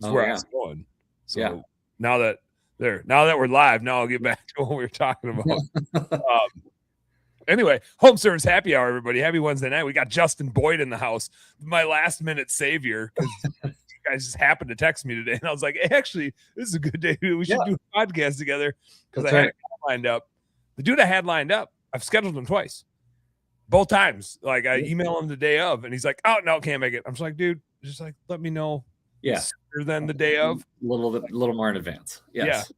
That's where I was going. So now that we're live, now I'll get back to what we were talking about. Anyway, home service happy hour, everybody. Happy Wednesday night. We got Justin Boyd in the house, my last minute savior, because you guys just happened to text me today. And I was like, hey, actually, this is a good day. We should do a podcast together, because I had it lined up. The dude I had lined up, I've scheduled him twice. Both times. Like, I email him the day of, and he's like, oh, no, can't make it. I'm just like, dude, just like, let me know. Yeah. Sooner than the day of. A little more in advance. Yes.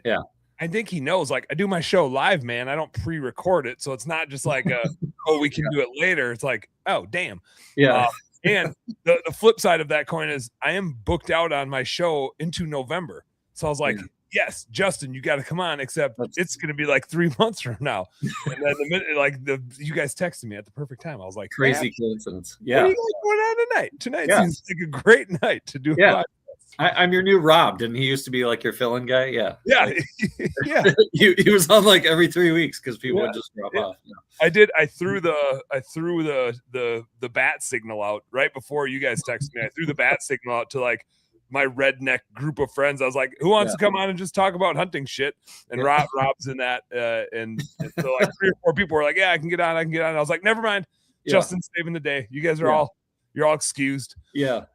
Yeah. And I think he knows, like, I do my show live, man. I don't pre-record it. So it's not just like, we can do it later. It's like, oh, damn. Yeah. And the flip side of that coin is I am booked out on my show into November. So I was like, yes, Justin, you got to come on, except it's going to be like 3 months from now. And then the minute, you guys texted me at the perfect time. I was like, crazy coincidence. Yeah. What are you guys going on tonight? Tonight seems like a great night to do a podcast. I'm your new Rob. Didn't he used to be like your fill-in guy? Yeah. Yeah. Yeah. he was on like every 3 weeks because people would just drop off. Yeah. I did. I threw the bat signal out right before you guys texted me. I threw the bat signal out to like my redneck group of friends. I was like, who wants to come on and just talk about hunting shit? And Rob's in that. And so like 3 or 4 people were like, yeah, I can get on. And I was like, never mind. Justin's saving the day. You guys are you're all excused. Yeah.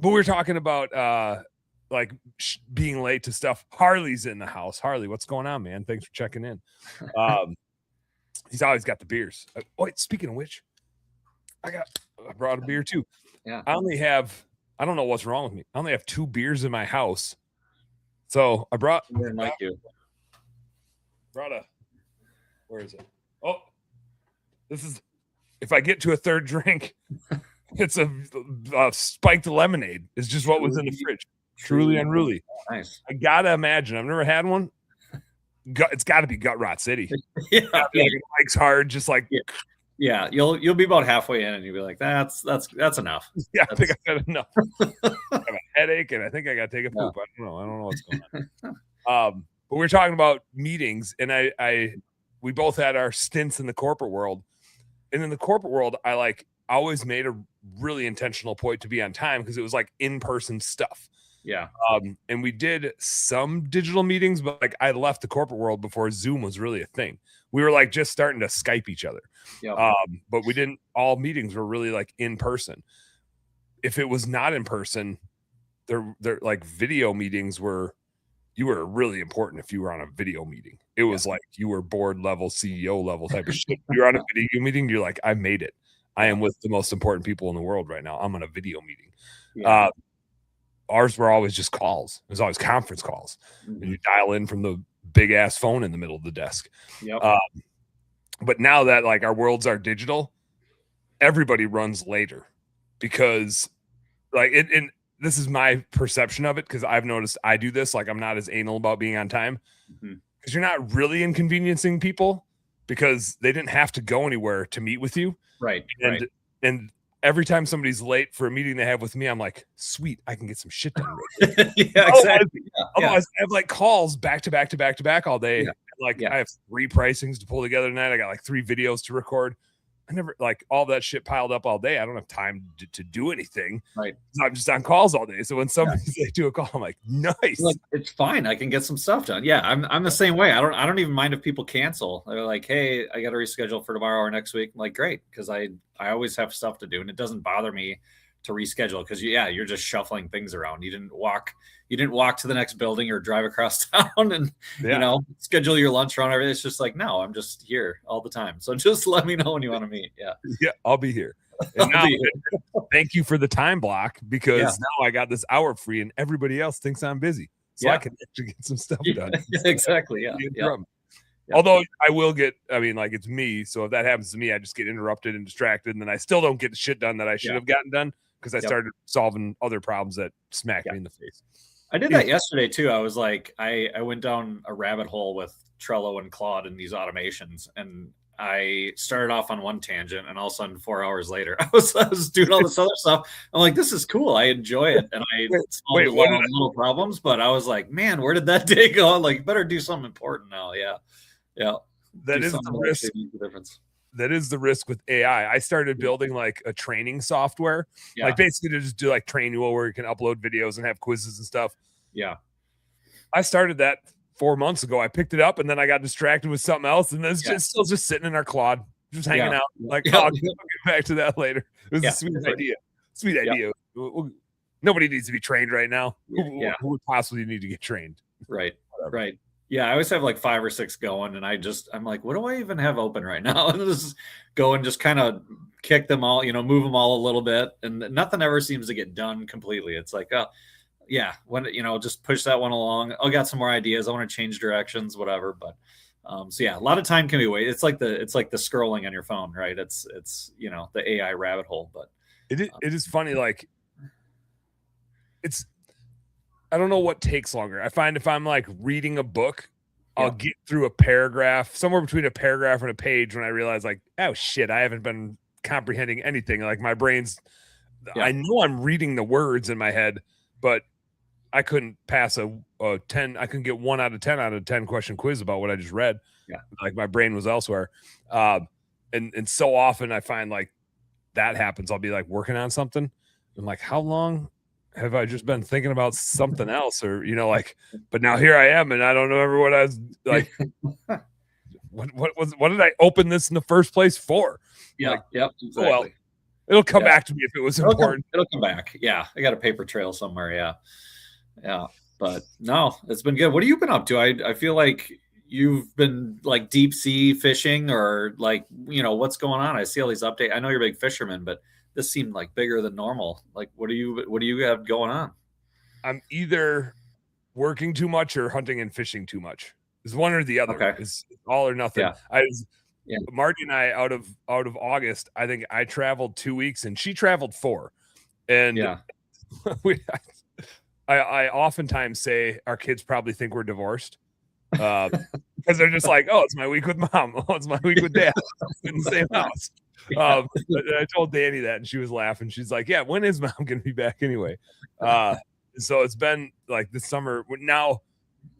But we were talking about like being late to stuff. Harley's in the house. Harley, what's going on, man? Thanks for checking in. He's always got the beers. Wait, speaking of which, I brought a beer too. Yeah. I don't know what's wrong with me. I only have 2 beers in my house. So I brought where is it? Oh, this is, if I get to a third drink, it's a spiked lemonade. It's just what was in the fridge. Truly unruly. Nice. I gotta imagine. I've never had one. It's got to be Gut Rot City. Yeah. Like it likes hard, just like. Yeah. You'll be about halfway in, and you'll be like, that's enough. Yeah, I think I've had enough. I have a headache, and I think I got to take a poop. I don't know what's going on. But we're talking about meetings, and we both had our stints in the corporate world, and in the corporate world, I always made a really intentional point to be on time because it was like in-person stuff. Yeah. And we did some digital meetings, but like I left the corporate world before Zoom was really a thing. We were like just starting to Skype each other. Yeah. But we didn't, all meetings were really like in person. If it was not in person, they're like video meetings you were really important if you were on a video meeting. It was like you were board level, CEO level type of shit. You're on a video meeting, you're like, I made it. I am with the most important people in the world right now. I'm on a video meeting. Yeah. Ours were always just calls. It was always conference calls. Mm-hmm. And you dial in from the big ass phone in the middle of the desk. Yep. But now that like our worlds are digital, everybody runs later because like and this is my perception of it, because I've noticed I do this. Like I'm not as anal about being on time because you're not really inconveniencing people because they didn't have to go anywhere to meet with you. Right. And every time somebody's late for a meeting they have with me, I'm like, sweet, I can get some shit done. Yeah, exactly. Otherwise, I have like calls back to back to back to back all day. Yeah. I have 3 pricings to pull together tonight. I got like 3 videos to record. I never like all that shit piled up all day. I don't have time to do anything. Right. I'm just on calls all day. So when somebody's late to a call, I'm like, nice. Like, it's fine. I can get some stuff done. Yeah, I'm the same way. I don't even mind if people cancel. They're like, hey, I got to reschedule for tomorrow or next week. I'm like, great, because I always have stuff to do, and it doesn't bother me to reschedule because you're just shuffling things around. You didn't walk to the next building or drive across town and schedule your lunch around everything. It's just like, no, I'm just here all the time. So just let me know when you want to meet. Yeah, I'll be here. And now, thank you for the time block, because now I got this hour free and everybody else thinks I'm busy. So I can actually get some stuff done. Exactly. Yeah. Although I will get, it's me. So if that happens to me, I just get interrupted and distracted, and then I still don't get the shit done that I should have gotten done because I started solving other problems that smacked me in the face. I did that yesterday too. I was like, I went down a rabbit hole with Trello and Claude and these automations, and I started off on one tangent, and all of a sudden 4 hours later, I was doing all this other stuff. I'm like, this is cool. I enjoy it. And I solved a lot of little problems, but I was like, man, where did that day go? I'm like, better do something important now. Yeah. That is the risk. the risk with AI. I started building like a training software, like basically to just do like Trainual where you can upload videos and have quizzes and stuff. Yeah. I started that 4 months ago. I picked it up and then I got distracted with something else, and it's still just sitting in our cloud, just hanging out. Like, I'll get back to that later. It was a sweet idea. Sweet idea. Nobody needs to be trained right now. Who would possibly need to get trained? Right. Whatever. Right. Yeah, I always have like 5 or 6 going, and I'm like, what do I even have open right now? And just go and just kind of kick them all, move them all a little bit, and nothing ever seems to get done completely. It's like, when just push that one along. I got some more ideas. I want to change directions, whatever. But a lot of time can be wasted. It's like the scrolling on your phone, right? It's the AI rabbit hole. But it is funny, like I don't know what takes longer. I find if I'm like reading a book, I'll get through a paragraph, somewhere between a paragraph and a page, when I realize like, oh shit, I haven't been comprehending anything. Like my brain's, I know I'm reading the words in my head, but I couldn't pass a 10. I couldn't get 1 out of 10 out of 10 question quiz about what I just read. Yeah. Like my brain was elsewhere. And so often I find like that happens. I'll be like working on something. I'm like, how long have I just been thinking about something else? Or, but now here I am and I don't remember what I was like. what did I open this in the first place for? Yeah. Like, exactly. Well, it'll come back to me if it was important. It'll come back. Yeah. I got a paper trail somewhere. Yeah. Yeah. But no, it's been good. What have you been up to? I feel like you've been like deep sea fishing, or like, what's going on? I see all these updates. I know you're a big fisherman, but this seemed like bigger than normal. Like, what do you have going on? I'm either working too much or hunting and fishing too much. It's one or the other. Okay. It's all or nothing. Yeah. Marty and I, out of August, I think I traveled 2 weeks and she traveled 4. And I oftentimes say our kids probably think we're divorced. Because they're just like, oh, it's my week with mom. Oh, it's my week with dad in the same house. But I told Danny that and she was laughing. She's like, yeah, when is mom going to be back anyway? So it's been like this summer. Now,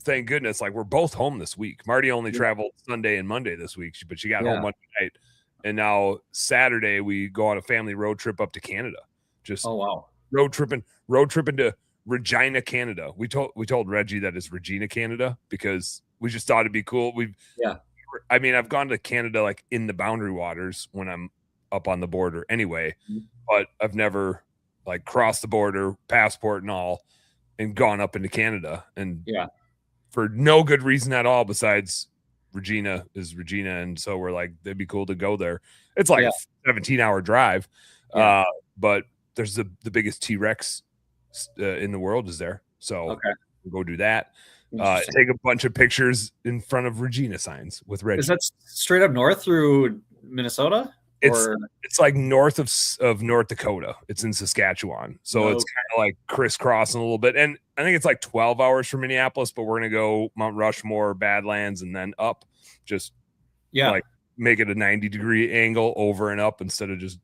thank goodness, like we're both home this week. Marty only traveled Sunday and Monday this week, but she got home Monday night. And now Saturday we go on a family road trip up to Canada. Just road tripping to Regina, Canada. We told Reggie that it's Regina, Canada, because we just thought it'd be cool. I mean, I've gone to Canada like in the boundary waters when I'm up on the border anyway, but I've never like crossed the border, passport and all, and gone up into Canada. And for no good reason at all besides Regina is Regina. And so we're like, it'd be cool to go there. It's like a 17-hour drive. But there's the biggest T-Rex in the world is there. So we'll go do that. Take a bunch of pictures in front of Regina signs with Reggie. Is that straight up north through Minnesota? It's like north of North Dakota. It's in Saskatchewan. So it's kind of like crisscrossing a little bit. And I think it's like 12 hours from Minneapolis, but we're going to go Mount Rushmore, Badlands, and then up. Just like make it a 90-degree angle over and up instead of just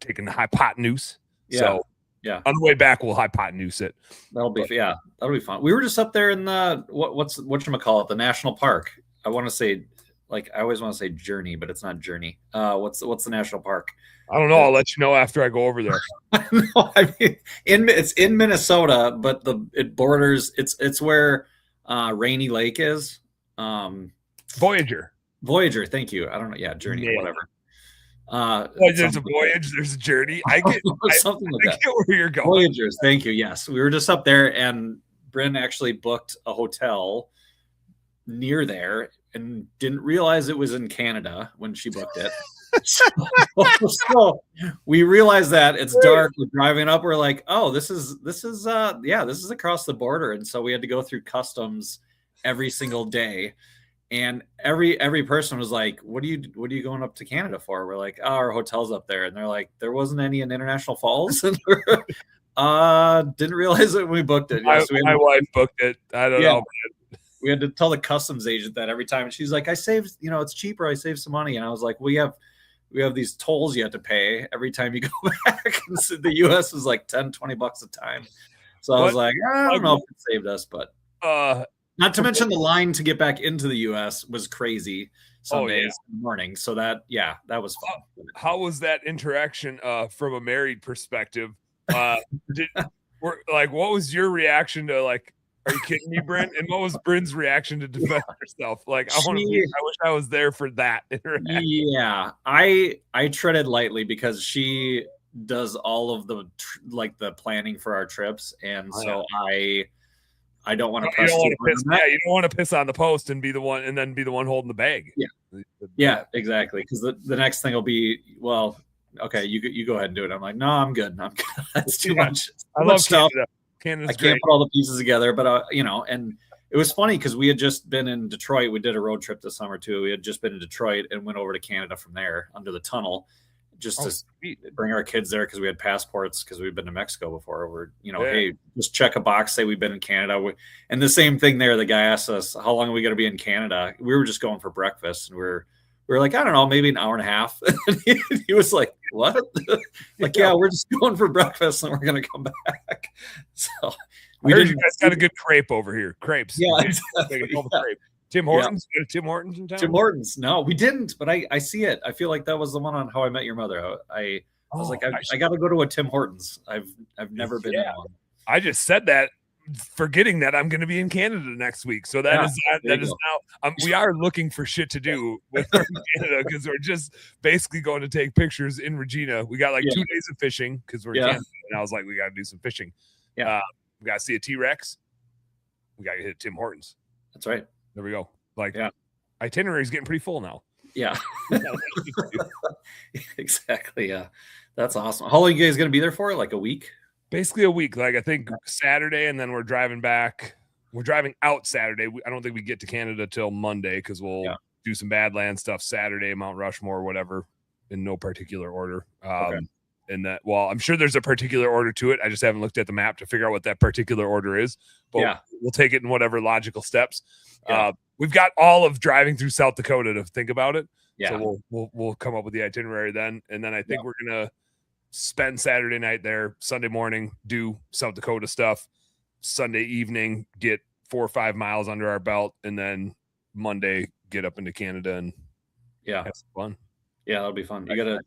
taking the hypotenuse. So on the way back, we'll hypotenuse it. That'll be fun. We were just up there in the whatchamacallit, the national park. I want to say, like, I always want to say Journey, but it's not Journey. What's the national park? I don't know. I'll let you know after I go over there. No, I mean, it's in Minnesota, but it borders. It's where Rainy Lake is. Voyager. Thank you. I don't know. Yeah, Journey, whatever. There's a voyage, there's a journey. I get something like that. I get where you're going. Voyagers, thank you. Yes, we were just up there, and Bryn actually booked a hotel near there and didn't realize it was in Canada when she booked it. So we realized that it's dark. We're driving up. We're like, oh, this is across the border, and so we had to go through customs every single day. And every person was like, what are you going up to Canada for? We're like, oh, our hotel's up there. And they're like, there wasn't any in International Falls. And didn't realize it when we booked it. Yeah, my wife booked it. I don't know. We had to tell the customs agent that every time. And she's like, I saved, it's cheaper. I saved some money. And I was like, we have these tolls you have to pay every time you go back. And so the US is like $10-$20 a time. So I was like, I don't know if it saved us, but not to mention the line to get back into the U.S. was crazy. Sundays in the morning. So that was fun. How was that interaction from a married perspective? What was your reaction to, like, are you kidding me, Bryn? And what was Bryn's reaction to defend herself? Like, I wish I was there for that interaction. Yeah, I treaded lightly because she does all of the the planning for our trips, and so I don't want to press. You don't want to piss on the post and be the one holding the bag. Yeah, exactly. Because the next thing will be, well, okay, you go ahead and do it. I'm like, no, I'm good. That's too much. I love stuff. Canada's I can't put all the pieces together, but and it was funny because we had just been in Detroit. We did a road trip this summer too. We had just been in Detroit and went over to Canada from there under the tunnel, just to bring our kids there because we had passports because we'd been to Mexico before. We're hey, just check a box, say we've been in Canada. And the same thing there. The guy asked us, how long are we going to be in Canada? We were just going for breakfast, and we were like, I don't know, maybe an hour and a half. And he was like, what? Like, yeah, we're just going for breakfast and we're going to come back. So you guys got a good crepe over here. Crepes. Yeah. Exactly. Crepe. Tim Hortons? Yeah. Tim Hortons in town? Tim Hortons. No, we didn't, but I see it. I feel like that was the one on How I Met Your Mother. I was like, I got to go to a Tim Hortons. I've never been in one. I just said that, forgetting that I'm going to be in Canada next week. So that is now, we are looking for shit to do with Canada because we're just basically going to take pictures in Regina. We got like 2 days of fishing because we're in Canada, and I was like, we got to do some fishing. Yeah. We got to see a T-Rex. We got to hit Tim Hortons. That's right. There we go. Like, itinerary is getting pretty full now. Yeah. Exactly. Yeah. That's awesome. How long are you guys going to be there for? Like a week? Basically a week. Like, I think Saturday, and then we're driving back. We're driving out Saturday. I don't think we get to Canada till Monday because we'll do some Badlands stuff Saturday, Mount Rushmore, whatever, in no particular order. And that, well, I'm sure there's a particular order to it. I just haven't looked at the map to figure out what that particular order is. But we'll take it in whatever logical steps. We've got all of driving through South Dakota to think about it. Yeah. So we'll come up with the itinerary then. And then I think we're going to spend Saturday night there, Sunday morning, do South Dakota stuff, Sunday evening, get 4 or 5 miles under our belt, and then Monday get up into Canada and have some fun. Yeah, that'll be fun. You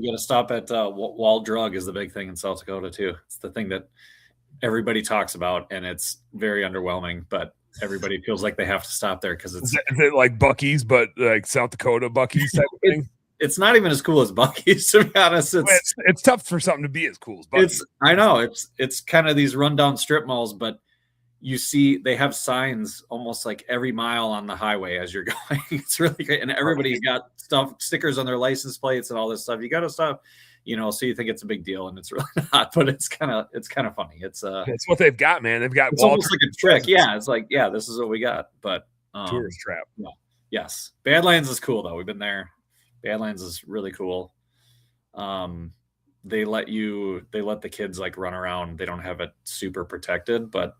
gotta stop at Wall Drug is the big thing in South Dakota too. It's the thing that everybody talks about, and it's very underwhelming, but everybody feels like they have to stop there because it's is it like Buc-ee's, but like South Dakota Buc-ee's type of thing. It's not even as cool as Buc-ee's, to be honest. It's tough for something to be as cool as Buc-ee's. I know it's kind of these rundown strip malls, but you see they have signs almost like every mile on the highway as you're going. It's really great, and everybody's got stickers on their license plates and all this stuff. You got to stop, so you think it's a big deal, and it's really not. But it's kind of funny. It's what they've got, man. They've got. It's almost like a trick. Yeah, it's like this is what we got. But tourist trap. Yeah. Yes, Badlands is cool though. We've been there. Badlands is really cool. They let the kids like run around. They don't have it super protected, but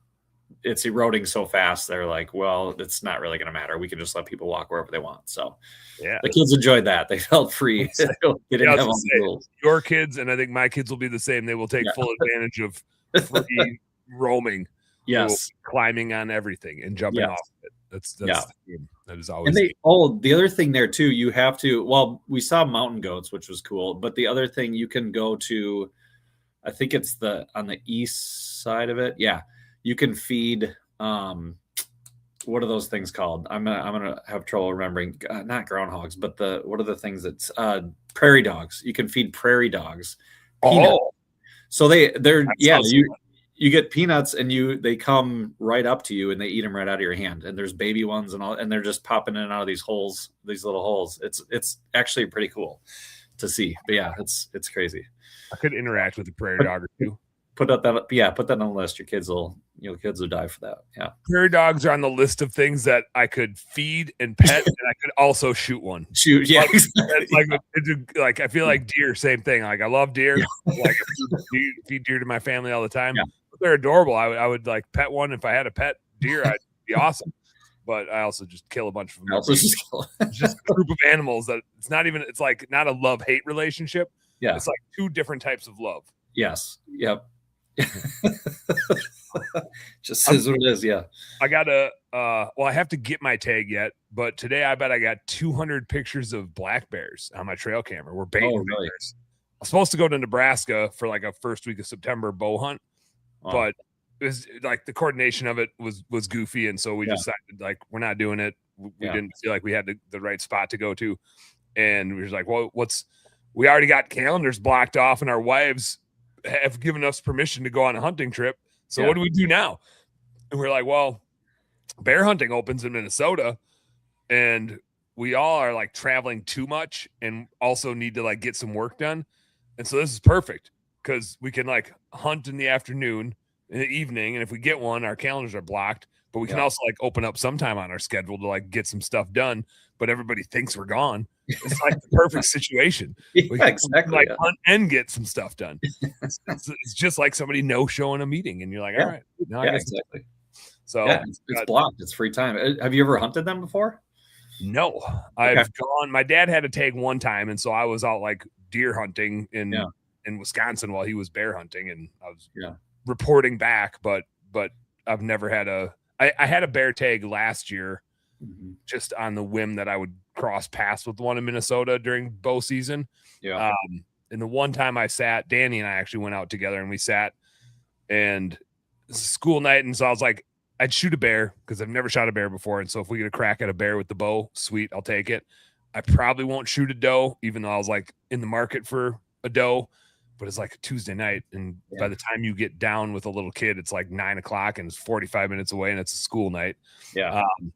it's eroding so fast. They're like, well, it's not really going to matter. We can just let people walk wherever they want. So the kids enjoyed that. They felt free. They didn't have all the rules. Your kids, and I think my kids will be the same. They will take full advantage of free roaming. Yes. Climbing on everything and jumping off it. That's that is always. And the other thing there too, you have to, well, we saw mountain goats, which was cool. But the other thing, you can go to, I think it's on the east side of it. Yeah. You can feed, what are those things called? I'm gonna have trouble remembering. Not groundhogs, but what are the things that's prairie dogs? You can feed prairie dogs. Peanuts. So they're you get peanuts and they come right up to you and they eat them right out of your hand. And there's baby ones and they're just popping in and out of these holes, these little holes. It's actually pretty cool to see. But yeah, it's crazy. I could interact with a prairie dog or two. Put that on the list. Your kids will die for that. Yeah. Prairie dogs are on the list of things that I could feed and pet, and I could also shoot one. Shoot, yeah. Like I feel like deer, same thing. Like I love deer. Yeah. Like I feed deer to my family all the time. Yeah. But they're adorable. I would like pet one. If I had a pet deer, I'd be awesome. But I also just kill a bunch of them. It's just a group of animals that it's like not a love-hate relationship. Yeah. It's like two different types of love. Yes. Yep. Just is what it is. Yeah. I got I have to get my tag yet, but today I bet I got 200 pictures of black bears on my trail camera. We're baiting bears. I'm supposed to go to Nebraska for like a first week of September bow hunt, but it was like the coordination of it was goofy, and so we decided like we're not doing it. We didn't feel like we had the right spot to go to, and we were like, well, we already got calendars blocked off, and our wives have given us permission to go on a hunting trip. So what do we do now? And we're like, well, bear hunting opens in Minnesota, and we all are like traveling too much and also need to like get some work done. And so this is perfect because we can like hunt in the afternoon, in the evening. And if we get one, our calendars are blocked, but we can also like open up sometime on our schedule to like get some stuff done. But everybody thinks we're gone. It's like the perfect situation. Exactly. Like hunt and get some stuff done. It's just like somebody no-showing a meeting, and you're like, all right, now I guess exactly. So it's blocked. It's free time. Have you ever hunted them before? No, I've gone. My dad had a tag one time, and so I was out like deer hunting in Wisconsin while he was bear hunting, and I was reporting back. But I've never had I had a bear tag last year, just on the whim that I would cross paths with one in Minnesota during bow season. Yeah. And the one time I sat, Danny and I actually went out together, and we sat, and it's a school night, and so I was like, I'd shoot a bear because I've never shot a bear before. And so if we get a crack at a bear with the bow, sweet, I'll take it. I probably won't shoot a doe, even though I was like in the market for a doe, but it's like a Tuesday night. And by the time you get down with a little kid, it's like 9 o'clock and it's 45 minutes away and it's a school night. Yeah. And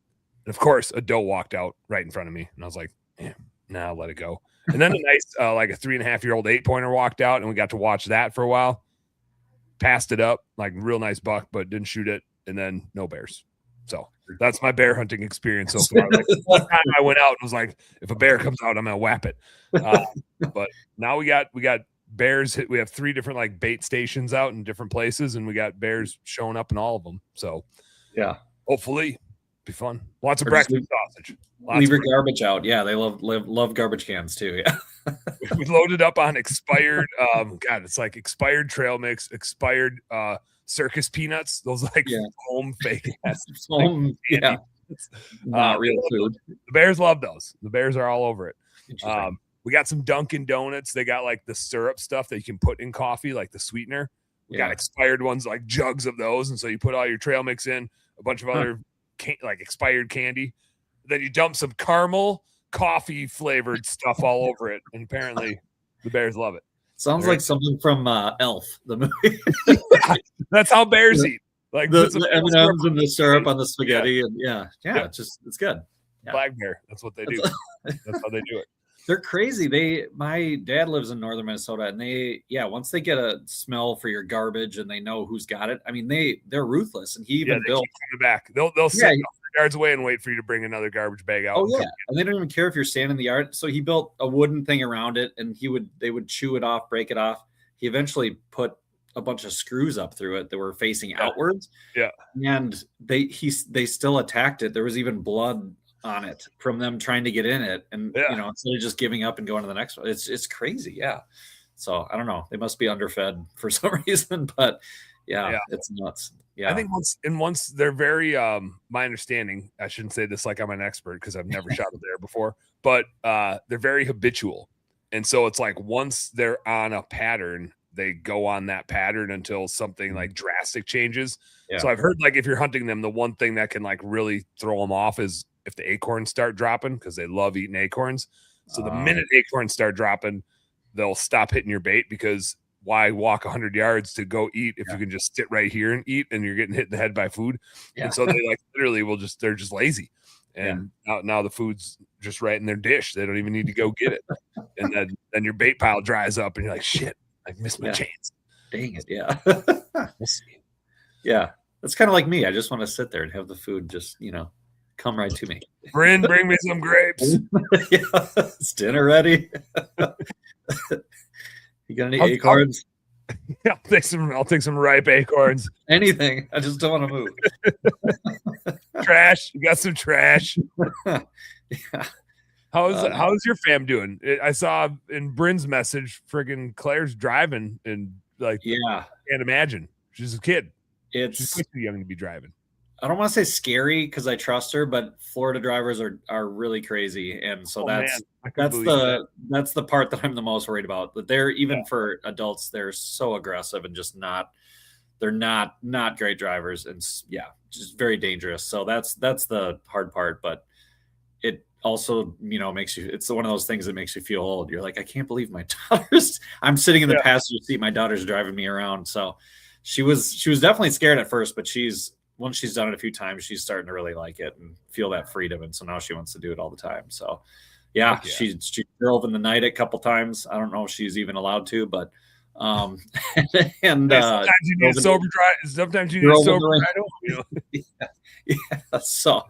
of course a doe walked out right in front of me. And I was like, nah, I'll let it go. And then a nice, like a 3.5-year-old 8-pointer walked out, and we got to watch that for a while. Passed it up, like real nice buck, but didn't shoot it. And then no bears. So that's my bear hunting experience so far. Like, one time I went out and was like, if a bear comes out, I'm gonna whap it. But now we got bears. We have 3 different like bait stations out in different places, and we got bears showing up in all of them. So hopefully be fun. Lots of breakfast sausage. Leave your garbage out. Yeah, they love garbage cans too. Yeah. We loaded up on expired it's like expired trail mix, expired circus peanuts, those like home fake home, not real food. The bears love those. The bears are all over it. We got some Dunkin' Donuts. They got like the syrup stuff that you can put in coffee, like the sweetener. We got expired ones, like jugs of those, and so you put all your trail mix in, a bunch of other like expired candy, then you dump some caramel coffee flavored stuff all over it, and apparently the bears love it. Sounds like something from Elf, the movie. That's how bears eat. Like the M&Ms and the syrup on the spaghetti, and it's good. Black bear. That's what they do. That's how they do it. They're crazy. My dad lives in northern Minnesota, and once they get a smell for your garbage and they know who's got it, I mean they're ruthless. And he even built keep coming back. They'll sit yards away and wait for you to bring another garbage bag out. Oh yeah, and they don't even care if you're standing in the yard. So he built a wooden thing around it, and they would chew it off, break it off. He eventually put a bunch of screws up through it that were facing outwards. Yeah, and they still attacked it. There was even blood on it from them trying to get in it, and instead of just giving up and going to the next one. It's crazy. Yeah, so I don't know, they must be underfed for some reason, but it's nuts. I think once they're very my understanding, I shouldn't say this like I'm an expert because I've never shot a bear before, but they're very habitual, and so it's like once they're on a pattern, they go on that pattern until something like drastic changes. So I've heard like if you're hunting them, the one thing that can like really throw them off is if the acorns start dropping, because they love eating acorns. So the minute acorns start dropping, they'll stop hitting your bait, because why walk 100 yards to go eat if you can just sit right here and eat, and you're getting hit in the head by food. And so they like literally they're just lazy. And now the food's just right in their dish. They don't even need to go get it. And then your bait pile dries up and you're like, shit, I missed my chance. Dang it. Yeah. We'll see. Yeah. That's kind of like me. I just want to sit there and have the food just, come right to me. Bryn, bring me some grapes. It's dinner ready. You got any acorns? I'll take some ripe acorns. Anything. I just don't want to move. Trash. You got some trash. How's your fam doing? I saw in Bryn's message, friggin' Claire's driving, and like, can't imagine. She's a kid. She's way too young to be driving. I don't want to say scary because I trust her, but Florida drivers are really crazy, and so that's the part that I'm the most worried about. That they're even for adults, they're so aggressive and just they're not great drivers, and just very dangerous. So that's the hard part, but it also makes you. It's one of those things that makes you feel old. You're like, I can't believe my daughter's. I'm sitting in the passenger seat. My daughter's driving me around. So she was definitely scared at first, but once she's done it a few times, she's starting to really like it and feel that freedom. And so now she wants to do it all the time. So she drove in the night a couple times. I don't know if she's even allowed to, but and sometimes you need a sober drive. Sometimes you need a sober ride. So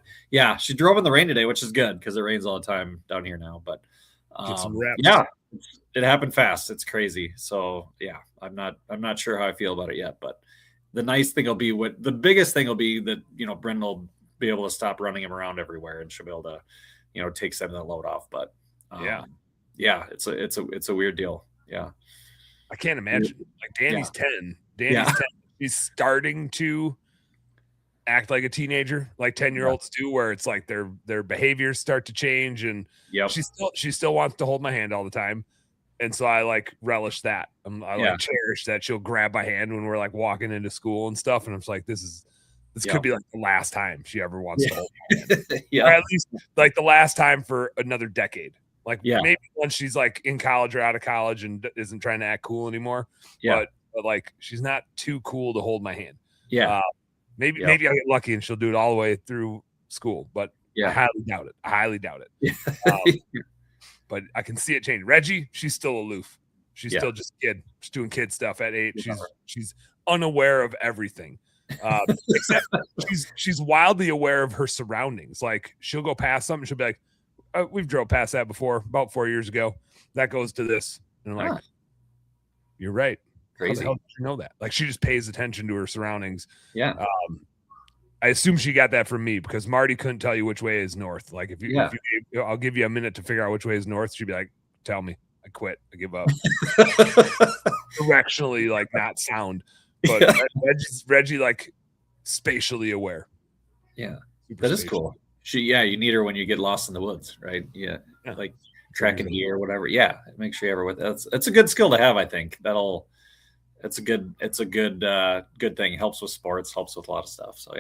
she drove in the rain today, which is good because it rains all the time down here now. But it happened fast. It's crazy. So I'm not sure how I feel about it yet, but the nice thing will be the biggest thing will be that, Brendan will be able to stop running him around everywhere and she'll be able to, take some of that load off. But it's a weird deal. Yeah. I can't imagine. Like Danny's 10. Danny's 10. He's starting to act like a teenager, like 10-year-olds do, where it's like their behaviors start to change. And she still wants to hold my hand all the time. And so I like relish that. I cherish that she'll grab my hand when we're like walking into school and stuff. And I'm just like, this could be like the last time she ever wants to hold my hand. Or at least like the last time for another decade. Like maybe once she's like in college or out of college and isn't trying to act cool anymore. But like she's not too cool to hold my hand. Maybe I'll get lucky and she'll do it all the way through school. But I highly doubt it. But I can see it change. Reggie, she's still aloof. She's still just a kid. She's doing kid stuff at 8. She's unaware of everything. Except she's wildly aware of her surroundings. Like she'll go past something. She'll be like, we've drove past that before about 4 years ago. That goes to this. And I'm like, you're right. Crazy. How the hell did you know that? Like she just pays attention to her surroundings. I assume she got that from me because Marty couldn't tell you which way is north. Like if you I'll give you a minute to figure out which way is north. She'd be like, tell me. I quit. I give up. Directionally, like not sound. But Reggie like spatially aware. Yeah. That is cool. You need her when you get lost in the woods, right? Yeah. Like tracking gear or whatever. Yeah. Make sure you ever with that's a good skill to have, I think. It's a good thing. It helps with sports, helps with a lot of stuff. So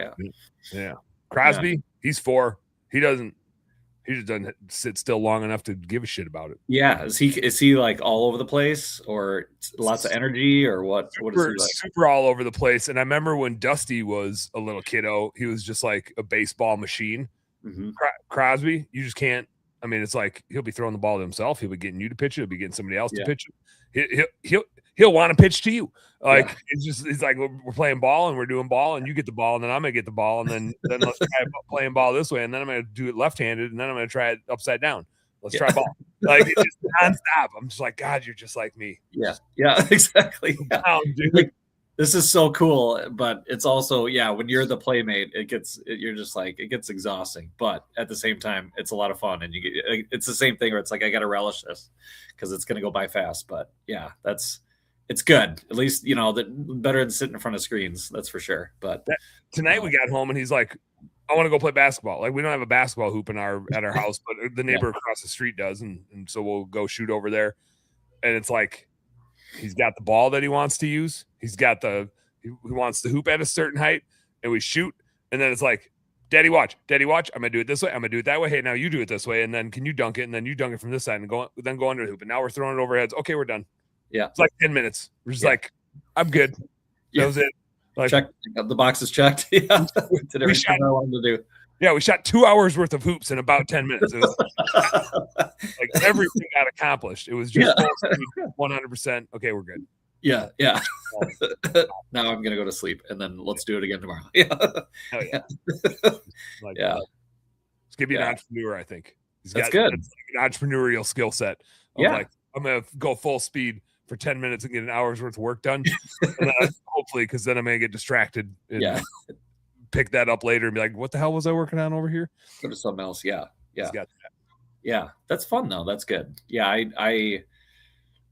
yeah. Crosby, he's 4. He just doesn't sit still long enough to give a shit about it. Yeah. Is he like all over the place or lots of energy or what? What is he like? Super all over the place. And I remember when Dusty was a little kiddo, he was just like a baseball machine. Mm-hmm. Crosby, you just can't. I mean, it's like he'll be throwing the ball to himself. He'll be getting you to pitch it. He'll be getting somebody else to pitch it. He'll want to pitch to you. Like it's like we're playing ball and we're doing ball and you get the ball and then I'm gonna get the ball and then let's try playing ball this way and then I'm gonna do it left-handed and then I'm gonna try it upside down. Let's try ball. Like it's just nonstop. I'm just like, God, you're just like me. Yeah, exactly. Wow, dude. Like, this is so cool, but it's also when you're the playmate, you're just like it gets exhausting. But at the same time, it's a lot of fun, and it's the same thing where it's like I got to relish this because it's going to go by fast. But it's good. At least better than sitting in front of screens. That's for sure. But tonight we got home and he's like, I want to go play basketball. Like we don't have a basketball hoop at our house, but the neighbor across the street does, and so we'll go shoot over there. And it's like he's got the ball that he wants to use. He wants the hoop at a certain height, and we shoot. And then it's like, Daddy, watch. I'm gonna do it this way. I'm gonna do it that way. Hey, now you do it this way, and then can you dunk it? And then you dunk it from this side, and go under the hoop. And now we're throwing it over heads. Okay, we're done. Yeah, it's like 10 minutes. We're just like, I'm good. That was it. Like, check the box is checked. Did everything I wanted to do. Yeah, we shot 2 hours worth of hoops in about 10 minutes. It was like everything got accomplished. It was just 100%. Okay, we're good. Yeah. Now I'm gonna go to sleep, and then let's do it again tomorrow. Hell yeah. It's gonna be an entrepreneur. I think That's good. An entrepreneurial skill set. Like I'm gonna go full speed for 10 minutes and get an hour's worth of work done. And then, hopefully, because then I'm gonna get distracted. And pick that up later and be like, what the hell was I working on over here? Go to something else. Yeah. Got that. Yeah. That's fun though. That's good. Yeah.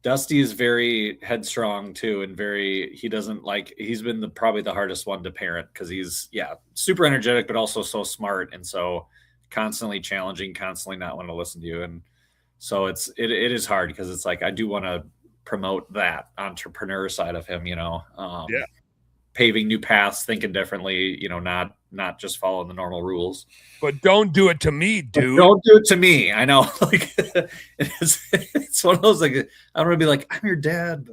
Dusty is very headstrong too, and he doesn't like, he's been probably the hardest one to parent because he's, super energetic, but also so smart. And so constantly challenging, constantly not want to listen to you. And so it is hard because it's like, I do want to promote that entrepreneur side of him, paving new paths, thinking differently, not just following the normal rules. But don't do it to me, dude. Don't do it to me. I know. Like it's one of those, like, I don't want to be like, I'm your dad,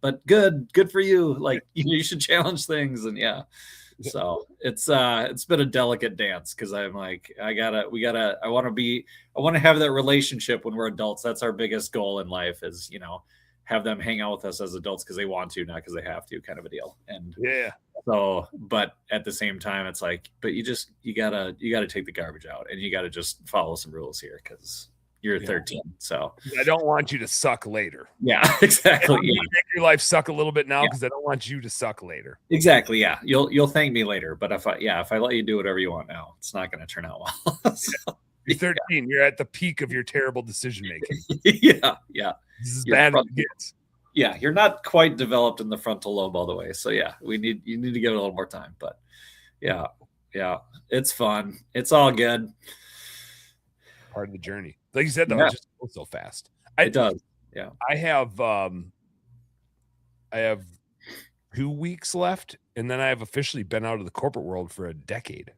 but good for you. Like, you should challenge things. And so it's been a delicate dance because I'm like, I want to have that relationship when we're adults. That's our biggest goal in life is, have them hang out with us as adults because they want to, not because they have to, kind of a deal. And so, but at the same time, it's like, but you gotta take the garbage out and you gotta just follow some rules here because you're 13. So I don't want you to suck later. Yeah, exactly. Make your life suck a little bit now because I don't want you to suck later. Exactly. Yeah. You'll thank me later. But if I let you do whatever you want now, it's not going to turn out well. So, you're 13. You're at the peak of your terrible decision making. Yeah. This is bad as it gets. Yeah, you're not quite developed in the frontal lobe all the way. So you need to give it a little more time. But yeah, it's fun. It's all good. Part of the journey. Like you said, though, it just goes so fast. It does. Yeah. I have 2 weeks left, and then I have officially been out of the corporate world for a decade.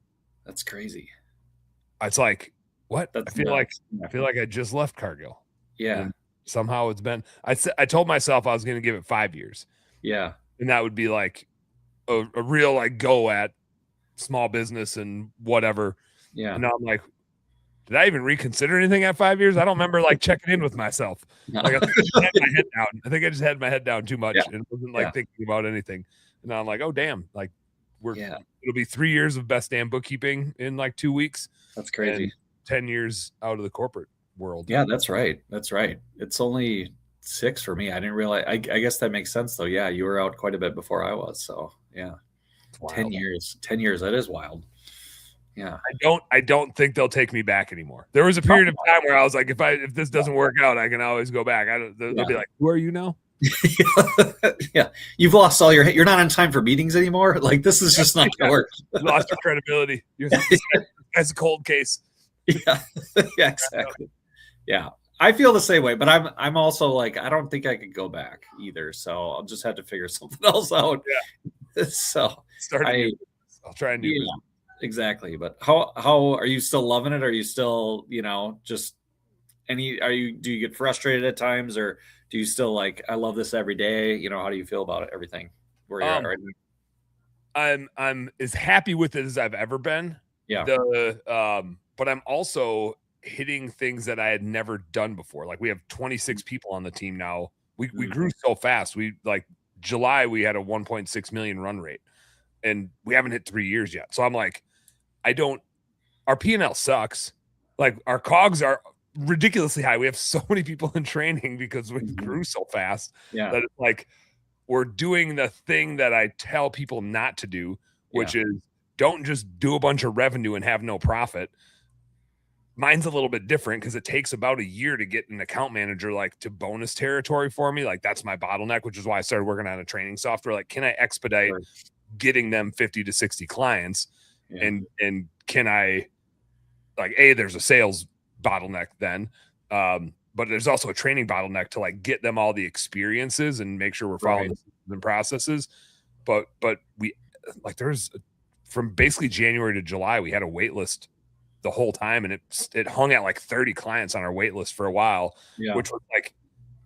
That's crazy. It's like, what? I feel like I just left Cargill. Yeah. And somehow it's been, I told myself I was going to give it 5 years. Yeah. And that would be like a real like go at small business and whatever. Yeah. And now I'm like, did I even reconsider anything at 5 years? I don't remember like checking in with myself. No. Like I think I just had my head down. I think I just had my head down too much and wasn't like thinking about anything. And now I'm like, oh damn, like it'll be 3 years of best damn bookkeeping in like 2 weeks. That's crazy. 10 years out of the corporate world. Yeah, that's right. It's only 6 for me. I didn't realize. I guess that makes sense though. Yeah, you were out quite a bit before I was. So 10 years. 10 years. That is wild. Yeah. I don't think they'll take me back anymore. There was a period of time where I was like, if this doesn't work out, I can always go back. They'll be like, who are you now? Yeah. You've lost all you're not on time for meetings anymore. Like this is just not gonna work. You lost your credibility. That's a cold case. Yeah. Yeah, exactly. Yeah. I feel the same way, but I'm also like, I don't think I could go back either. So I'll just have to figure something else out. Yeah. So I'll try and do it. Exactly. But how are you still loving it? Are you still, just do you get frustrated at times, or do you still like, I love this every day? How do you feel about it? Everything where you're at right now? I'm as happy with it as I've ever been. Yeah. But I'm also hitting things that I had never done before. Like we have 26 people on the team now. We grew so fast. We like July, we had a 1.6 million run rate and we haven't hit 3 years yet. So I'm like, our P&L sucks. Like our COGS are ridiculously high. We have so many people in training because we grew so fast that it's like, we're doing the thing that I tell people not to do, which is don't just do a bunch of revenue and have no profit. Mine's a little bit different because it takes about a year to get an account manager like to bonus territory for me. Like that's my bottleneck, which is why I started working on a training software. Like, can I expedite getting them 50 to 60 clients? And can I there's a sales bottleneck then. But there's also a training bottleneck to like get them all the experiences and make sure we're following the processes. But we there's from basically January to July, we had a wait list the whole time, and it hung at like 30 clients on our wait list for a while, which was like,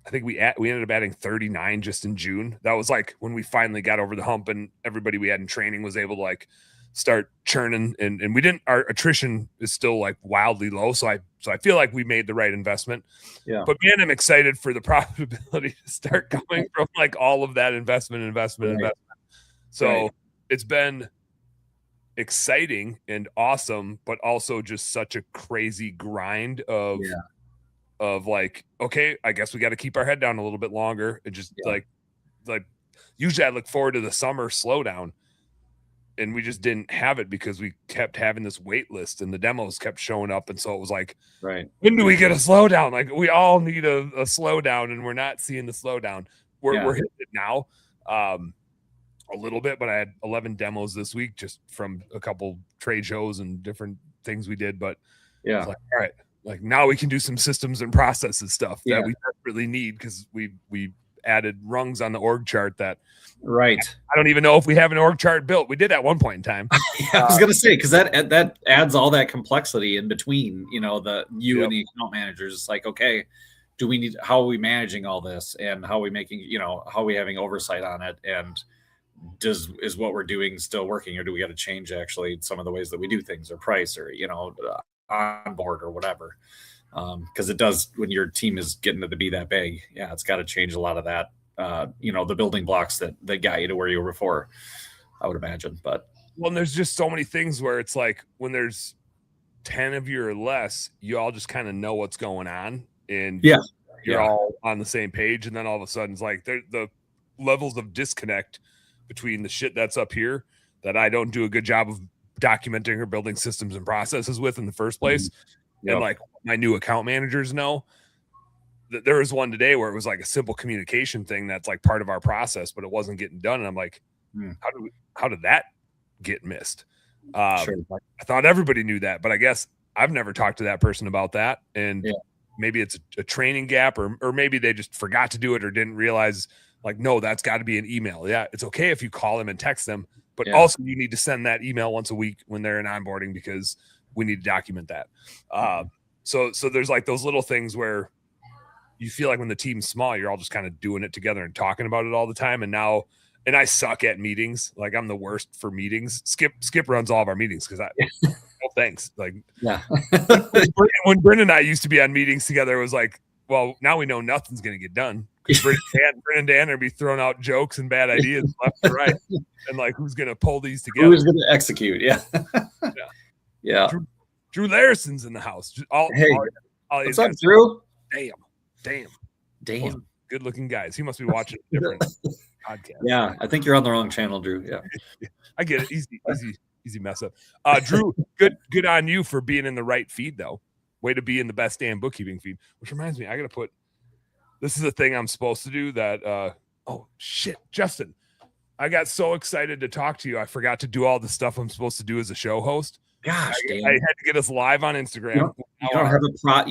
I think we ended up adding 39 just in June. That was like when we finally got over the hump and everybody we had in training was able to like start churning, and our attrition is still like wildly low. So I feel like we made the right investment. Yeah. But man, I'm excited for the profitability to start coming from like all of that investment. So it's been exciting and awesome, but also just such a crazy grind of like, okay, I guess we got to keep our head down a little bit longer and just like usually I look forward to the summer slowdown. and we just didn't have it because we kept having this wait list and the demos kept showing up. And so it was like, right. When do we get a slowdown? Like we all need a slowdown, and we're not seeing the slowdown. We're hitting it now. A little bit, but I had 11 demos this week just from a couple trade shows and different things we did. But yeah, it's like, all right, like now we can do some systems and processes stuff that we desperately need because we added rungs on the org chart that right. I don't even know if we have an org chart built. We did at one point in time. I was gonna say, because that adds all that complexity in between, you know, and the account managers. It's like, okay, how are we managing all this, and how are we making, you know, how are we having oversight on it, and is what we're doing still working, or do we got to change actually some of the ways that we do things, or price, or, you know, on board or whatever. Because it does, when your team is getting to be that big, it's got to change a lot of that, you know, the building blocks that got you to where you were before, I would imagine. But well, and there's just so many things where it's like when there's 10 of you or less, you all just kind of know what's going on, and you're all on the same page. And then all of a sudden it's like the levels of disconnect between the shit that's up here that I don't do a good job of documenting or building systems and processes with in the first place. And like my new account managers know that there was one today where it was like a simple communication thing that's like part of our process, but it wasn't getting done. And I'm like, how did that get missed? I thought everybody knew that, but I guess I've never talked to that person about that. And maybe it's a training gap, or maybe they just forgot to do it or didn't realize, like, no, that's got to be an email. Yeah, it's okay if you call them and text them, but also you need to send that email once a week when they're in onboarding, because we need to document that. So there's like those little things where you feel like when the team's small, you're all just kind of doing it together and talking about it all the time. And I suck at meetings. Like I'm the worst for meetings. Skip runs all of our meetings because no thanks. Like when Bryn and I used to be on meetings together, it was like, well, now we know nothing's going to get done. Bryn and Dan are be throwing out jokes and bad ideas left and right, and like who's going to pull these together? Who's going to execute? Yeah. Drew Larson's in the house. What's up, Drew? Damn. Good looking guys. He must be watching a different podcast. Yeah, I think you're on the wrong channel, Drew. Yeah. I get it. Easy mess up. Drew, good on you for being in the right feed though. Way to be in the best damn bookkeeping feed. Which reminds me, I gotta put. This is a thing I'm supposed to do. That. Oh shit, Justin! I got so excited to talk to you. I forgot to do all the stuff I'm supposed to do as a show host. Gosh, Dan. I had to get us live on Instagram. You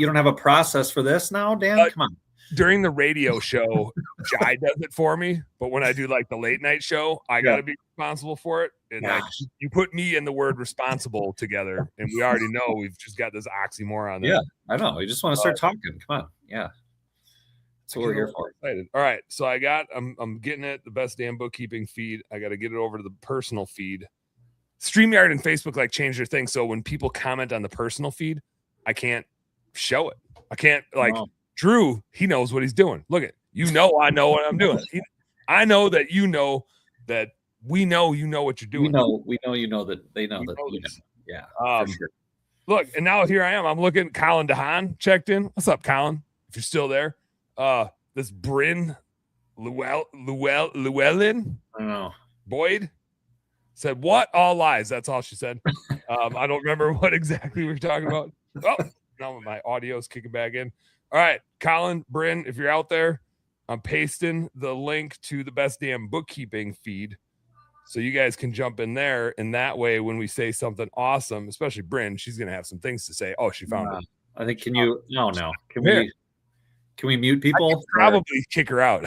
don't have a process for this now, Dan? Come on. During the radio show, Jai does it for me, but when I do like the late night show, I got to be responsible for it. And like, you put me and the word responsible together, and we already know we've just got this oxymoron there. Yeah, I know. You just want to start talking. Come on. Yeah. That's what we're here for. Excited. All right. So I'm getting it, the best damn bookkeeping feed. I got to get it over to the personal feed. StreamYard and Facebook like change their thing. So when people comment on the personal feed, I can't show it. I can't Drew, he knows what he's doing. Look at, I know what I'm doing. I know that that we know what you're doing. We know that they know that you know. Yeah. For sure. Look, and now here I am. I'm looking. Colin DeHaan checked in. What's up, Colin? If you're still there, this Bryn Llewellyn. I don't know. Boyd said, "What? All lies." That's all she said. I don't remember what exactly we were talking about. Oh, now my audio's kicking back in. All right, Colin, Bryn, if you're out there, I'm pasting the link to the best damn bookkeeping feed so you guys can jump in there. And that way, when we say something awesome, especially Bryn, she's going to have some things to say. Oh, she found it. I think, no. Can we mute people? I could probably kick her out.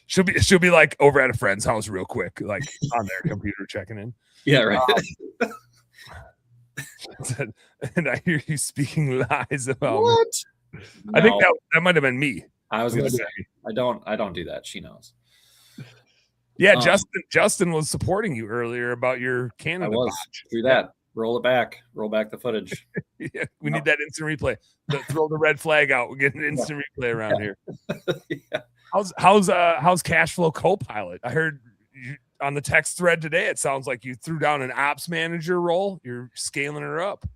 She'll be like over at a friend's house real quick, like on their computer checking in. Yeah, right. And I hear you speaking lies about what? Me. I think that might have been me. I was gonna say I don't do that. She knows. Yeah, Justin was supporting you earlier about your Canada. I was. Do that. Roll it back. Roll back the footage. Yeah, we need that instant replay. Throw the red flag out. We're getting an instant replay around here. Yeah. How's Cashflow CoPilot? I heard on the text thread today, it sounds like you threw down an ops manager role. You're scaling her up.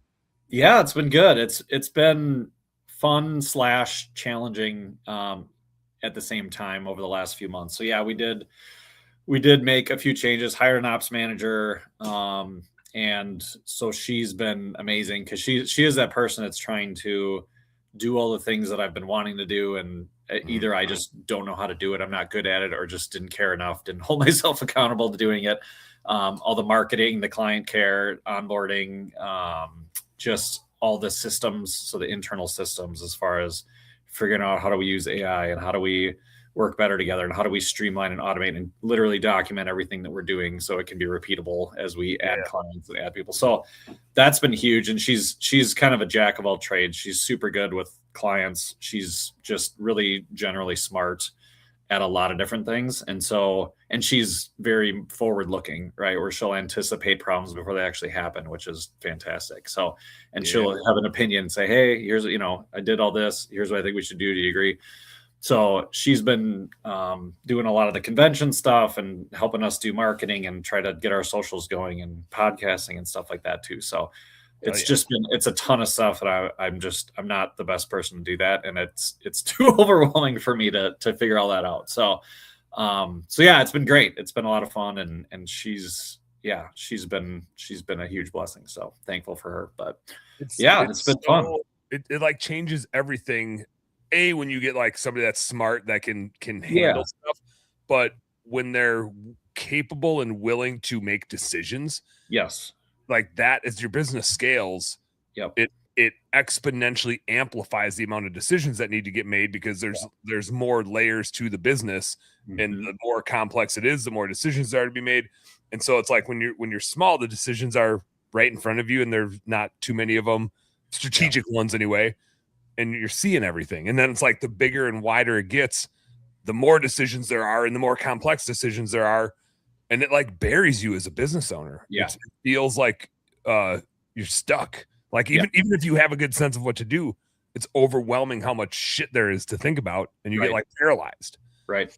Yeah, it's been good. It's been fun / challenging at the same time over the last few months. So yeah, we did we did make a few changes, hired an ops manager. And so she's been amazing because she is that person that's trying to do all the things that I've been wanting to do. And either I just don't know how to do it, I'm not good at it, or just didn't care enough, didn't hold myself accountable to doing it. All the marketing, the client care, onboarding, just all the systems. So the internal systems, as far as figuring out how do we use AI and how do we work better together and how do we streamline and automate and literally document everything that we're doing so it can be repeatable as we add clients and add people. So that's been huge. And she's kind of a jack of all trades. She's super good with clients. She's just really generally smart at a lot of different things. And she's very forward looking, right? Where she'll anticipate problems before they actually happen, which is fantastic. So, and she'll have an opinion and say, hey, here's, I did all this. Here's what I think we should do. Do you agree? So she's been doing a lot of the convention stuff and helping us do marketing and try to get our socials going and podcasting and stuff like that too. So it's a ton of stuff that I'm not the best person to do that. And it's too overwhelming for me to figure all that out. So it's been great. It's been a lot of fun. And she's been a huge blessing. So thankful for her, but it's been fun. It like changes everything. When you get like somebody that's smart that can handle stuff, but when they're capable and willing to make decisions, like that, as your business scales, it exponentially amplifies the amount of decisions that need to get made because there's more layers to the business, and the more complex it is, the more decisions are to be made. And so it's like when you're small, the decisions are right in front of you, and there's not too many of them, strategic ones anyway. And you're seeing everything. And then it's like the bigger and wider it gets, the more decisions there are and the more complex decisions there are. And it like buries you as a business owner. It feels like you're stuck. Like even if you have a good sense of what to do, it's overwhelming how much shit there is to think about, and you get like paralyzed. Right.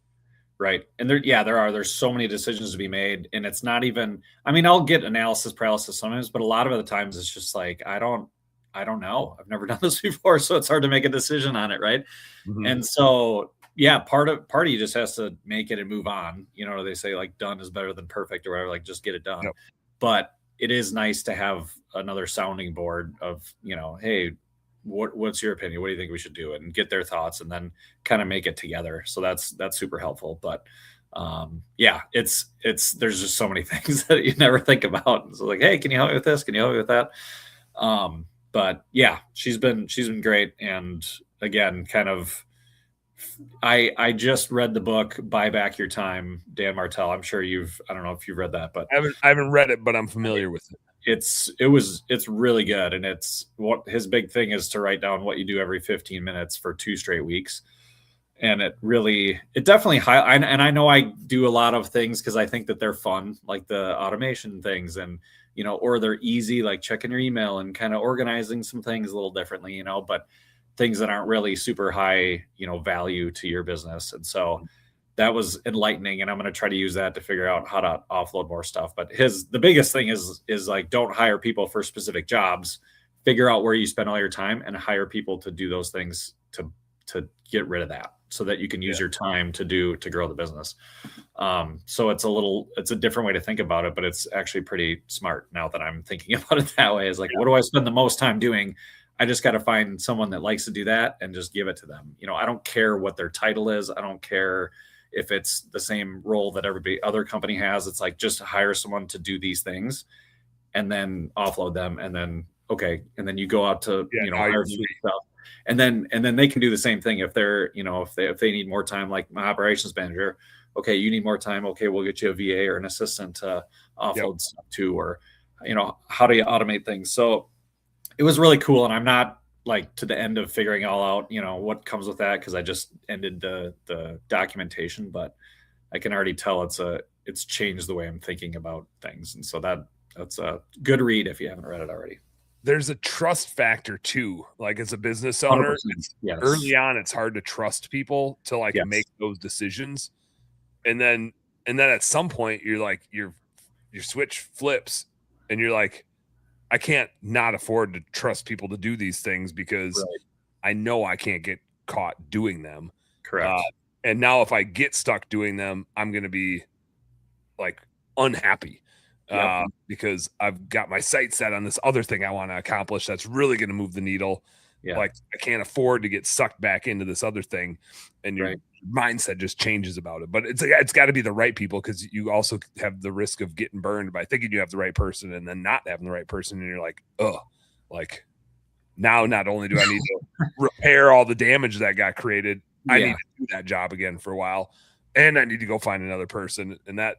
And there's so many decisions to be made. And it's not even, I'll get analysis paralysis sometimes, but a lot of the times it's just like, I don't know. I've never done this before, so it's hard to make a decision on it, right? And so, part of you just has to make it and move on. They say like done is better than perfect or whatever, like just get it done. But it is nice to have another sounding board of, hey, what's your opinion? What do you think we should do? And get their thoughts and then kind of make it together. So that's super helpful. But there's just so many things that you never think about. So like, hey, can you help me with this? Can you help me with that? But she's been great. And again, kind of, I just read the book, Buy Back Your Time, Dan Martell. I'm sure I don't know if you've read that, but I haven't read it, but I'm familiar with it. It's really good. And it's what his big thing is to write down what you do every 15 minutes for 2 straight weeks. And it definitely and I know I do a lot of things because I think that they're fun, like the automation things and, or they're easy, like checking your email and kind of organizing some things a little differently, but things that aren't really super high, value to your business. And so that was enlightening. And I'm going to try to use that to figure out how to offload more stuff. But the biggest thing is like, don't hire people for specific jobs, figure out where you spend all your time and hire people to do those things to get rid of that so that you can use your time to grow the business. So it's a different way to think about it, but it's actually pretty smart now that I'm thinking about it that way. Is like, what do I spend the most time doing? I just got to find someone that likes to do that and just give it to them. I don't care what their title is. I don't care if it's the same role that every other company has. It's like, just hire someone to do these things and then offload them. And then, and then you go out to, hire stuff. And then they can do the same thing if they're, if they need more time, like my operations manager. Okay, you need more time. Okay, we'll get you a VA or an assistant to offload stuff too, or, how do you automate things? So it was really cool. And I'm not like to the end of figuring all out, what comes with that, because I just ended the documentation, but I can already tell it's changed the way I'm thinking about things. And so that's a good read if you haven't read it already. There's a trust factor too. Like as a business owner, early on, it's hard to trust people to like make those decisions. And then at some point you're like, your switch flips and you're like, I can't not afford to trust people to do these things because I know I can't get caught doing them. Correct. And now if I get stuck doing them, I'm going to be like unhappy because I've got my sight set on this other thing I want to accomplish that's really going to move the needle. Like I can't afford to get sucked back into this other thing, and your mindset just changes about it. But it's got to be the right people, because you also have the risk of getting burned by thinking you have the right person and then not having the right person, and you're like, oh, like now not only do I need to repair all the damage that got created, I need to do that job again for a while, and I need to go find another person, and that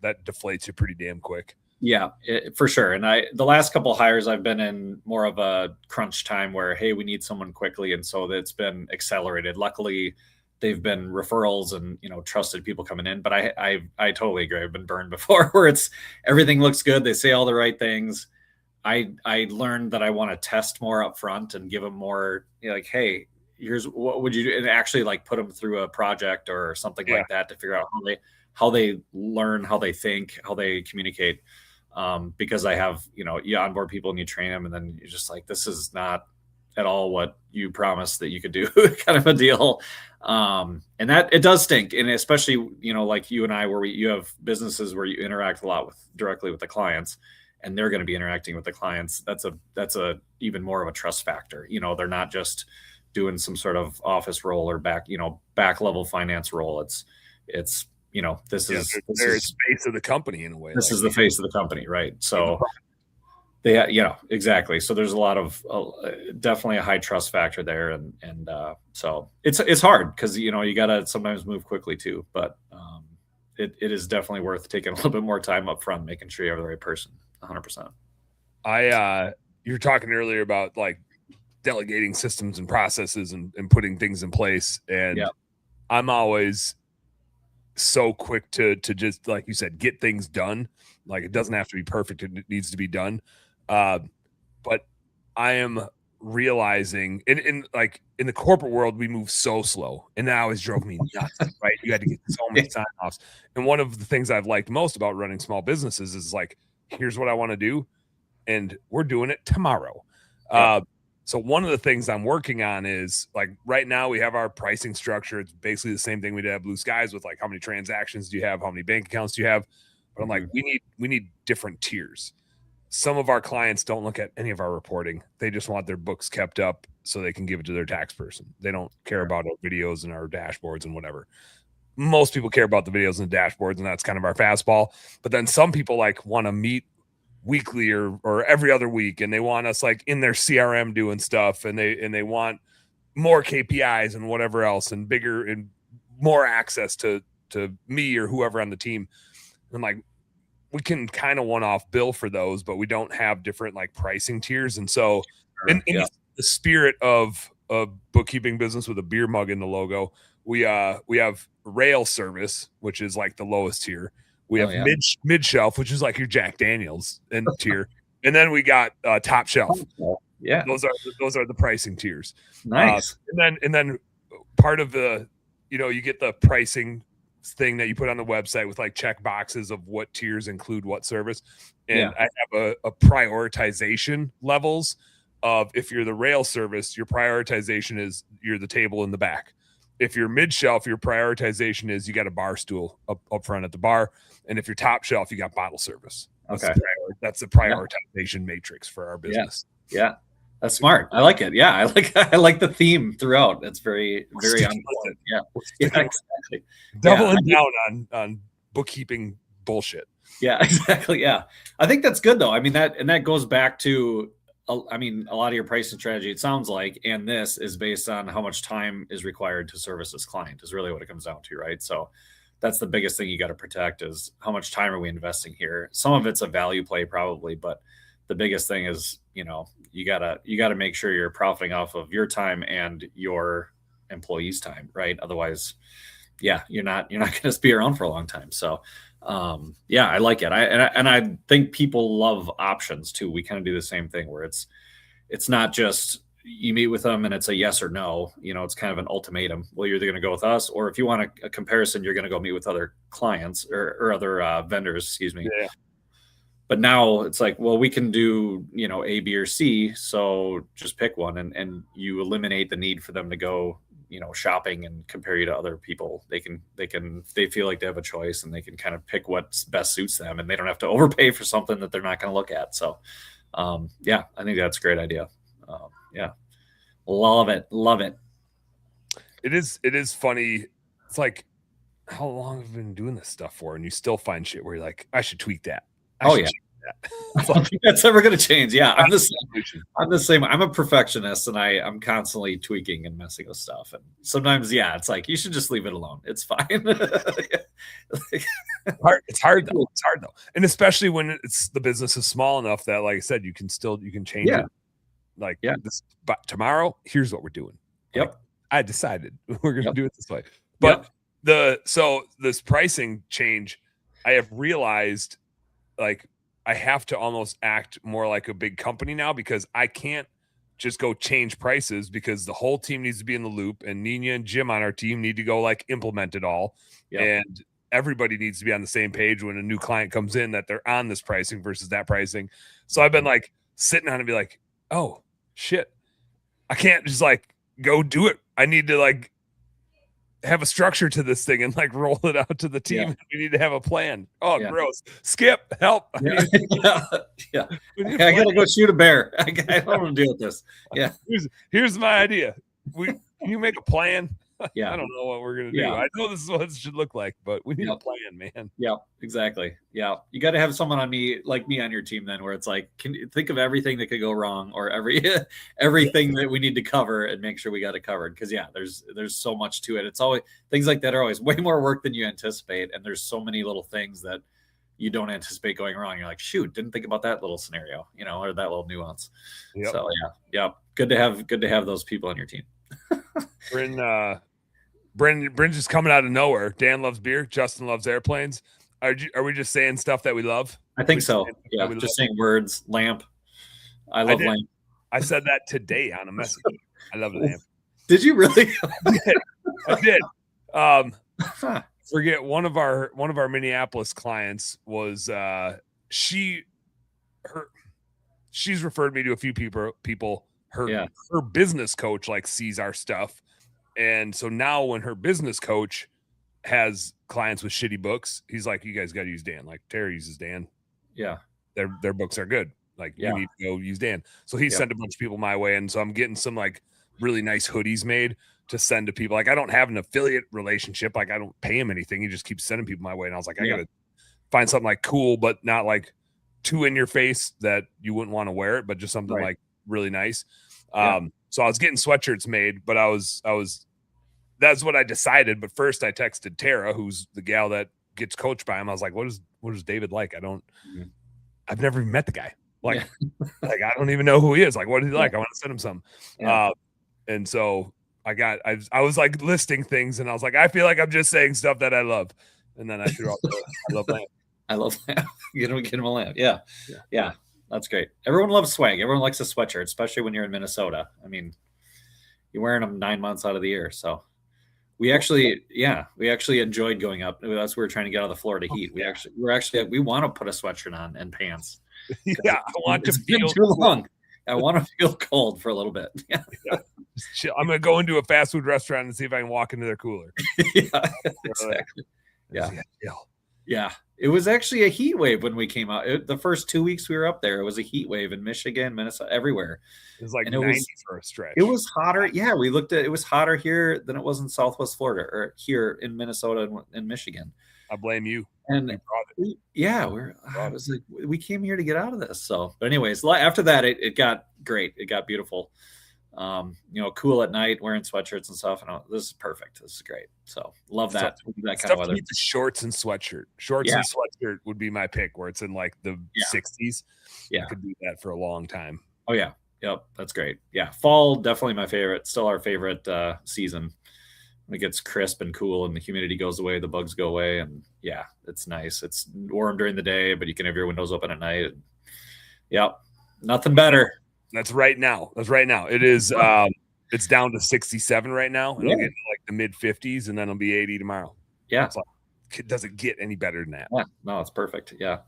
deflates you pretty damn quick. Yeah, for sure. And the last couple of hires, I've been in more of a crunch time where, hey, we need someone quickly. And so it's been accelerated. Luckily, they've been referrals and, trusted people coming in. But I totally agree. I've been burned before where everything looks good. They say all the right things. I learned that I want to test more up front and give them more, like, hey, here's what would you do? And actually like put them through a project or something like that to figure out how they learn, how they think, how they communicate. Because I have, you onboard people and you train them, and then you're just like, this is not at all what you promised that you could do, kind of a deal. And that it does stink. And especially, like you and I, where you have businesses where you interact a lot directly with the clients, and they're going to be interacting with the clients. That's a even more of a trust factor. They're not just doing some sort of office role or back level finance role. It's this is the face of the company in a way. This is the face of the company, right? So exactly. So there's a lot of definitely a high trust factor there, and so it's hard because you got to sometimes move quickly too. But it is definitely worth taking a little bit more time up front, making sure you have the right person. 100%. You were talking earlier about like delegating systems and processes and putting things in place, and I'm always so quick to just, like you said, get things done. Like it doesn't have to be perfect, it needs to be done. But I am realizing in the corporate world, we move so slow, and that always drove me nuts. Right? You had to get so many sign-offs. And one of the things I've liked most about running small businesses is like, here's what I want to do, and we're doing it tomorrow. So one of the things I'm working on is, like, right now we have our pricing structure. It's basically the same thing we did at Blue Skies with like, how many transactions do you have? How many bank accounts do you have? But I'm like, we need different tiers. Some of our clients don't look at any of our reporting. They just want their books kept up so they can give it to their tax person. They don't care about our videos and our dashboards and whatever. Most people care about the videos and the dashboards, and that's kind of our fastball. But then some people like want to meet weekly or every other week, and they want us like in their CRM doing stuff, and they want more KPIs and whatever else, and bigger and more access to me or whoever on the team. And like, we can kind of one-off bill for those, but we don't have different like pricing tiers. And so in the spirit of a bookkeeping business with a beer mug in the logo, we have rail service, which is like the lowest tier. We have mid shelf, which is like your Jack Daniels and tier, and then we got top shelf. Yeah, those are the pricing tiers. Nice. And then part of the, you get the pricing thing that you put on the website with like check boxes of what tiers include what service. And I have a prioritization levels of, if you're the rail service, your prioritization is you're the table in the back. If you're mid shelf, your prioritization is you got a bar stool up front at the bar. And if you're top shelf, you got bottle service. That's the prioritization matrix for our business. Yeah. That's smart. I like it. Yeah. I like the theme throughout. That's very, very on point. Yeah. Exactly. Doubling down on bookkeeping bullshit. Yeah, exactly. Yeah. I think that's good though. I mean, that goes back to, a lot of your pricing strategy, it sounds like, and this is based on how much time is required to service this client is really what it comes down to, right? So that's the biggest thing you got to protect, is how much time are we investing here? Some of it's a value play probably, but the biggest thing is, you gotta make sure you're profiting off of your time and your employees' time, right? Otherwise, you're not going to be around for a long time. So I like it. I think people love options too. We kind of do the same thing where it's not just you meet with them and it's a yes or no, it's kind of an ultimatum. Well, you're either going to go with us, or if you want a comparison, you're going to go meet with other clients or other vendors, excuse me. Yeah. But now it's like, well, we can do, A, B, or C. So just pick one, and you eliminate the need for them to go shopping and compare you to other people. They feel like they have a choice and they can kind of pick what best suits them, and they don't have to overpay for something that they're not going to look at. So, yeah, I think that's a great idea. Yeah. Love it. It is funny. It's like, how long have you been doing this stuff for? And you still find shit where you're like, I should tweak that. I don't think that's ever going to change. Yeah, I'm the same. I'm a perfectionist, and I'm constantly tweaking and messing with stuff. And sometimes, yeah, it's like you should just leave it alone. It's fine. It's hard though. And especially when the business is small enough that, like I said, you can change it. Like, but tomorrow, here's what we're doing. Yep. Like, I decided we're going to do it this way. But this pricing change, I have realized, like, I have to almost act more like a big company now, because I can't just go change prices, because the whole team needs to be in the loop, and Nina and Jim on our team need to go like implement it all. And everybody needs to be on the same page when a new client comes in, that they're on this pricing versus that pricing. So I've been like sitting on it and be like, oh shit, I can't just like go do it. I need to like have a structure to this thing and like roll it out to the team. We need to have a plan. Oh, gross. Skip, help. I gotta go shoot a bear. I don't want to deal with this. Yeah. Here's my idea. Can you make a plan? I don't know what we're gonna do. I know this is what it should look like, but we need a plan, man. Yeah, exactly. Yeah, you got to have someone like me on your team then, where it's like, can you think of everything that could go wrong, or everything that we need to cover, and make sure we got it covered. Because there's so much to it. It's always things like that are always way more work than you anticipate, and there's so many little things that you don't anticipate going wrong. You're like, shoot, didn't think about that little scenario, or that little nuance. So good to have those people on your team. Bryn's just coming out of nowhere. Dan loves beer. Justin loves airplanes. Are we just saying stuff that we love? I think so. Yeah, just saying words. Lamp. I love lamp. I said that today on a message. I love lamp. Did you really? I did. Forget one of our Minneapolis clients was she's referred me to a few people. Her business coach like sees our stuff. And so now when her business coach has clients with shitty books, he's like, you guys got to use Dan. Like, Terry uses Dan. Yeah. Their books are good. Like, you need to go use Dan. So he sent a bunch of people my way. And so I'm getting some like really nice hoodies made to send to people. Like, I don't have an affiliate relationship. Like, I don't pay him anything. He just keeps sending people my way. And I was like, I got to find something like cool, but not like too in your face that you wouldn't want to wear it, but just something like really nice. So I was getting sweatshirts made, but that's what I decided. But first I texted Tara, who's the gal that gets coached by him. I was like, what is David like? I've never even met the guy. Like, like, I don't even know who he is. Like, what is he like? I want to send him some. And so I was like listing things, and I was like, I feel like I'm just saying stuff that I love. And then I threw out I love lamp. I love lamp. Get him a lamp. Yeah. That's great. Everyone loves swag. Everyone likes a sweatshirt, especially when you're in Minnesota. I mean, you're wearing them 9 months out of the year. So we actually enjoyed going up. That's we were trying to get out of the Florida heat. We want to put a sweatshirt on and pants. I want to feel too long. I want to feel cold for a little bit. Just chill. I'm going to go into a fast food restaurant and see if I can walk into their cooler. Exactly. Yeah. It was actually a heat wave when we came out. The first 2 weeks we were up there, it was a heat wave in Michigan, Minnesota, everywhere. It was like 90 for a stretch. It was hotter. Yeah, we looked at it was hotter here than it was in Southwest Florida or here in Minnesota and Michigan. I blame you. And I was like, we came here to get out of this. So, but anyways, after that, it got great. It got beautiful. Cool at night, wearing sweatshirts and stuff. And this is perfect. This is great. So love that kind of weather. The shorts and sweatshirt. Shorts and sweatshirt would be my pick, where it's in like the 60s. Yeah, I could do that for a long time. Oh yeah, yep, that's great. Yeah, fall definitely my favorite. Still our favorite season. When it gets crisp and cool and the humidity goes away, the bugs go away, and it's nice. It's warm during the day, but you can have your windows open at night. Yep, nothing better. That's right now. It is. It's down to 67 right now, and it'll get to like the mid 50s, and then it'll be 80 tomorrow. Yeah, it's like, it doesn't get any better than that. Yeah, no, it's perfect. Yeah,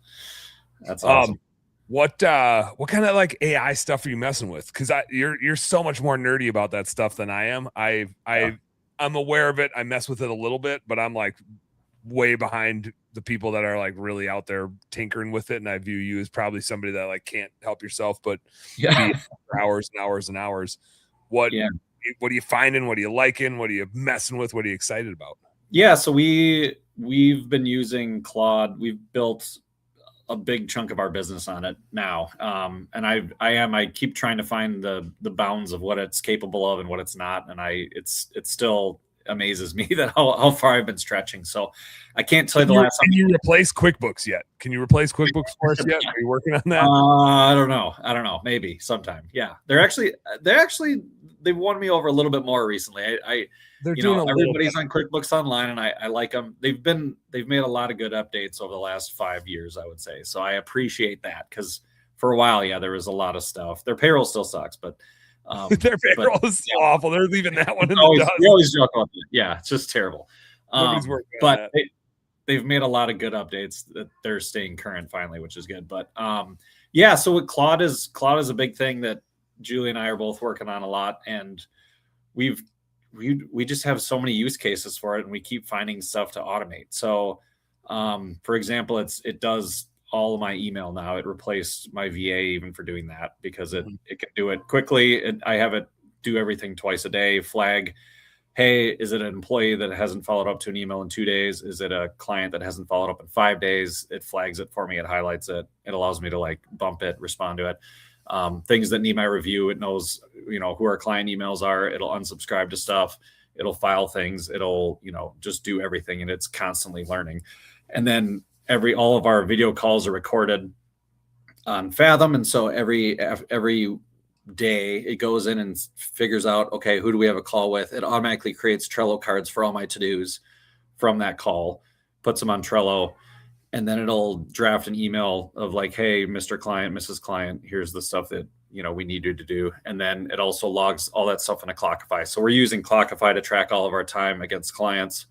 that's awesome. What kind of like AI stuff are you messing with? Because you're so much more nerdy about that stuff than I am. I'm aware of it. I mess with it a little bit, but I'm like way behind the people that are like really out there tinkering with it. And I view you as probably somebody that like can't help yourself, but be for hours and hours and hours. What are you finding? What are you liking? What are you messing with? What are you excited about? Yeah. So we've been using Claude. We've built a big chunk of our business on it now. And I keep trying to find the bounds of what it's capable of and what it's not. And it's still amazes me that how far I've been stretching. So I can't tell you the last time. Can you replace QuickBooks yet? Can you replace QuickBooks for us yet? Are you working on that? I don't know. Maybe sometime. Yeah. They've won me over a little bit more recently. Everybody's on QuickBooks Online, and I like them. They've made a lot of good updates over the last 5 years, I would say. So I appreciate that, because for a while, there was a lot of stuff. Their payroll still sucks, but their payroll is so awful. They're leaving that one in the dust. We always joke about it. Yeah, it's just terrible. Nobody's working on but that. They've made a lot of good updates that they're staying current finally, which is good. But so with Claude is a big thing that Julie and I are both working on a lot, and we just have so many use cases for it, and we keep finding stuff to automate. So for example, it does all of my email now. It replaced my VA even for doing that, because it can do it quickly. I have it do everything twice a day. Flag, hey, is it an employee that hasn't followed up to an email in 2 days? Is it a client that hasn't followed up in 5 days? It flags it for me. It highlights it. It allows me to like bump it, respond to it. Things that need my review, it knows, who our client emails are. It'll unsubscribe to stuff. It'll file things. It'll, just do everything. And it's constantly learning. And then all of our video calls are recorded on Fathom. And so every day it goes in and figures out, okay, who do we have a call with? It automatically creates Trello cards for all my to-dos from that call, puts them on Trello, and then it'll draft an email of like, hey, Mr. Client, Mrs. Client, here's the stuff that, we need you to do. And then it also logs all that stuff in a Clockify. So we're using Clockify to track all of our time against clients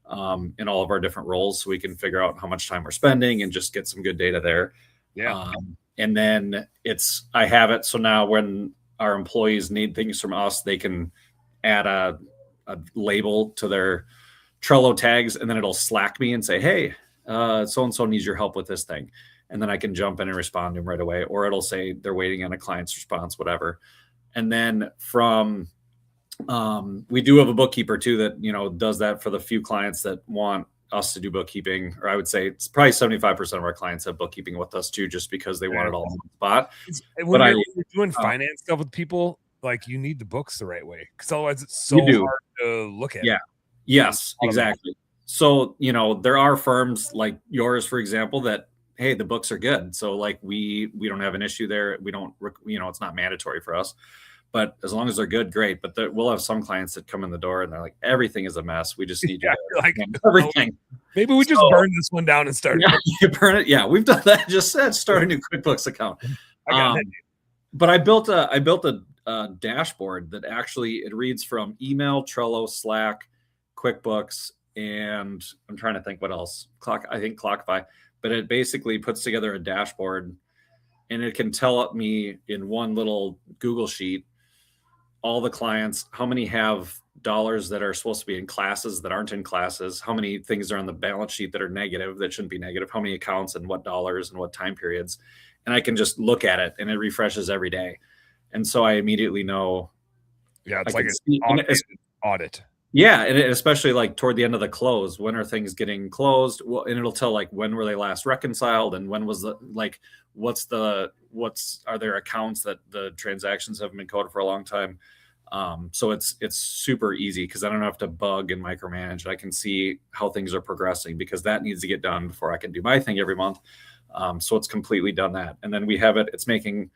in all of our different roles, so we can figure out how much time we're spending and just get some good data there. Yeah. And then I have it. So now when our employees need things from us, they can add a label to their Trello tags, and then it'll Slack me and say, hey, so-and-so needs your help with this thing. And then I can jump in and respond to them right away. Or it'll say they're waiting on a client's response, whatever. And then we do have a bookkeeper too that, does that for the few clients that want us to do bookkeeping. Or I would say it's probably 75% of our clients have bookkeeping with us too, just because they want it all in one spot. When you're doing finance stuff with people, like, you need the books the right way, because otherwise it's so hard to look at. Yeah. Yes, exactly. So, there are firms like yours, for example, that, hey, the books are good. So like we don't have an issue there. We don't, it's not mandatory for us, but as long as they're good, great. But we'll have some clients that come in the door and they're like, everything is a mess. We just need you to like everything. Maybe we just burn this one down and start. Yeah, you burn it. Yeah, we've done that. Just said, start a new QuickBooks account. But I built a dashboard that actually, it reads from email, Trello, Slack, QuickBooks, and I'm trying to think what else. I think Clockify. But it basically puts together a dashboard, and it can tell me in one little Google sheet all the clients, how many have dollars that are supposed to be in classes that aren't in classes, how many things are on the balance sheet that are negative that shouldn't be negative, how many accounts and what dollars and what time periods. And I can just look at it, and it refreshes every day. And so I immediately know. Yeah, it's like an audit. Yeah, and especially like toward the end of the close, when are things getting closed? Well, and it'll tell like when were they last reconciled, and when was are there accounts that the transactions haven't been coded for a long time. So it's super easy, because I don't have to bug and micromanage. I can see how things are progressing, because that needs to get done before I can do my thing every month. So it's completely done that, and then we have it. It's making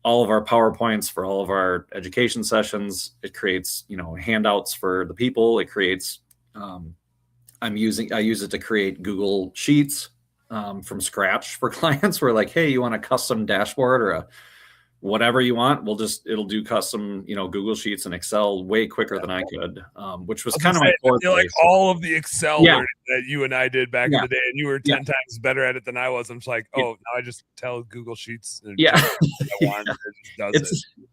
all of our PowerPoints for all of our education sessions. It creates, handouts for the people. It creates, I use it to create Google Sheets from scratch for clients. We're like, hey, you want a custom dashboard or a whatever you want? It'll do custom, Google Sheets and Excel way quicker than I could, which was kind of my core. Like all of the Excel learning that you and I did back in the day, and you were 10 times better at it than I was. I'm just like, now I just tell Google Sheets. And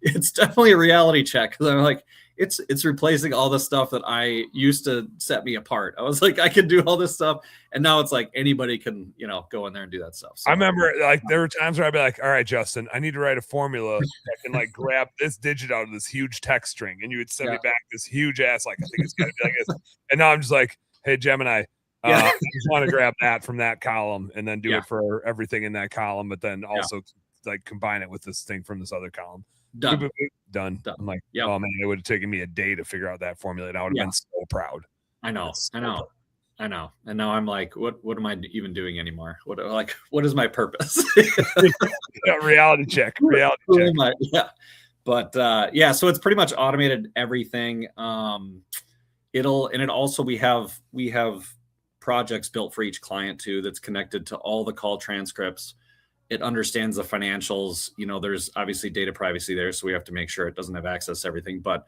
It's definitely a reality check, because I'm like, it's replacing all the stuff that I used to set me apart. I was like, I could do all this stuff. And now it's like anybody can, go in there and do that stuff. So, I remember like there were times where I'd be like, all right, Justin, I need to write a formula that can like grab this digit out of this huge text string. And you would send me back this huge ass, like, I think it's got to be like this. And now I'm just like, hey, Gemini, I just want to grab that from that column and then do it for everything in that column, but then also like combine it with this thing from this other column. Done. Boop, boop, boop, done. I'm like, oh man, it would have taken me a day to figure out that formula. And I would have been so proud. I know. And now I'm like, what am I even doing anymore? What is my purpose? Reality check. But so it's pretty much automated everything. We have projects built for each client too, that's connected to all the call transcripts. It understands the financials. There's obviously data privacy there, so we have to make sure it doesn't have access to everything, but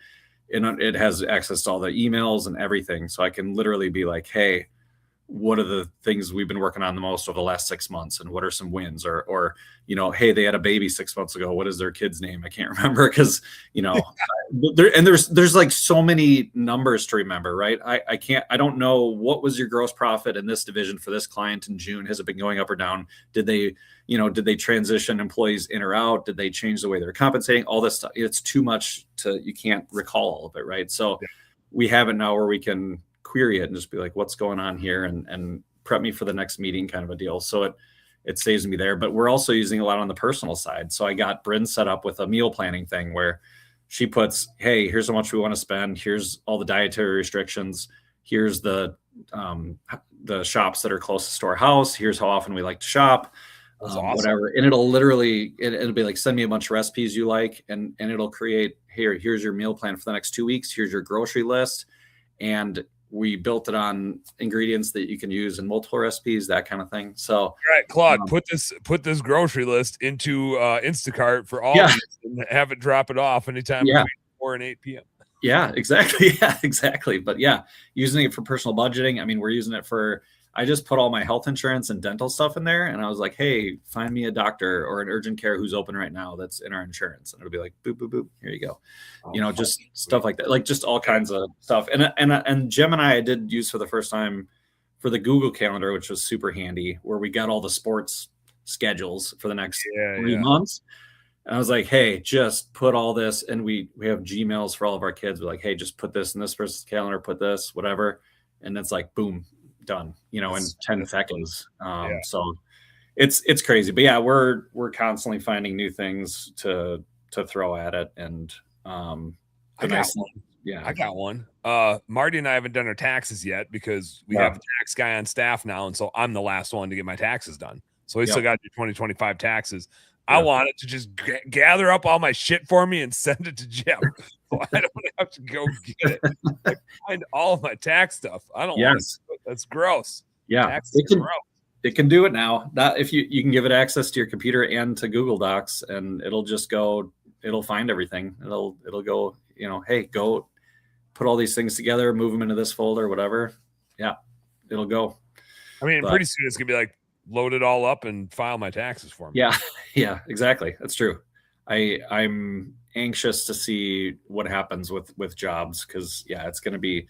it has access to all the emails and everything. So I can literally be like, hey, what are the things we've been working on the most over the last 6 months, and what are some wins? Or hey, they had a baby 6 months ago. What is their kid's name? I can't remember because there's like so many numbers to remember, right? I don't know, what was your gross profit in this division for this client in June? Has it been going up or down? Did they transition employees in or out? Did they change the way they're compensating? All this stuff. It's too much you can't recall all of it, right? So we have it now where we can query it and just be like, what's going on here, and prep me for the next meeting, kind of a deal. So it saves me there. But we're also using a lot on the personal side. So I got Bryn set up with a meal planning thing where she puts, hey, here's how much we want to spend. Here's all the dietary restrictions. Here's the shops that are closest to our house. Here's how often we like to shop. Awesome. Whatever. And it'll literally, it'll be like, send me a bunch of recipes you like. And it'll create, here's your meal plan for the next 2 weeks. Here's your grocery list. And we built it on ingredients that you can use in multiple recipes, that kind of thing. So, all right, Claude, put this grocery list into Instacart for all of you and have it drop it off anytime between 4 and 8 p.m. Yeah, exactly. Yeah, exactly. But using it for personal budgeting. I mean, we're using it I just put all my health insurance and dental stuff in there. And I was like, hey, find me a doctor or an urgent care who's open right now that's in our insurance. And it'll be like, boop, boop, boop. Here you go. Just stuff like that, like just all kinds of stuff. And Gemini I did use for the first time for the Google Calendar, which was super handy, where we got all the sports schedules for the next 3 months. And I was like, hey, just put all this. And we have Gmails for all of our kids. We're like, hey, just put this in this person's calendar, put this, whatever. And it's like, boom, done, in 10 seconds. So it's crazy, but we're constantly finding new things to throw at it. And I got one. Marty and I haven't done our taxes yet because we have a tax guy on staff now, and so I'm the last one to get my taxes done. So we still got your 2025 taxes. I want it to just gather up all my shit for me and send it to Jim. So I don't have to go get it. I find all of my tax stuff. I don't want it. That's gross. Yeah. It can do it now. That if you can give it access to your computer and to Google Docs, and it'll find everything. It'll go, hey, go put all these things together, move them into this folder, whatever. Yeah. It'll go. I mean, pretty soon it's gonna be like, load it all up and file my taxes for me. Yeah, exactly. That's true. I'm anxious to see what happens with jobs, because it's going to be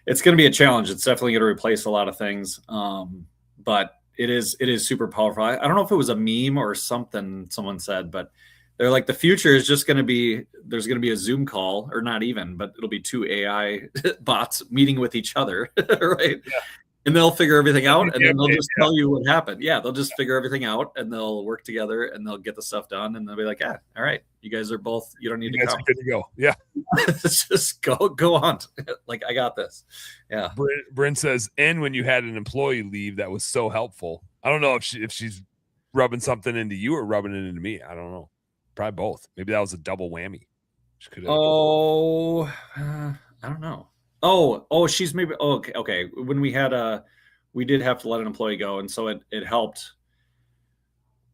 a challenge. It's definitely going to replace a lot of things. But it is super powerful. I don't know if it was a meme or something someone said, but they're like, the future is just going to be, there's going to be a Zoom call, or not even, but it'll be 2 AI bots meeting with each other, right? Yeah. And they'll figure everything out, and then they'll just tell you what happened. Yeah, they'll just figure everything out, and they'll work together, and they'll get the stuff done, and they'll be like, all right, you guys are both, you don't need to come. Good to go. Yeah. Just go on. Like, I got this. Yeah. Bryn says, and when you had an employee leave, that was so helpful. I don't know if she's rubbing something into you or rubbing it into me. I don't know. Probably both. Maybe that was a double whammy. I don't know. Oh, she's maybe. Oh, okay. When we did have to let an employee go, and so it helped.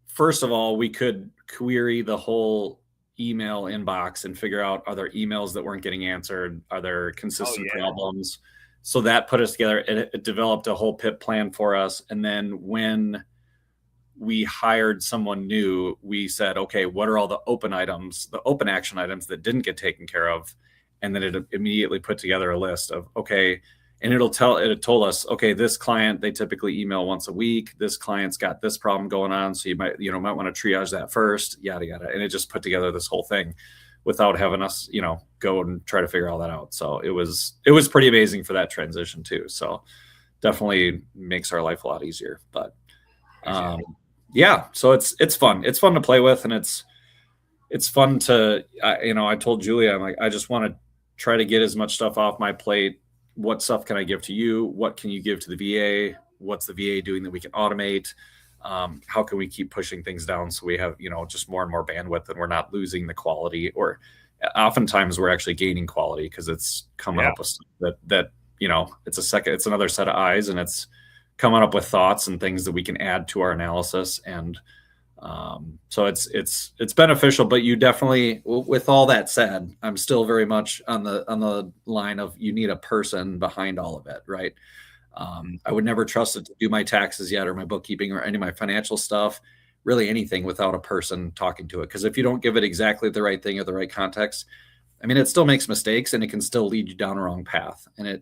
First of all, we could query the whole email inbox and figure out, are there emails that weren't getting answered? Are there consistent problems? So that put us together. It developed a whole PIP plan for us. And then when we hired someone new, we said, okay, what are all the open items, the open action items that didn't get taken care of? And then it immediately put together a list of, okay, and it told us, okay, this client, they typically email once a week. This client's got this problem going on. So you might want to triage that first, yada, yada. And it just put together this whole thing without having us, go and try to figure all that out. So it was pretty amazing for that transition too. So definitely makes our life a lot easier, but yeah, so it's fun. It's fun to play with, and it's fun to, I told Julia, I'm like, I just want to try to get as much stuff off my plate. What stuff can I give to you? What can you give to the VA? What's the VA doing that we can automate? How can we keep pushing things down so we have, just more and more bandwidth, and we're not losing the quality, or oftentimes we're actually gaining quality because it's coming up with stuff that it's another set of eyes, and it's coming up with thoughts and things that we can add to our analysis. And so it's beneficial, but you definitely, with all that said, I'm still very much on the line of, you need a person behind all of it, right? I would never trust it to do my taxes yet, or my bookkeeping, or any of my financial stuff, really anything, without a person talking to it. Because if you don't give it exactly the right thing or the right context, I mean, it still makes mistakes, and it can still lead you down a wrong path. And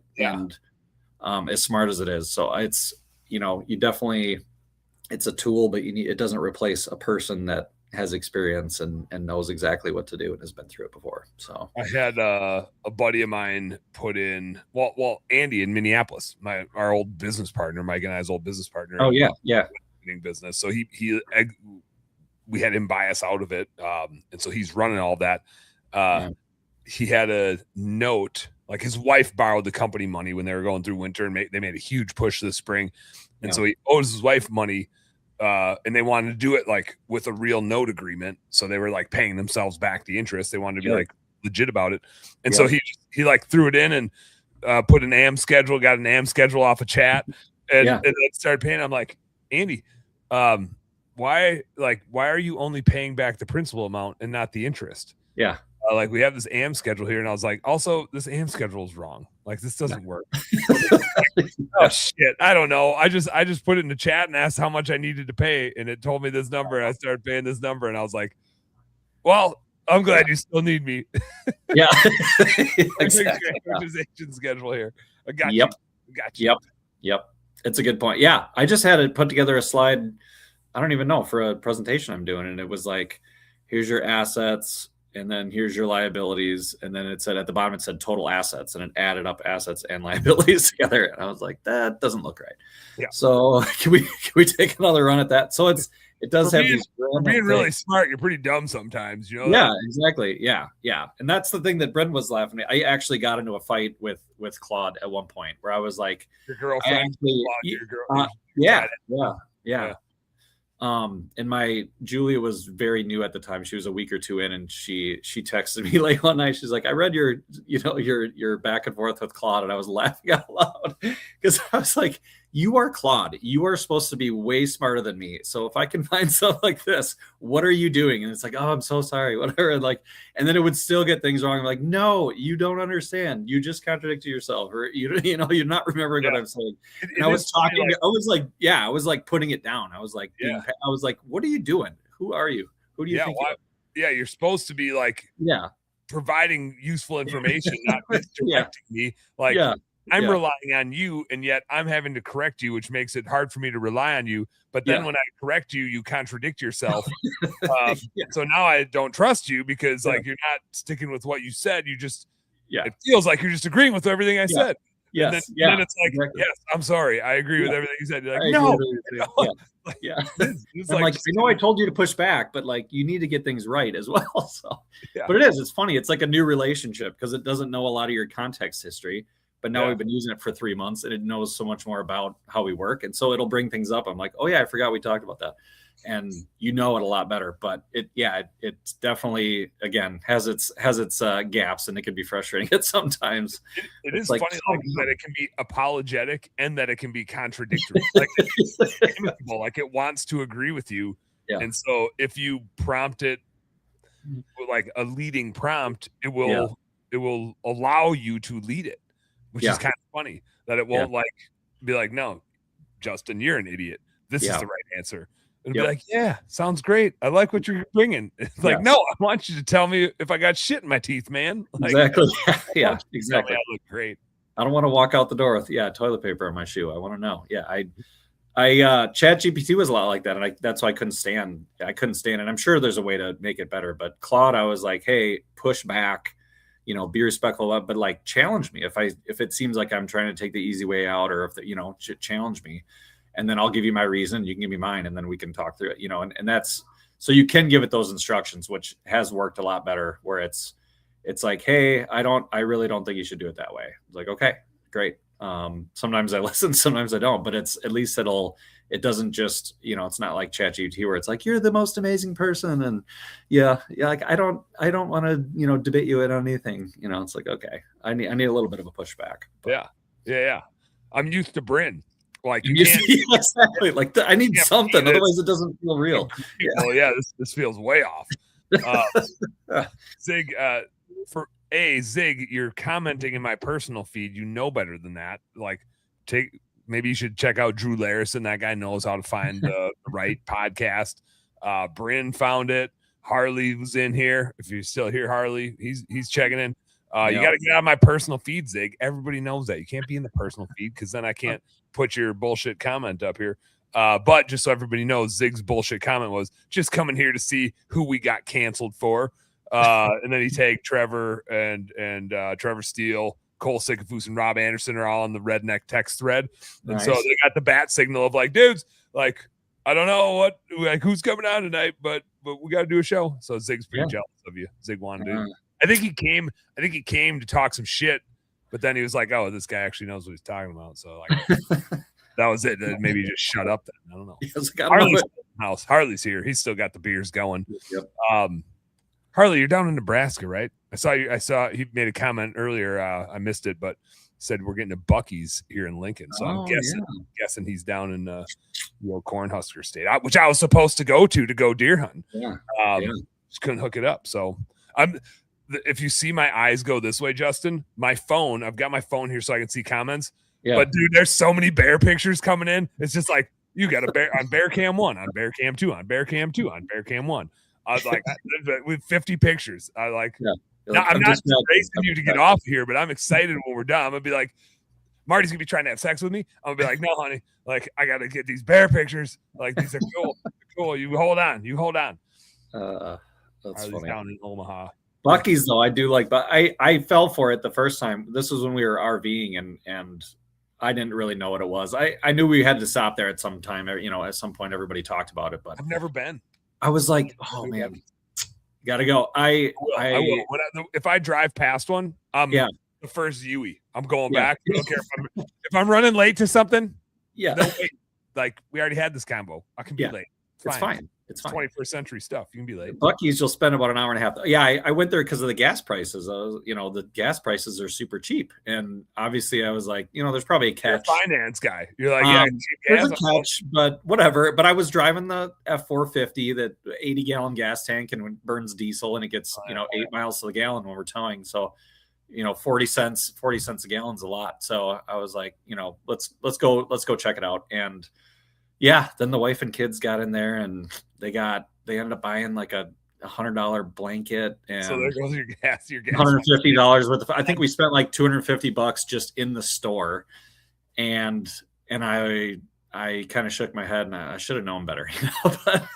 as smart as it is, so it's, you definitely, it's a tool, but it doesn't replace a person that has experience and knows exactly what to do and has been through it before. So I had a buddy of mine put in, Andy in Minneapolis, our old business partner, Mike and I's old business partner. Oh yeah. Business. So we had him buy us out of it. And so he's running all that. He had a note, like his wife borrowed the company money when they were going through winter, and they made a huge push this spring. And so he owes his wife money. And they wanted to do it like with a real note agreement. So they were like paying themselves back the interest. They wanted to be like legit about it. And so he like threw it in and put an AM schedule, got an AM schedule off a chat, and then started paying. I'm like, Andy, why are you only paying back the principal amount and not the interest? Yeah. Like, we have this AM schedule here. And I was like, also, this AM schedule is wrong. Like, this doesn't work. Oh shit, I don't know. I just put it in the chat and asked how much I needed to pay, and it told me this number, and I started paying this number, and I was like, well, I'm glad you still need me. Yeah. Exactly. Amortization schedule here. I got you. Got you. Yep. It's a good point. Yeah. I just had to put together a slide, I don't even know, for a presentation I'm doing, and it was like, here's your assets, and then here's your liabilities. And then it said at the bottom, it said total assets, and it added up assets and liabilities together. And I was like, that doesn't look right. Yeah. So can we take another run at that? So it does have these. For being really smart, you're pretty dumb sometimes, Yeah, that? Exactly. Yeah. And that's the thing that Brendan was laughing at. I actually got into a fight with Claude at one point where I was like, your girlfriend, yeah. And Julia was very new at the time. She was a week or two in, and she texted me late one night. She's like, I read your back and forth with Claude, and I was laughing out loud because I was like, you are Claude. You are supposed to be way smarter than me. So if I can find something like this, what are you doing? And it's like, oh, I'm so sorry, whatever. And then it would still get things wrong. I'm like, no, you don't understand. You just contradicted yourself, or you're not remembering what I'm saying. And I was talking. I was like putting it down. I was like, I was like, what are you doing? Who are you? Who do you think? You're supposed to be like, providing useful information, not misdirecting me. Like, I'm relying on you, and yet I'm having to correct you, which makes it hard for me to rely on you. But then when I correct you, you contradict yourself. So now I don't trust you because like you're not sticking with what you said. You just it feels like you're just agreeing with everything I said. Yes. And then it's like, yes, I'm sorry, I agree with everything you said. You're like, no. It's like, I know I told you to push back, but like you need to get things right as well. So, but it's funny. It's like a new relationship because it doesn't know a lot of your context history. But now we've been using it for 3 months, and it knows so much more about how we work. And so it'll bring things up. I'm like, oh yeah, I forgot we talked about that. And it a lot better, but it definitely, again, has its gaps, and it can be frustrating at sometimes. It is like, funny that it can be apologetic and that it can be contradictory. Like it's amicable, like it wants to agree with you. Yeah. And so if you prompt it like a leading prompt, it will allow you to lead it. Which is kind of funny that it won't like be like, no, Justin, you're an idiot. This is the right answer. and be like, yeah, sounds great. I like what you're bringing. It's like, no, I want you to tell me if I got shit in my teeth, man. Like, exactly. Yeah, exactly. I look great. I don't want to walk out the door with toilet paper on my shoe. I want to know. Yeah, I Chat GPT was a lot like that, and that's why I couldn't stand. And I'm sure there's a way to make it better. But Claude, I was like, hey, push back, be respectful of, but like challenge me if it seems like I'm trying to take the easy way out, or if challenge me, and then I'll give you my reason, you can give me mine, and then we can talk through it. And that's so you can give it those instructions, which has worked a lot better. Where it's like, hey, I really don't think you should do it that way. It's like, okay, great. Sometimes I listen, sometimes I don't, but at least it doesn't just, it's not like ChatGPT where it's like, you're the most amazing person. And like, I don't want to, debate you on anything, it's like, okay, I need a little bit of a pushback. But. Yeah. I'm used to Bryn. Like exactly. Like I need something, otherwise it doesn't feel real. Well, this feels way off. Zig, Zig, you're commenting in my personal feed. You know better than that. Like, maybe you should check out Drew Larison. That guy knows how to find the right podcast. Bryn found it. Harley was in here. If you're still here, Harley, he's checking in. You got to get out of my personal feed, Zig. Everybody knows that. You can't be in the personal feed because then I can't put your bullshit comment up here. But just so everybody knows, Zig's bullshit comment was just coming here to see who we got canceled for. And then he tagged Trevor and Trevor Steele, Cole Sickafus, and Rob Anderson are all on the redneck text thread. And so they got the bat signal of like, dudes, like, I don't know who's coming on tonight, but we got to do a show. So Zig's pretty jealous of you. Zig wanted to. I think he came to talk some shit, but then he was like, oh, this guy actually knows what he's talking about. So like, that was it. Maybe just shut up then. I don't know. Harley's here. He's still got the beers going. Yep. Harley, you're down in Nebraska, right? I saw he made a comment earlier. I missed it, but said we're getting a Buc-ee's here in Lincoln. So I'm guessing he's down in the old Cornhusker State, which I was supposed to go deer hunting. Just couldn't hook it up. So if you see my eyes go this way, Justin, I've got my phone here so I can see comments. Yeah. But dude, there's so many bear pictures coming in. It's just like, you got a bear on Bear Cam 1, on Bear Cam 2, on Bear Cam 2, on Bear Cam 1. I was like, with 50 pictures. I'm not racing you to get off here, but I'm excited when we're done. I'm gonna be like, Marty's gonna be trying to have sex with me. I'm gonna be like, no, honey, like I gotta get these bear pictures. Like these are cool. Cool. You hold on. That's funny. Down in Omaha. Buc-ee's though, I do like, but I fell for it the first time. This was when we were RVing and I didn't really know what it was. I knew we had to stop there at some time. At some point everybody talked about it, but I've never been. I was like, oh man, gotta go. I will. If I drive past one, the first Yui. I'm going back. I don't care if I'm running late to something. Yeah, no, wait. Like we already had this combo. I can be late. It's fine. It's fine. 21st century stuff. You can be late. Buc-ee's, you'll spend about an hour and a half. Yeah, I went there because of the gas prices. The gas prices are super cheap, and obviously, I was like, there's probably a catch. You're a finance guy. You're like, there's a catch, but whatever. But I was driving the F450, that 80-gallon gas tank, and it burns diesel, and it gets 8 miles to the gallon when we're towing. So, 40 cents a gallon's a lot. So I was like, let's go check it out. And then the wife and kids got in there, and they ended up buying like a $100 blanket, and so there goes your gas. $150 worth of. I think we spent like $250 just in the store, and I kind of shook my head, and I should have known better. But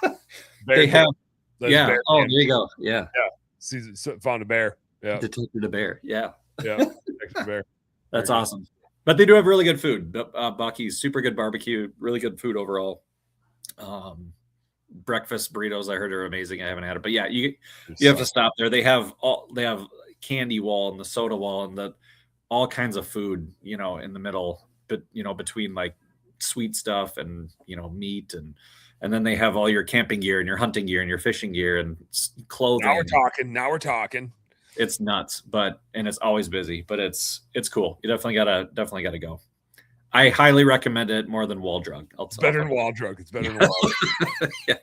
they have, there you go, yeah. Found a bear, detected a bear, detected a bear. That's awesome. But they do have really good food. Buc-ee's, super good barbecue, really good food overall. Breakfast burritos, I heard, are amazing. I haven't had it, but you have to stop there. They have candy wall and the soda wall and all kinds of food, in the middle, but between like sweet stuff and meat and then they have all your camping gear and your hunting gear and your fishing gear and clothing. Now we're talking. It's nuts, and it's always busy, but it's cool. You definitely gotta go. I highly recommend it more than Wall Drug. It's better than Wall Drug. It's better than Wall Drug. Yeah.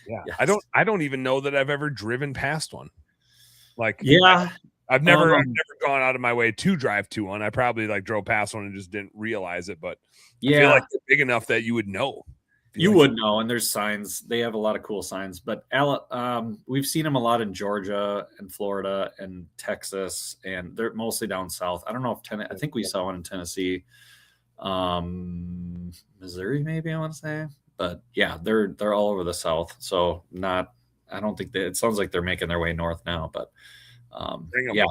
Yes. I don't even know that I've ever driven past one. Like, I've never gone out of my way to drive to one. I probably drove past one and just didn't realize it, but I feel like they're big enough that you would know. You would know, and there's signs. They have a lot of cool signs, but we've seen them a lot in Georgia and Florida and Texas, and they're mostly down south. I don't know if I think we saw one in Tennessee, Missouri, maybe I want to say, but yeah, they're all over the south. So I don't think it sounds like they're making their way north now, but yeah,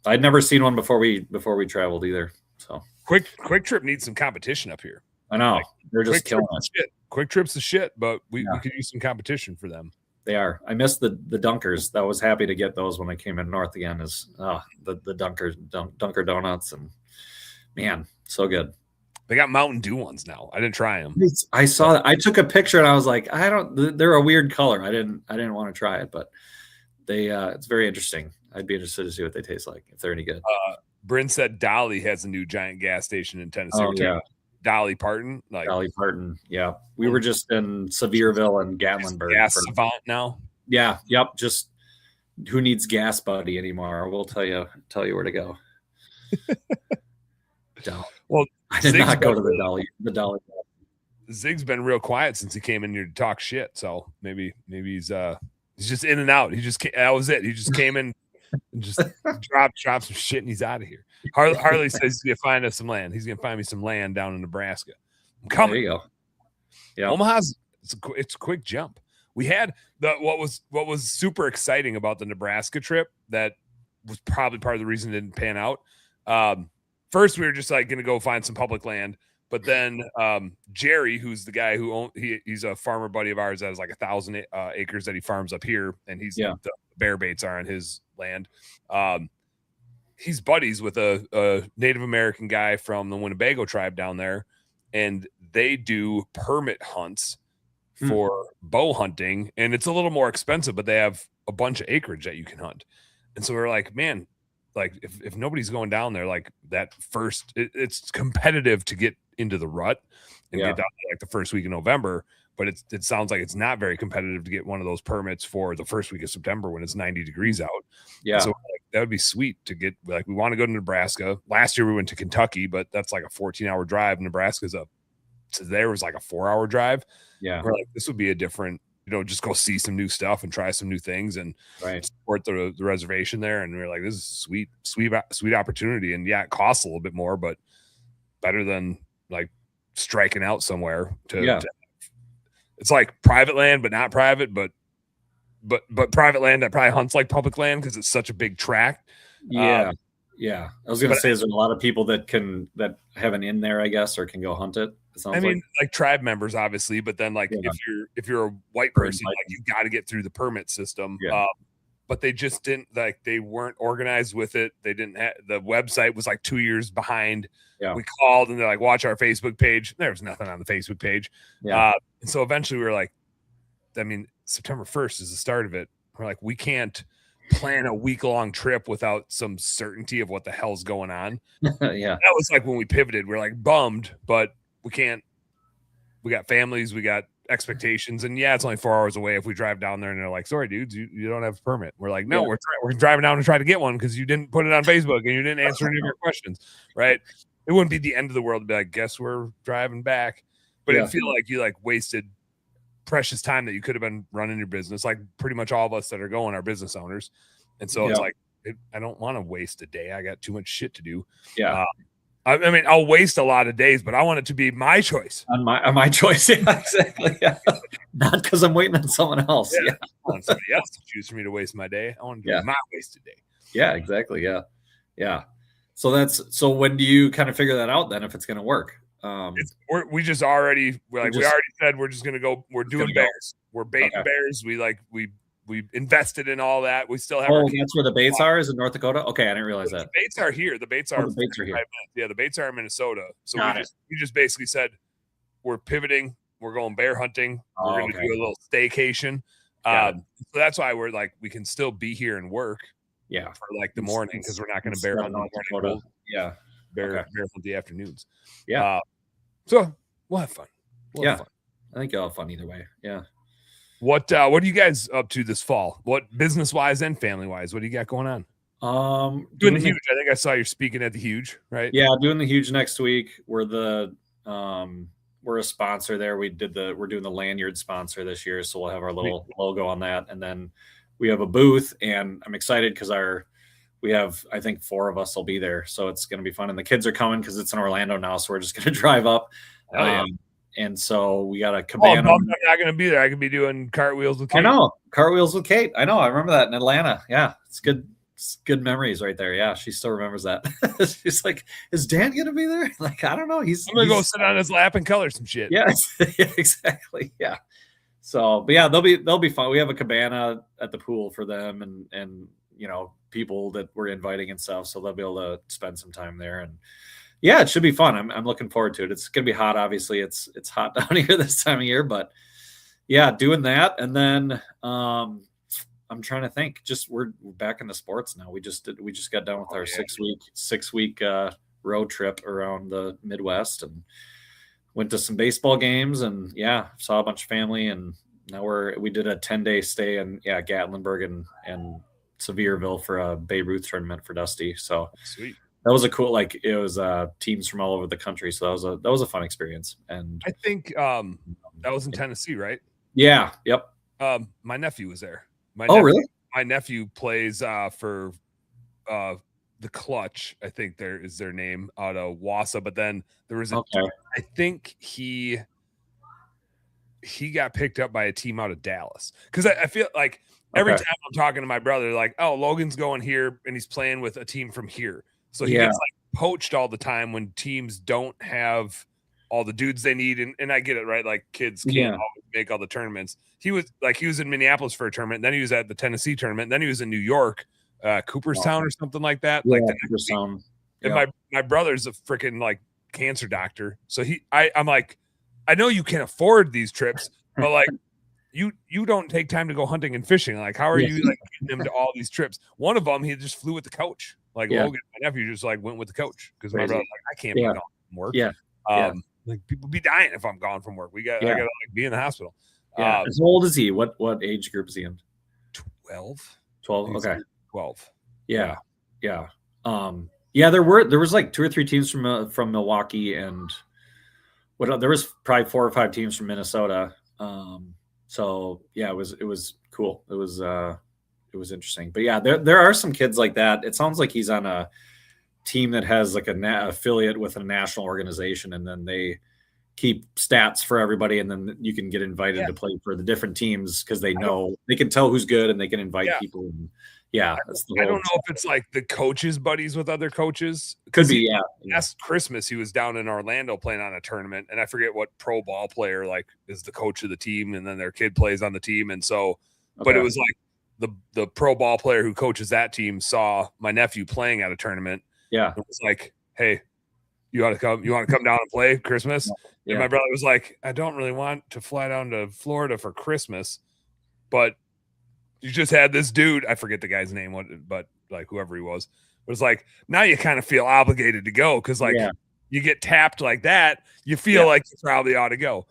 I'd never seen one before we traveled either. So Quick Trip needs some competition up here. I know they're just killing it. Quick Trip's the shit, but we could use some competition for them. They are. I missed the Dunkers. I was happy to get those when I came in north again. The Dunker donuts, and man, so good. They got Mountain Dew ones now. I didn't try them. I saw that. I took a picture and I was like, they're a weird color. I didn't want to try it, but it's very interesting. I'd be interested to see what they taste like, if they're any good. Bryn said Dolly has a new giant gas station in Tennessee. Oh, yeah. Dolly Parton. Dolly Parton. Yeah. We were just in Sevierville and Gatlinburg. Gas savant now. Yeah. Yep. Just who needs Gas Buddy anymore? We'll tell you where to go. Well, I did not go to the Dolly. Zig's been real quiet since he came in here to talk shit. So maybe he's just in and out. That was it. He just came in and just dropped some shit and he's out of here. Harley says he's gonna find us some land. He's gonna find me some land down in Nebraska. I'm coming. There you go. Yeah, Omaha's it's a quick jump. We had what was super exciting about the Nebraska trip that was probably part of the reason it didn't pan out. First, we were just like gonna go find some public land, but then Jerry, who's the guy who he's a farmer buddy of ours that has like 1,000 acres that he farms up here, and the bear baits are on his land. He's buddies with a Native American guy from the Winnebago tribe down there, and they do permit hunts for bow hunting, and it's a little more expensive, but they have a bunch of acreage that you can hunt. And so we're like, man, like if nobody's going down there, like that first, it's competitive to get into the rut and get down there like the first week of November. But it sounds like it's not very competitive to get one of those permits for the first week of September when it's 90 degrees out. Yeah. So that would be sweet to get. Like, we want to go to Nebraska. Last year we went to Kentucky, but that's like a 14-hour drive. Nebraska's there was like a 4-hour drive. Yeah. We're like, this would be a different, just go see some new stuff and try some new things and support the reservation there. And we're like, this is sweet opportunity. And yeah, it costs a little bit more, but better than like striking out somewhere to it's like private land, but not private, but private land that probably hunts like public land because it's such a big tract. Yeah. I was going to say, there's a lot of people that have an in there, I guess, or can go hunt it. I mean, like tribe members, obviously, but then like if you're a white person, like you got to get through the permit system. Yeah. But they just didn't, like, they weren't organized with it. They didn't have, the website was like 2 years behind. Yeah. We called and they're like, watch our Facebook page. There was nothing on the Facebook page. Yeah. And so eventually we were like, I mean, September 1st is the start of it. We're like, we can't plan a week-long trip without some certainty of what the hell's going on. Yeah. That was like when we pivoted. We're like bummed, but we can't, we got families, we got expectations, and it's only 4 hours away if we drive down there and they're like, sorry dudes, you don't have a permit. We're like, no, we're driving down to try to get one because you didn't put it on Facebook and you didn't answer any of your questions, right? It wouldn't be the end of the world to be like, guess we're driving back, but it'd feel like you like wasted precious time that you could have been running your business. Like pretty much all of us that are going are business owners, and so it's like, I don't want to waste a day. I got too much shit to do. I mean, I'll waste a lot of days, but I want it to be my choice. On my choice, exactly. Yeah. Not because I'm waiting on someone else. I want somebody else to choose for me to waste my day. I want to do my wasted day. Yeah, exactly. Yeah. So when do you kind of figure that out then, if it's going to work? We already said we're just going to go. We're doing bears. We're baiting bears. We invested in all that. We still have. That's where the baits are. Is in North Dakota? Okay, I didn't realize that. The baits are here. The baits are here. Yeah, the baits are in Minnesota. So we just basically said we're pivoting. We're going bear hunting. We're going to do a little staycation. So that's why we're like, we can still be here and work. Yeah, for like the morning, because we're not going to bear hunt in the morning. Bear hunt the afternoons. Yeah. So we'll have fun. Have fun. I think you'll have fun either way. Yeah. What are you guys up to this fall? What business wise and family wise? What do you got going on? Doing the huge. I think I saw you're speaking at the huge, right? Yeah, doing the huge next week. We're we're a sponsor there. We're doing the lanyard sponsor this year, so we'll have our little logo on that, and then we have a booth, and I'm excited because we have, I think 4 of us will be there, so it's going to be fun, and the kids are coming because it's in Orlando now, so we're just going to drive up. And so we got a cabana. I'm not going to be there. I could be doing cartwheels with Kate. I know, cartwheels with Kate. I know. I remember that in Atlanta. Yeah, it's good. It's good memories right there. Yeah, she still remembers that. She's like, "Is Dan going to be there?" Like, I don't know. I'm going to go sit on his lap and color some shit. Yeah, yeah, exactly. Yeah. So, but yeah, they'll be fun. We have a cabana at the pool for them, and people that we're inviting and stuff, so they'll be able to spend some time there. And yeah, it should be fun. I'm looking forward to it. It's gonna be hot. Obviously, it's hot down here this time of year, but yeah, doing that. And then I'm trying to think. Just we're back into sports now. We just got done with our 6-week road trip around the Midwest and went to some baseball games, and saw a bunch of family. And now we did a 10-day stay in Gatlinburg and Sevierville for a Babe Ruth tournament for Dusty. So sweet. That was a cool, it was teams from all over the country. So that was a fun experience. And I think that was in Tennessee, right? Yeah. Yep. My nephew was there. Really? My nephew plays for the Clutch, I think there is their name, out of Wausau. But then there was I think he got picked up by a team out of Dallas, because I feel like every time I'm talking to my brother, like, oh, Logan's going here and he's playing with a team from here. So he gets like poached all the time when teams don't have all the dudes they need. And I get it, right? Like, kids can't always make all the tournaments. He was in Minneapolis for a tournament. Then he was at the Tennessee tournament. Then he was in New York, Cooperstown or something like that. Yeah, like Cooperstown. And my brother's a freaking like cancer doctor. So I'm like, I know you can afford these trips, but like, you don't take time to go hunting and fishing. Like, how are you like getting him to all these trips? One of them, he just flew with the coach. Like Logan, my nephew, just like went with the coach, because my brother's like, I can't be gone from work. Like, people be dying if I'm gone from work. I gotta like be in the hospittal. How old is he? What age group is he in? 12. 12. Okay. 12. Yeah. There was like 2 or 3 teams from Milwaukee, and there was probably 4 or 5 teams from Minnesota. So yeah, it was cool. It was interesting. But yeah, there are some kids like that. It sounds like he's on a team that has like affiliate with a national organization, and then they keep stats for everybody, and then you can get invited to play for the different teams because they know they can tell who's good, and they can invite people. And that's the whole. I don't know if it's like the coaches buddies with other coaches. Could be. Last Christmas he was down in Orlando playing on a tournament, and I forget what pro ball player like is the coach of the team, and then their kid plays on the team, and so. But it was like the pro ball player who coaches that team saw my nephew playing at a tournament. Yeah, it was like, hey, you want to come down and play Christmas? Yeah. And my brother was like, I don't really want to fly down to Florida for Christmas, but you just had this dude, I forget the guy's name, but like whoever he was like, now you kind of feel obligated to go, because like you get tapped like that, you feel like you probably ought to go.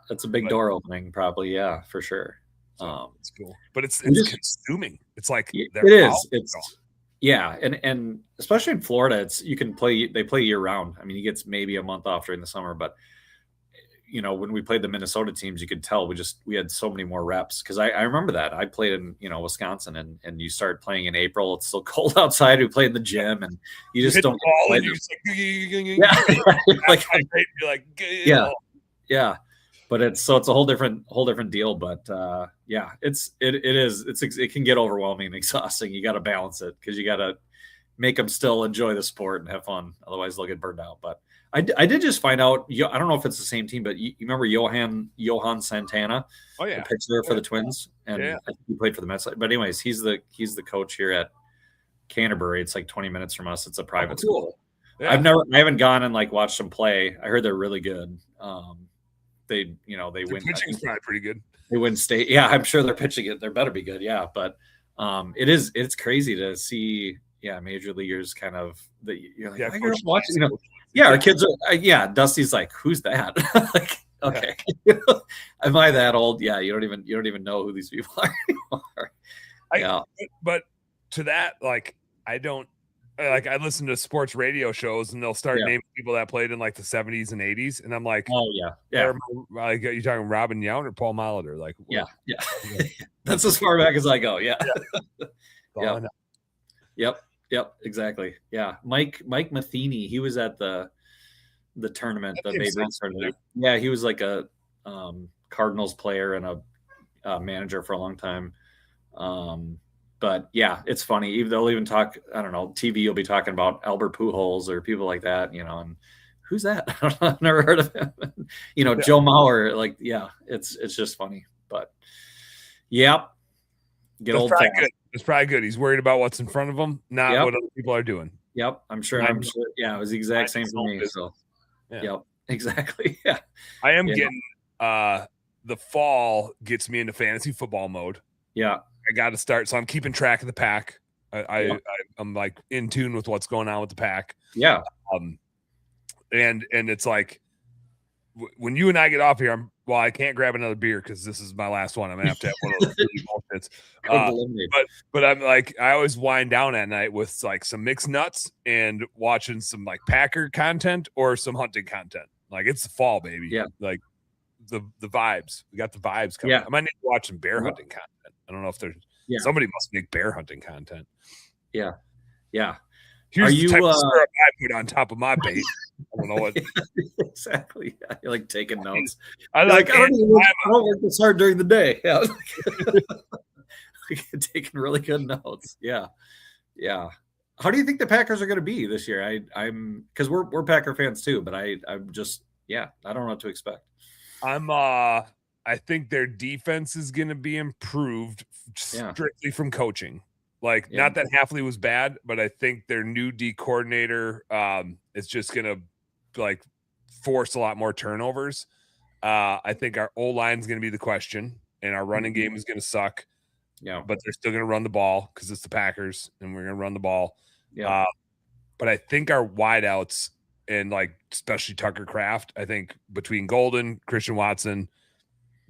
That's a big door opening, probably. Yeah, for sure. It's cool, but it's consuming. It's like it is. And especially in Florida, they play year round. I mean, he gets maybe a month off during the summer, but when we played the Minnesota teams, you could tell we had so many more reps, because I remember that I played in Wisconsin, and you start playing in April, it's still cold outside. We played in the gym, and you just don't play. But it's a whole different deal. But it can get overwhelming and exhausting. You got to balance it, because you got to make them still enjoy the sport and have fun. Otherwise they'll get burned out. But I did just find out, I don't know if it's the same team, but you remember Johan Santana? Oh yeah. The pitcher for the Twins. And I think he played for the Mets. But anyways, he's the coach here at Canterbury. It's like 20 minutes from us. It's a private school. Yeah. I haven't gone and like watched them play. I heard they're really good. They win. Pitching's probably pretty good. They win state. Yeah, I'm sure they're pitching it. They better be good. Yeah, but it's crazy to see. Yeah, major leaguers kind of you're like, you're watching. Our kids are. Dusty's like, who's that? Like, okay, am I that old? Yeah, you don't even know who these people are anymore. But to that, like, I don't like I listen to sports radio shows and they'll start naming people that played in like the 70s and 80s, and I'm like, oh yeah. Like, are you talking Robin Yount or Paul Molitor? Like, yeah. That's as far back as I go. Yeah. Yep. Exactly. Yeah. Mike Matheny, he was at the tournament, the Babe Ruth tournament. Yeah, he was like a Cardinals player and a manager for a long time. But yeah, it's funny. They'll even talk, I don't know, TV will be talking about Albert Pujols or people like that, and who's that? I've never heard of him. Joe Mauer, like, yeah, it's just funny. But yep. Old fast. It's probably good. He's worried about what's in front of him, not what other people are doing. Yep. I'm sure. Yeah, it was the exact same for me. So yep, exactly. Yeah. I am getting the fall gets me into fantasy football mode. Yeah. I got to start. So I'm keeping track of the pack. I'm like in tune with what's going on with the pack. Yeah. And it's like when you and I get off here, I can't grab another beer because this is my last one. I'm gonna have to have one of those bullshits. But I'm like, I always wind down at night with like some mixed nuts and watching some like Packer content or some hunting content. Like, it's the fall, baby. Yeah. Like the vibes. We got the vibes coming. Yeah. I might need to watch some bear hunting content. I don't know if there's somebody must make bear hunting content. Yeah. Yeah. Here's the type of syrup I put on top of my bait. I don't know what exactly. Yeah, you're like taking notes. I don't work this hard during the day. Yeah. Taking really good notes. Yeah. Yeah. How do you think the Packers are going to be this year? I'm because we're Packer fans too, but I'm just I don't know what to expect. I think their defense is going to be improved strictly from coaching. Like, not that Hafley was bad, but I think their new D coordinator is just going to like force a lot more turnovers. I think our O-line is going to be the question, and our running game is going to suck. Yeah, but they're still going to run the ball because it's the Packers, and we're going to run the ball. Yeah, but I think our wideouts and like especially Tucker Kraft, I think between Golden, Christian Watson,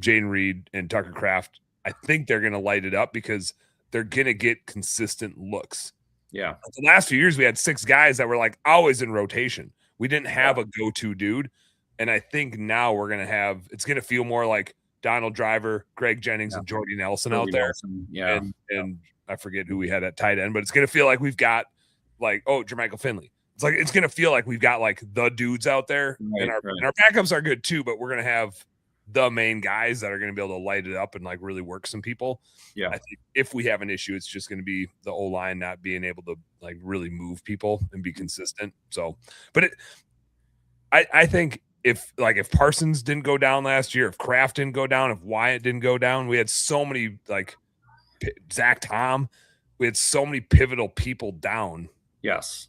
Jane Reed, and Tucker Kraft, I think they're going to light it up because they're going to get consistent looks. Yeah. The last few years, we had 6 guys that were like always in rotation. We didn't have a go-to dude. And I think now we're going to have, it's going to feel more like Donald Driver, Greg Jennings, and Jordy Nelson out there. Yeah. And I forget who we had at tight end, but it's going to feel like we've got like, Jermichael Finley. It's going to feel like we've got like the dudes out there. And our backups are good too, but we're going to have the main guys that are going to be able to light it up and like really work some people. Yeah. I think if we have an issue, it's just going to be the O-line not being able to like really move people and be consistent. So, but I think if Parsons didn't go down last year, if Kraft didn't go down, if Wyatt didn't go down, we had so many like Zach Tom, we had so many pivotal people down. Yes.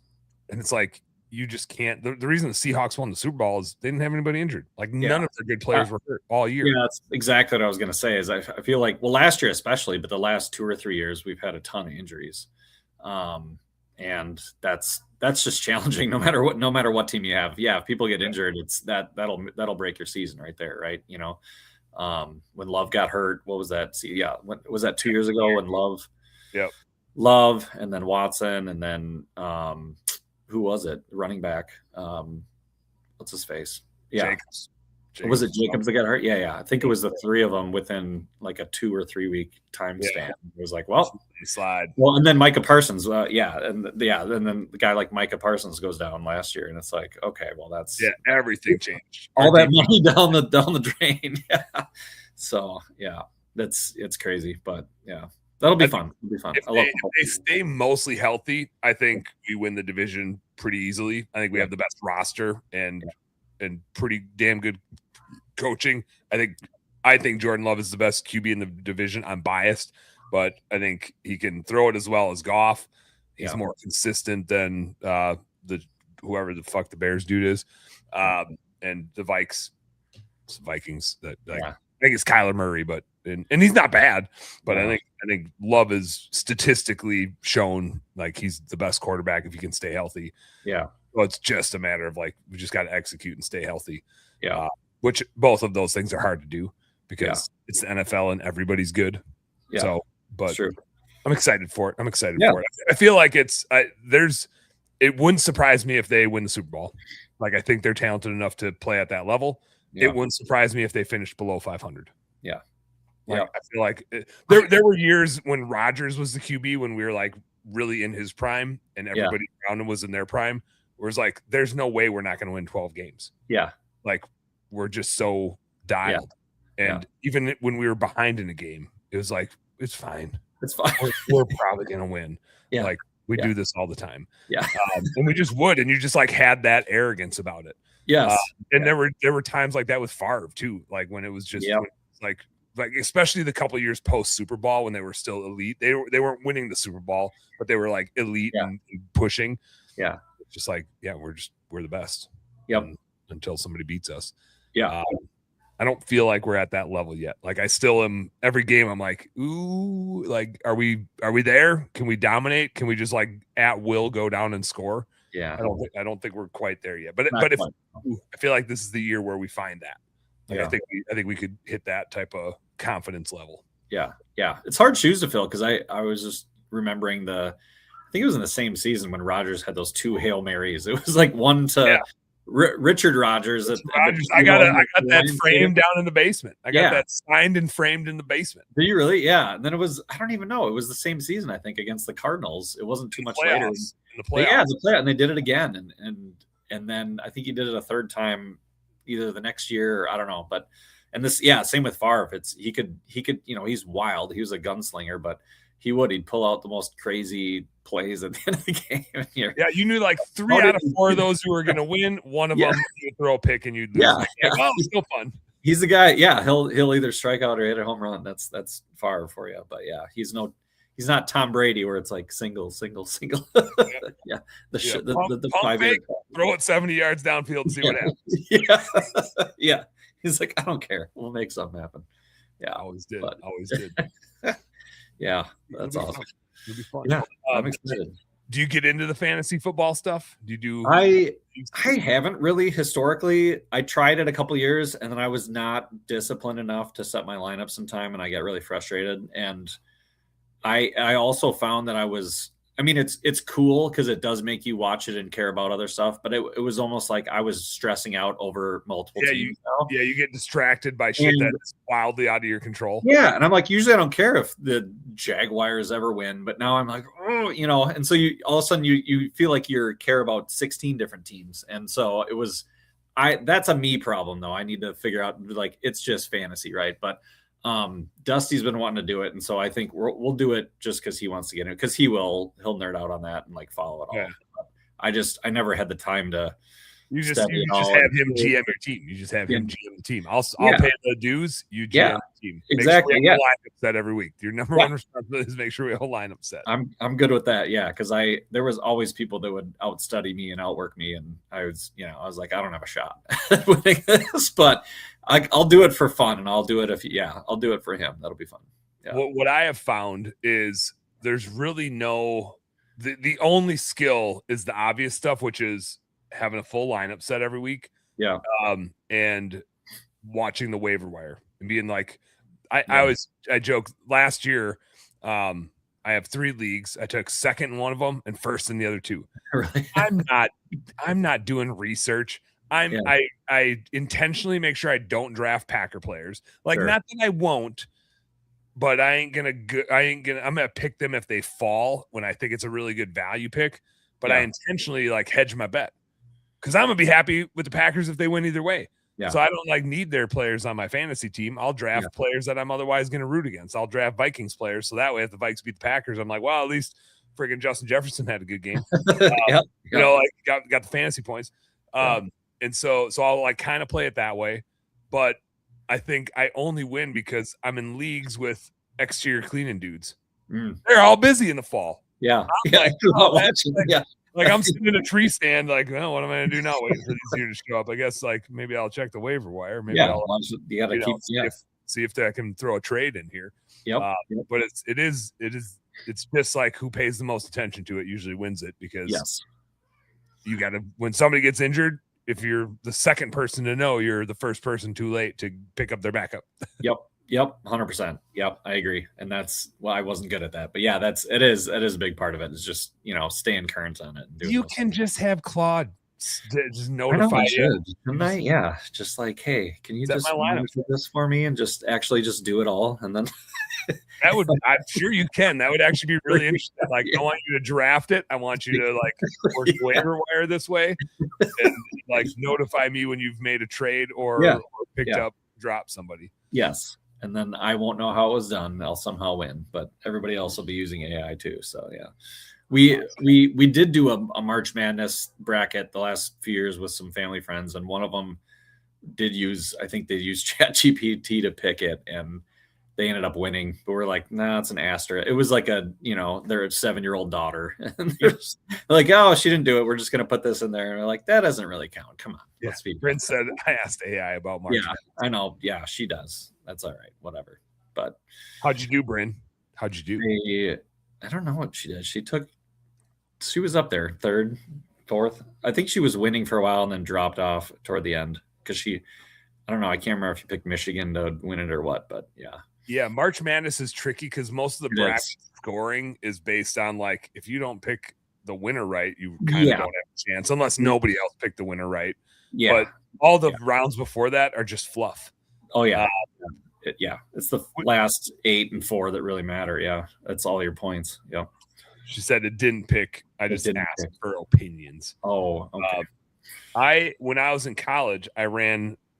And it's like, you just can't. The reason the Seahawks won the Super Bowl is they didn't have anybody injured. Like none of their good players were hurt all year. Yeah, that's exactly what I was going to say. Is I feel like, well, last year especially, but the last 2 or 3 years we've had a ton of injuries, and that's just challenging. No matter what team you have, if people get injured, it's that'll break your season right there, right? When Love got hurt, what was that? When was that 2 years ago when Love, and then Watson, and then who was it? Running back. What's his face? Yeah. Jacobs. Was it Jacobs that got hurt? Yeah. I think it was the 3 of them within like a 2 or 3 week time span. It was like, well, slide. Well, and then Micah Parsons. And then the guy like Micah Parsons goes down last year, and it's like, okay, well, that's everything changed. All that money down the drain. Yeah. So it's crazy, but yeah. That'll be fun. It'll be fun. If they stay mostly healthy, I think we win the division pretty easily. I think we have the best roster and pretty damn good coaching. I think Jordan Love is the best QB in the division. I'm biased, but I think he can throw it as well as Goff. He's more consistent than whoever the fuck the Bears dude is, and the Vikings. I think it's Kyler Murray, but and he's not bad, but I think Love is statistically shown like he's the best quarterback if he can stay healthy. Yeah. Well, it's just a matter of like we just got to execute and stay healthy. Yeah. Which both of those things are hard to do because it's the NFL and everybody's good. Yeah. So, but true. I'm excited for it. I feel like there's it wouldn't surprise me if they win the Super Bowl. Like, I think they're talented enough to play at that level. It wouldn't surprise me if they finished below 500. Yeah. Like, I feel like there were years when Rodgers was the QB when we were like really in his prime and everybody around him was in their prime. Where it's like, there's no way we're not going to win 12 games. Yeah. Like, we're just so dialed. And even when we were behind in a game, it was like, it's fine. It's fine. We're probably going to win. Yeah. Like, we do this all the time. Yeah. And we just would. And you just like had that arrogance about it. Yes. And there were times like that with Favre too. Like when it was just like especially the couple of years post Super Bowl when they were still elite. They weren't winning the Super Bowl, but they were like elite and pushing. Yeah. It's just like, we're the best. Yep. Until somebody beats us. Yeah. I don't feel like we're at that level yet. Like I still am every game. I'm like, ooh, like, are we there? Can we dominate? Can we just like at will go down and score? Yeah. I don't think we're quite there yet, but if I feel like this is the year where we find that. Like, I think we could hit that type of confidence level. Yeah. Yeah. It's hard shoes to fill. Cause I was just remembering I think it was in the same season when Rodgers had those 2 Hail Marys. It was like one to Richard Rodgers. I got that framed down in the basement. I got that signed and framed in the basement. Do you really? Yeah. And then it was, I don't even know. It was the same season, I think, against the Cardinals. It wasn't too much later. In the playoffs. And they did it again. And then I think he did it a third time, either the next year or I don't know. But same with Favre. He could, he's wild. He was a gunslinger, but he'd pull out the most crazy plays at the end of the game. Yeah, you knew like 3 out of 4 of those who were going to win. One of them you throw a pick and you'd lose. Well, it's still fun. He's the guy. Yeah, he'll either strike out or hit a home run. That's far for you. But yeah, he's not Tom Brady where it's like single. The pump fake, throw it 70 yards downfield and see what happens. Yeah. He's like, I don't care. We'll make something happen. Yeah, always did. Yeah, that's awesome. It'll be fun. Yeah, I'm excited. Do you get into the fantasy football stuff? I haven't really historically. I tried it a couple years and then I was not disciplined enough to set my lineup sometime and I got really frustrated. And I also found that it's cool because it does make you watch it and care about other stuff, but it was almost like I was stressing out over multiple teams. You get distracted by shit that's wildly out of your control. Yeah, and I'm like, usually I don't care if the Jaguars ever win, but now I'm like, and so you all of a sudden you feel like you care about 16 different teams, and so it was, that's a me problem though. I need to figure out, like, it's just fantasy, right? But Dusty's been wanting to do it, and so I think we'll do it just because he wants to get it, because he'll nerd out on that and like follow it all. Yeah. I never had the time to. You just have him GM your team. You just have him GM the team. I'll pay the dues. You GM the team. Exactly. Make sure we have a lineup set every week. Your number one responsibility is make sure we have a lineup set. I'm good with that. Yeah, because there was always people that would outstudy me and outwork me, and I was like, I don't have a shot winning this, but I'll do it for fun, and I'll do it I'll do it for him. That'll be fun. Yeah. What I have found is there's really the only skill is the obvious stuff, which is having a full lineup set every week. Yeah. And watching the waiver wire and being like, I joke last year. I have 3 leagues. I took second in one of them and first in the other 2. Really? I'm not doing research. I intentionally make sure I don't draft Packer players. Like, not that I won't, but I'm gonna pick them if they fall when I think it's a really good value pick. But I intentionally like hedge my bet, because I'm gonna be happy with the Packers if they win either way. Yeah. So I don't need their players on my fantasy team. I'll draft players that I'm otherwise going to root against. I'll draft Vikings players, so that way if the Vikes beat the Packers, I'm like, well, at least friggin' Justin Jefferson had a good game. Got the fantasy points. And so I'll like kind of play it that way. But I think I only win because I'm in leagues with exterior cleaning dudes. They're all busy in the fall. Yeah. Like I'm sitting in a tree stand, like, well, what am I going to do now? Waiting for these here to show up. I guess like maybe I'll check the waiver wire. Maybe I'll you got to keep see if I can throw a trade in here. Yep. But it's just like who pays the most attention to it usually wins it, because you got to, when somebody gets injured, if you're the second person to know, you're the first person too late to pick up their backup. Yep. Yep, 100%. Yep, I agree. And that's I wasn't good at that, but yeah, it is a big part of it. Is just staying current on it. And doing You those can just have Claude just I know notify I you. should. Shouldn't I? Yeah, just like, hey, can you Set just my lineup. monitor this for me and just do it all, and then That would, I'm sure you can. That would actually be really interesting. Like, I want you to draft it. I want you to like work waiver wire this way, and like notify me when you've made a trade or picked up, drop somebody. Yes, and then I won't know how it was done. I'll somehow win, but everybody else will be using AI too. So yeah, we did do a March Madness bracket the last few years with some family friends, and one of them did use, I think they used ChatGPT to pick it, and they ended up winning. But we're like, nah, it's an asterisk. It was like their 7-year-old daughter, and they're like, oh, she didn't do it. We're just gonna put this in there, and we're like, that doesn't really count. Come on, let's be. Brent said I asked AI about March. Yeah, I know. Yeah, she does. That's all right. Whatever. But how'd you do, Bryn? How'd you do? I don't know what she did. She was up there, 3rd, 4th. I think she was winning for a while and then dropped off toward the end because I don't know. I can't remember if you picked Michigan to win it or what, but yeah. Yeah, March Madness is tricky because most of the bracket scoring is based on like if you don't pick the winner right, you kind of don't have a chance unless nobody else picked the winner right. Yeah. But all the rounds before that are just fluff. Oh yeah. It's the last 8 and 4 that really matter. Yeah. That's all your points. Yeah. She said it didn't pick. I just asked for opinions. Oh, okay. When I was in college, I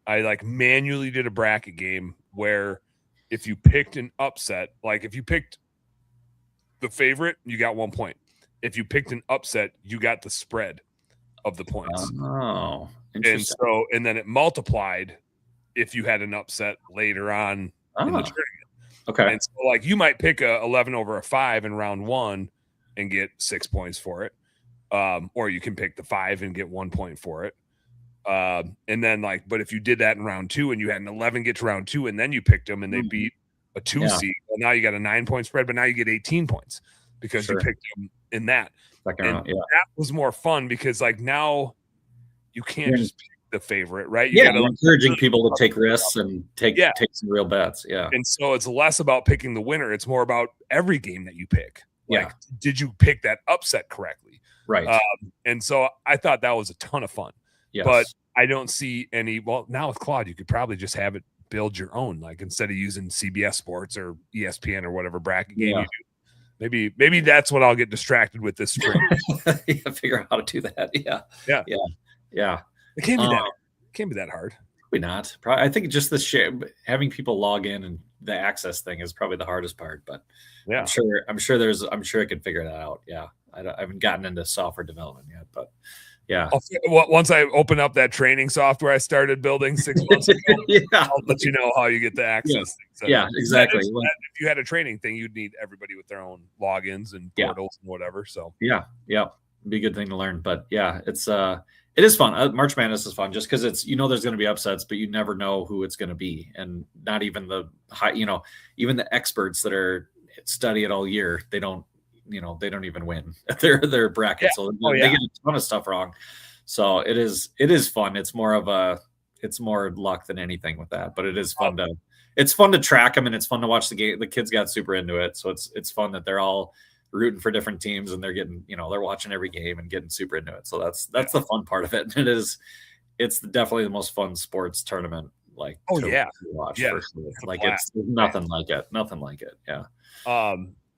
like manually did a bracket game where if you picked an upset, like if you picked the favorite, you got 1 point. If you picked an upset, you got the spread of the points. Oh, interesting. And then it multiplied if you had an upset later on in the tournament. Okay. And so like you might pick a 11 over a 5 in round 1 and get 6 points for it. Or you can pick the 5 and get 1 point for it. And then but if you did that in round 2 and you had an 11 get to round 2 and then you picked them and they beat a 2 seed, well, now you got a 9-point spread, but now you get 18 points because you picked them in that. That was more fun because like now you can't just pick the favorite, right? You're encouraging people to take risks and take some real bets. Yeah. And so it's less about picking the winner. It's more about every game that you pick. Like, did you pick that upset correctly? Right. And so I thought that was a ton of fun. Yes. But I don't see any. Well, now with Claude, you could probably just have it build your own, like instead of using CBS Sports or ESPN or whatever bracket game you do. Maybe that's what I'll get distracted with this spring. Figure out how to do that. Yeah. It can't be that. It can't be that hard. Probably not. I think just having people log in and the access thing is probably the hardest part. But yeah, I'm sure I could figure that out. Yeah, I haven't gotten into software development yet, but yeah. Once I open up that training software I started building 6 months ago, I'll let you know how you get the access. So exactly. If you had a training thing, you'd need everybody with their own logins and portals and whatever. So yeah, it'd be a good thing to learn. But yeah, it is fun. March Madness is fun just because it's there's going to be upsets, but you never know who it's going to be, and not even the high. Even the experts that are study it all year, they don't even win their bracket, so they get a ton of stuff wrong. So it is fun. It's more luck than anything with that, but it is fun to track them, and it's fun to watch the game. The kids got super into it, so it's fun that they're all rooting for different teams and they're getting they're watching every game and getting super into it. So that's the fun part of it. And it's definitely the most fun sports tournament to watch. Yeah, like it's nothing like it. Yeah.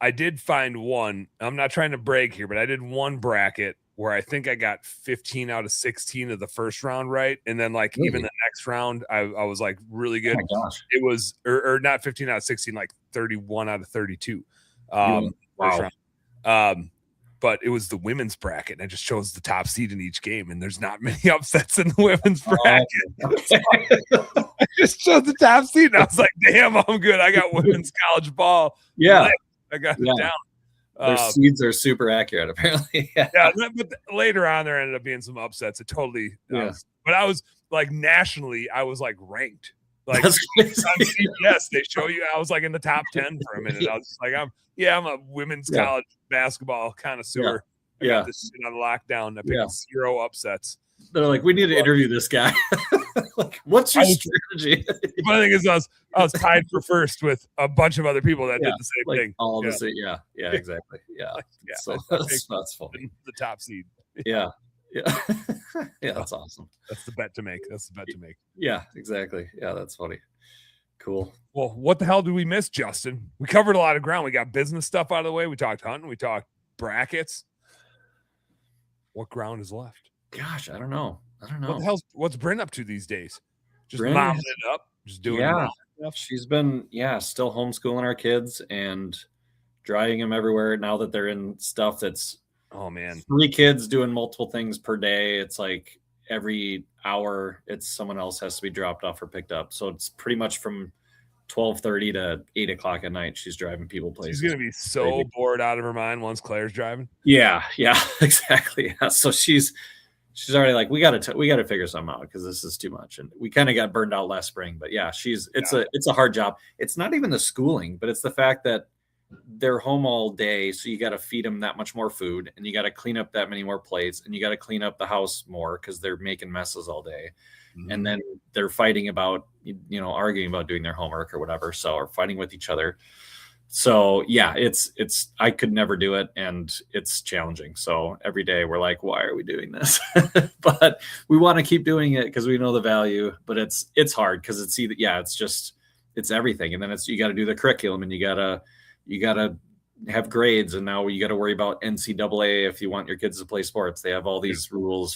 I did find one. I'm not trying to brag here, but I did one bracket where I think I got 15 out of 16 of the first round right, and then even the next round, I was like really good. Oh my gosh. It was or not 15 out of 16, like 31 out of 32. Wow. But it was the women's bracket, and I just chose the top seed in each game, and there's not many upsets in the women's bracket. So I just chose the top seed, and I was like, damn, I'm good. I got women's college ball. Yeah. I got it down. Their seeds are super accurate, apparently. But later on, there ended up being some upsets. It totally but I was like nationally, I was like ranked. Like on CBS, they show you I was like in the top 10 for a minute. I was just like, I'm a women's college basketball connoisseur. I got this shit on lockdown. I picked 0 upsets. They're like, we need to interview this guy. Like, what's your strategy? The funny thing is, I was tied for first with a bunch of other people that did the same thing. All the same. Yeah, exactly. Yeah. So that's fun. The top seed. Yeah. That's awesome. That's the bet to make. Yeah, exactly. Yeah, that's funny. Cool. Well, what the hell did we miss, Justin? We covered a lot of ground. We got business stuff out of the way. We talked hunting. We talked brackets. What ground is left? Gosh, I don't know. What's Bryn up to these days? Just Bryn, momming it up, just doing stuff. She's been still homeschooling our kids and driving them everywhere now that they're in stuff that's 3 kids doing multiple things per day. It's like every hour someone else has to be dropped off or picked up. So it's pretty much from 12:30 to 8 o'clock at night. She's driving people places. She's gonna be so bored out of her mind once Claire's driving. Yeah, exactly. Yeah. So she's already like, we got to figure something out because this is too much. And we kind of got burned out last spring, but yeah, it's a hard job. It's not even the schooling, but it's the fact that they're home all day. So you got to feed them that much more food, and you got to clean up that many more plates, and you got to clean up the house more because they're making messes all day. Mm-hmm. And then they're fighting about, arguing about doing their homework or whatever. So, or fighting with each other. So yeah, I could never do it, and it's challenging. So every day we're like, why are we doing this? But we want to keep doing it because we know the value, but it's hard because it's everything. And then you got to do the curriculum, and you got to have grades. And now you got to worry about NCAA if you want your kids to play sports. They have all these rules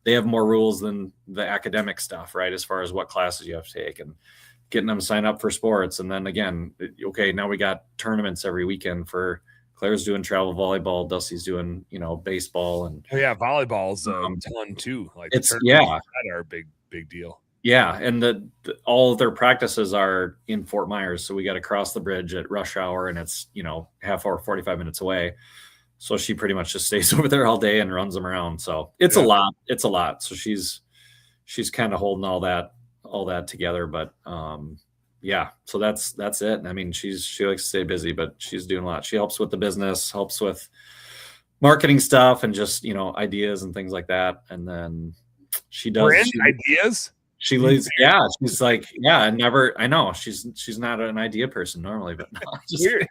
they have more rules than the academic stuff, right? As far as what classes you have to take and getting them signed up for sports. And then again, okay, now we got tournaments every weekend for Claire's doing travel volleyball, Dusty's doing, baseball. And volleyball's a ton too. Like it's that are a big deal. Yeah. And all of their practices are in Fort Myers. So we got to cross the bridge at rush hour, and it's, half hour, 45 minutes away. So she pretty much just stays over there all day and runs them around. So it's a lot. So she's kind of holding all that together, but so that's it. I mean, she likes to stay busy, but she's doing a lot. She helps with the business, helps with marketing stuff, and just ideas and things like that. And then she does ideas. She leads. Yeah, she's like, I know she's not an idea person normally, but no, just weird.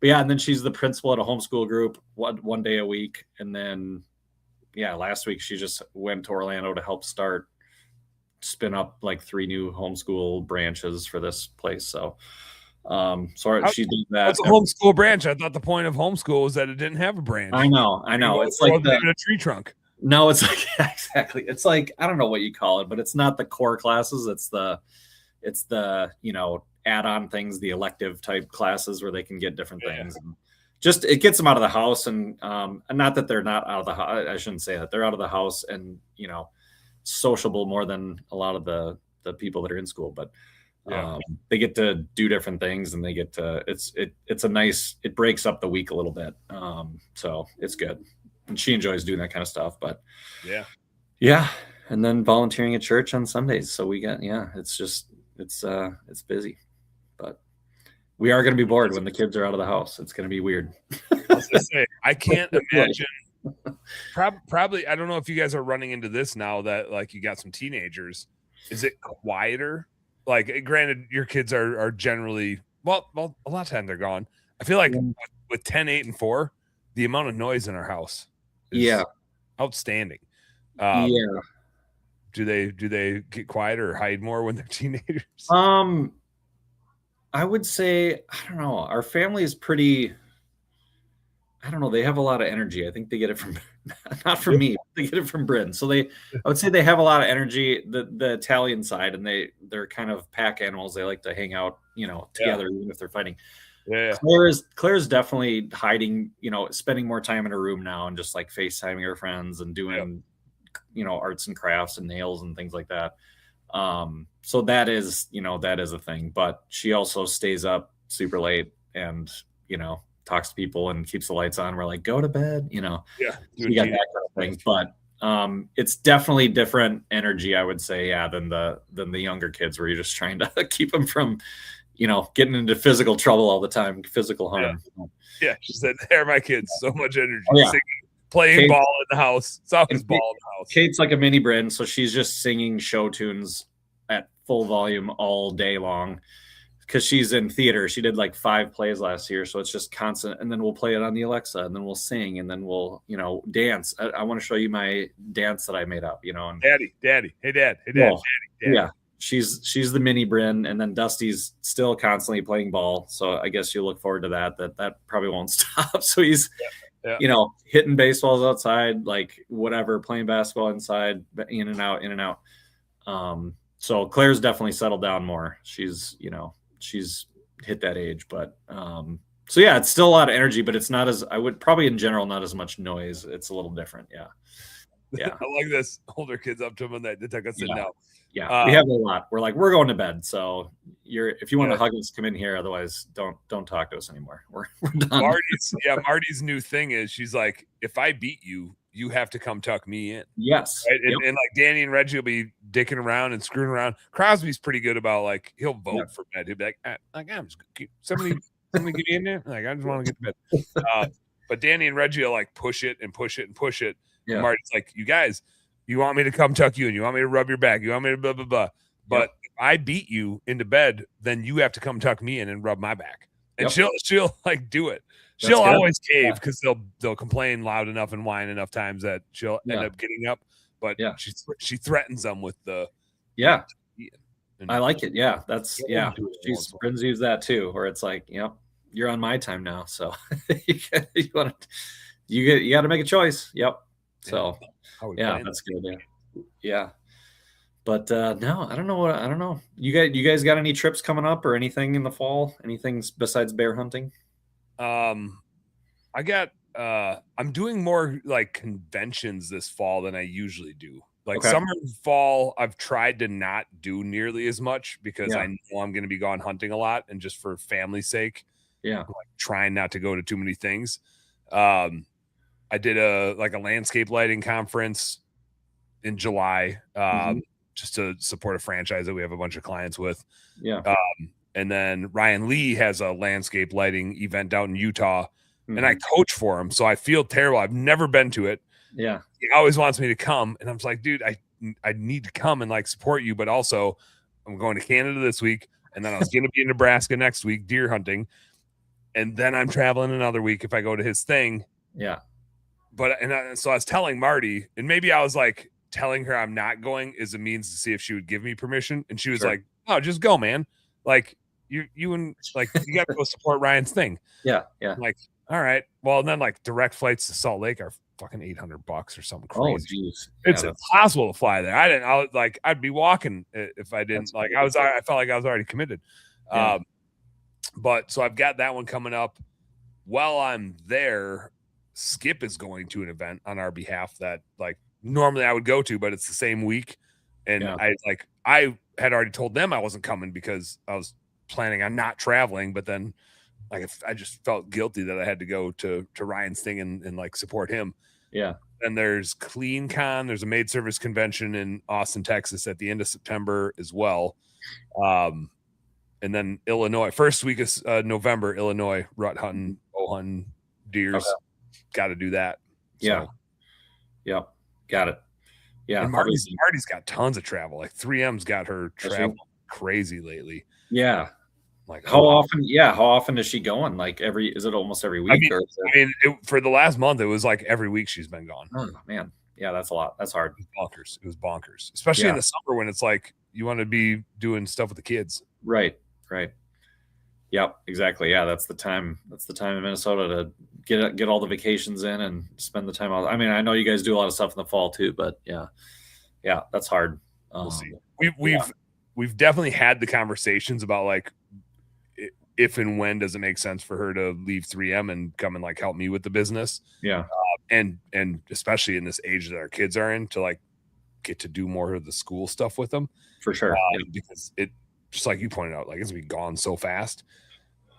But yeah, and then she's the principal at a homeschool group one day a week, and then last week she just went to Orlando to help spin up like 3 new homeschool branches for this place. So she did that. What's a homeschool branch? I thought the point of homeschool was that it didn't have a branch. I know. It's like a tree trunk. No, it's like exactly. It's like, I don't know what you call it, but it's not the core classes. It's the add-on things, the elective type classes where they can get different things. And just it gets them out of the house, and not that they're not out of the house. I shouldn't say that. They're out of the house and sociable more than a lot of the people that are in school, but they get to do different things, and they get to it breaks up the week a little bit. So it's good, and she enjoys doing that kind of stuff. But and then volunteering at church on Sundays. So we got it's busy, but we are going to be bored when the kids are out of the house. It's going to be weird. I was gonna say, I can't imagine. Probably, I don't know if you guys are running into this now that like you got some teenagers. Is it quieter? Like, granted, your kids are generally well, a lot of time they're gone. I feel like with 10, 8, and 4, the amount of noise in our house is outstanding. Do they get quieter or hide more when they're teenagers? I would say, I don't know. Our family is pretty, I don't know. They have a lot of energy. I think they get it from, not from me, they get it from Bryn. So I would say they have a lot of energy, the Italian side, and they're kind of pack animals. They like to hang out, together, even if they're fighting. Yeah. Claire's definitely hiding, spending more time in her room now and just like FaceTiming her friends and doing, arts and crafts and nails and things like that. So that is a thing, but she also stays up super late and, talks to people and keeps the lights on. We're like, go to bed, we got that kind of thing. But it's definitely different energy, I would say, than the younger kids, where you're just trying to keep them from, getting into physical trouble all the time, physical harm. Yeah, she said, they're my kids, so much energy. Oh, yeah. playing ball in the house. It's always ball in the house. Kate's like a mini Bryn, so she's just singing show tunes at full volume all day long because she's in theater. She did like 5 plays last year, so it's just constant. And then we'll play it on the Alexa, and then we'll sing, and then we'll, dance. I want to show you my dance that I made up, And, Daddy, hey dad, well, daddy. Yeah, she's the mini Bryn, and then Dusty's still constantly playing ball. So I guess you look forward to that probably won't stop. So he's hitting baseballs outside, like whatever, playing basketball inside, in and out. So Claire's definitely settled down more. She's hit that age, but so yeah, it's still a lot of energy, but it's not as, I would probably in general, not as much noise. It's a little different. Yeah. I like this. Older kids up to them and they took us in now. Yeah, we have a lot. We're like, we're going to bed. So if you want to hug us, come in here. Otherwise, don't talk to us anymore. We're done. Marty's new thing is she's like, if I beat you, you have to come tuck me in. Yes. Right? And like Danny and Reggie will be dicking around and screwing around. Crosby's pretty good about like, he'll vote for bed. He'll be like, I'm just somebody get me in there. Like, I just want to get to bed. But Danny and Reggie will like push it and push it and push it. Yeah. And Marty's like, you guys, you want me to come tuck you in? You want me to rub your back? You want me to blah, blah, blah. But if I beat you into bed, then you have to come tuck me in and rub my back. And she'll like do it. She'll always cave because they'll complain loud enough and whine enough times that she'll end up getting up. But she threatens them with the I like it. Yeah, that's Bryn's used that too, where it's like, you're on my time now, so you got to make a choice. Yep. So that's good. Yeah. But no, I don't know. You guys got any trips coming up or anything in the fall? Anything besides bear hunting? I got I'm doing more like conventions this fall than I usually do. Like summer and fall, I've tried to not do nearly as much because I know I'm going to be gone hunting a lot, and just for family's sake, I'm like trying not to go to too many things. I did a landscape lighting conference in July, just to support a franchise that we have a bunch of clients with. Yeah. And then Ryan Lee has a landscape lighting event out in Utah, and I coach for him. So I feel terrible. I've never been to it. Yeah. He always wants me to come. And I'm just like, dude, I need to come and like support you. But also I'm going to Canada this week. And then I was going to be in Nebraska next week, deer hunting. And then I'm traveling another week if I go to his thing. Yeah. But, so I was telling Marty, and maybe I was like telling her I'm not going as a means to see if she would give me permission. And she was like, oh, just go, man. Like you and like, you got to go support Ryan's thing. Yeah. Yeah. I'm like, all right. Well, and then like direct flights to Salt Lake are fucking $800 or something crazy. Oh, geez. It's impossible to fly there. I'd be walking if I didn't. Like I felt like I was already committed. Yeah. But so I've got that one coming up. While I'm there, Skip is going to an event on our behalf that like normally I would go to, but it's the same week. And I had already told them I wasn't coming because I was planning on not traveling, but then like I just felt guilty that I had to go to Ryan's thing and like support him. Yeah. And there's CleanCon. There's a maid service convention in Austin, Texas at the end of September as well. And then Illinois, first week of November, Illinois, rut hunting, bow hunting, deers. Okay. Got to do that. Yeah. Yeah. Got it. Yeah. And Marty's got tons of travel. Like 3M's got her travel crazy lately. Yeah. Like how often is she going? Like is it almost every week? For the last month, it was like every week she's been gone. Oh man. Yeah. That's a lot. That's hard. It was bonkers. Especially in the summer when it's like, you want to be doing stuff with the kids. Right. Yep, exactly. Yeah, that's the time in Minnesota to get all the vacations in and spend the time out. I mean, I know you guys do a lot of stuff in the fall too, but yeah, that's hard. We'll see. We've definitely had the conversations about like if and when does it make sense for her to leave 3M and come and like help me with the business. Yeah, and especially in this age that our kids are in, to like get to do more of the school stuff with them. For sure, because it. Just like you pointed out, like it's gonna be gone so fast.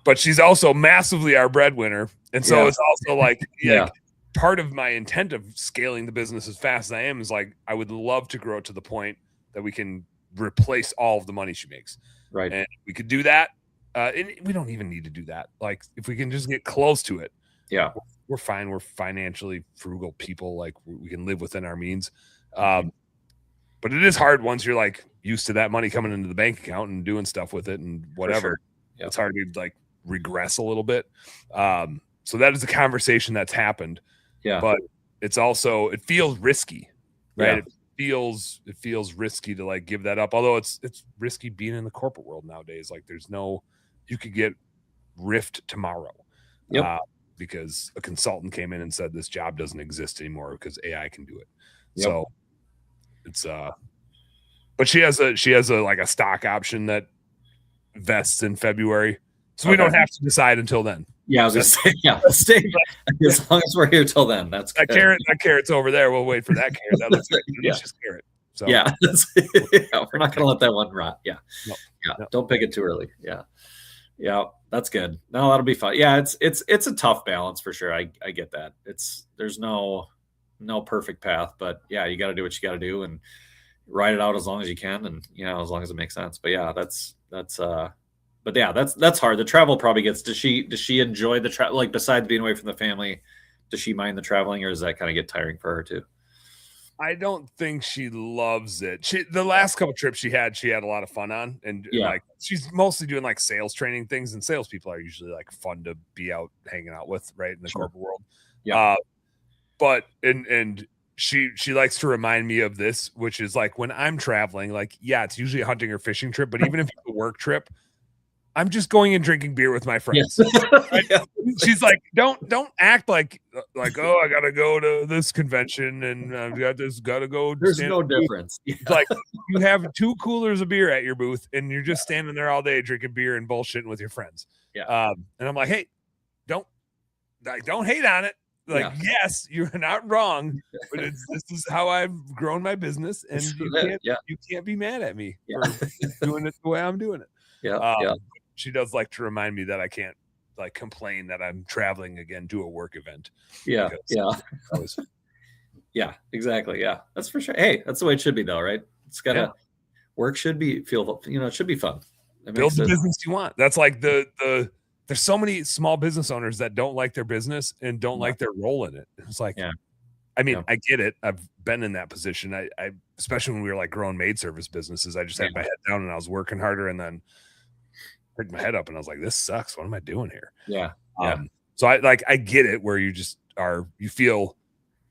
But she's also massively our breadwinner, and so it's also like, like part of my intent of scaling the business as fast as I am is like I would love to grow it to the point that we can replace all of the money she makes. Right, and we could do that, and we don't even need to do that. Like if we can just get close to it, Yeah. We're fine. We're financially frugal people. Like we can live within our means. But it is hard once you're like used to that money coming into the bank account and doing stuff with it and whatever. Sure. Yep. It's hard to like regress a little bit. So that is the conversation that's happened. Yeah. But it's also, it feels risky, right? Yeah. It feels risky to like give that up. Although it's risky being in the corporate world nowadays. Like you could get riffed tomorrow. Yep. Because a consultant came in and said this job doesn't exist anymore because AI can do it. Yep. So it's but she has a like a stock option that vests in February. So we don't have to decide until then. Yeah, I was gonna say, we'll stay as long as we're here till then. That's good. That carrot's over there. We'll wait for that carrot. That looks like a delicious carrot. So yeah, we're not gonna let that one rot. Yeah. No. Don't pick it too early. Yeah, that's good. No, that'll be fun. Yeah, it's a tough balance for sure. I get that. There's no perfect path, but yeah, you got to do what you got to do and ride it out as long as you can, and as long as it makes sense. But yeah, that's hard. The travel probably gets. Does she enjoy the travel? Like besides being away from the family, does she mind the traveling, or does that kind of get tiring for her too? I don't think she loves it. The last couple trips she had a lot of fun on, and like she's mostly doing like sales training things, and salespeople are usually like fun to be out hanging out with, right, in the corporate world. Yeah. But and she likes to remind me of this, which is like when I'm traveling, like it's usually a hunting or fishing trip, but even if it's a work trip, I'm just going and drinking beer with my friends. Yes. Right? She's like, don't act like, oh, I gotta go to this convention and I've gotta go. There's no difference. It's like you have 2 coolers of beer at your booth and you're just standing there all day drinking beer and bullshitting with your friends. Yeah. And I'm like, hey, don't hate on it. Like, yes, you're not wrong, but this is how I've grown my business, and you can't be mad at me for doing it the way I'm doing it. Yeah. She does like to remind me that I can't like complain that I'm traveling again to a work event. Yeah. Yeah, exactly. Yeah, that's for sure. Hey, that's the way it should be though, right? It's gotta work should be it should be fun. Build the business you want. That's like there's so many small business owners that don't like their business and don't like their role in it. It's like, I mean, I get it. I've been in that position. I especially when we were like growing maid service businesses, I just had my head down and I was working harder, and then picked my head up and I was like, this sucks. What am I doing here? Yeah. So I get it where you just you feel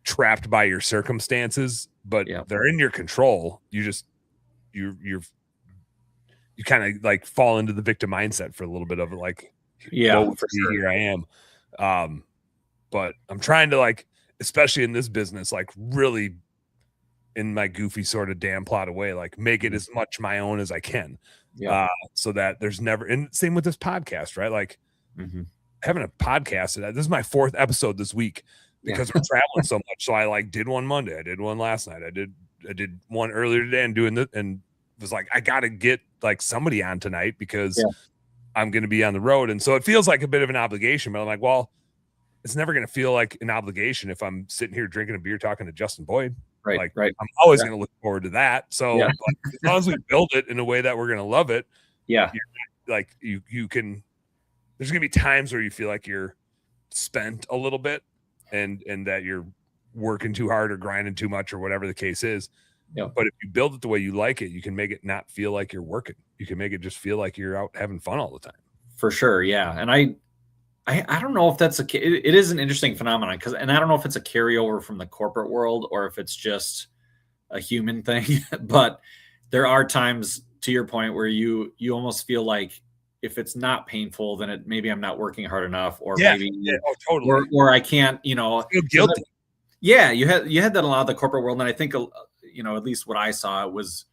trapped by your circumstances, but they're in your control. You just, you kind of like fall into the victim mindset for a little bit of it. Like, for sure. Here I am. But I'm trying to like, especially in this business, like really in my goofy sort of damn plot away, like make it as much my own as I can. So that there's never, and same with this podcast, right? Like having a podcast, this is my 4th episode this week because we're traveling so much. So I like did one Monday, I did one last night, I did one earlier today, and doing this, and was like, I got to get like somebody on tonight because I'm going to be on the road. And so it feels like a bit of an obligation, but I'm like, well, it's never going to feel like an obligation if I'm sitting here drinking a beer, talking to Justin Boyd. Right. I'm always going to look forward to that. So like, as long as we build it in a way that we're going to love it, like you can, there's going to be times where you feel like you're spent a little bit and that you're working too hard or grinding too much or whatever the case is. But if you build it the way you like it, you can make it not feel like you're working. You can make it just feel like you're out having fun all the time. For sure. Yeah. And I don't know if that's it is an interesting phenomenon and I don't know if it's a carryover from the corporate world or if it's just a human thing, but there are times, to your point, where you almost feel like if it's not painful, then maybe I'm not working hard enough, or maybe totally. or I can't, feel guilty. You had that a lot of the corporate world. And I think, at least what I saw, it was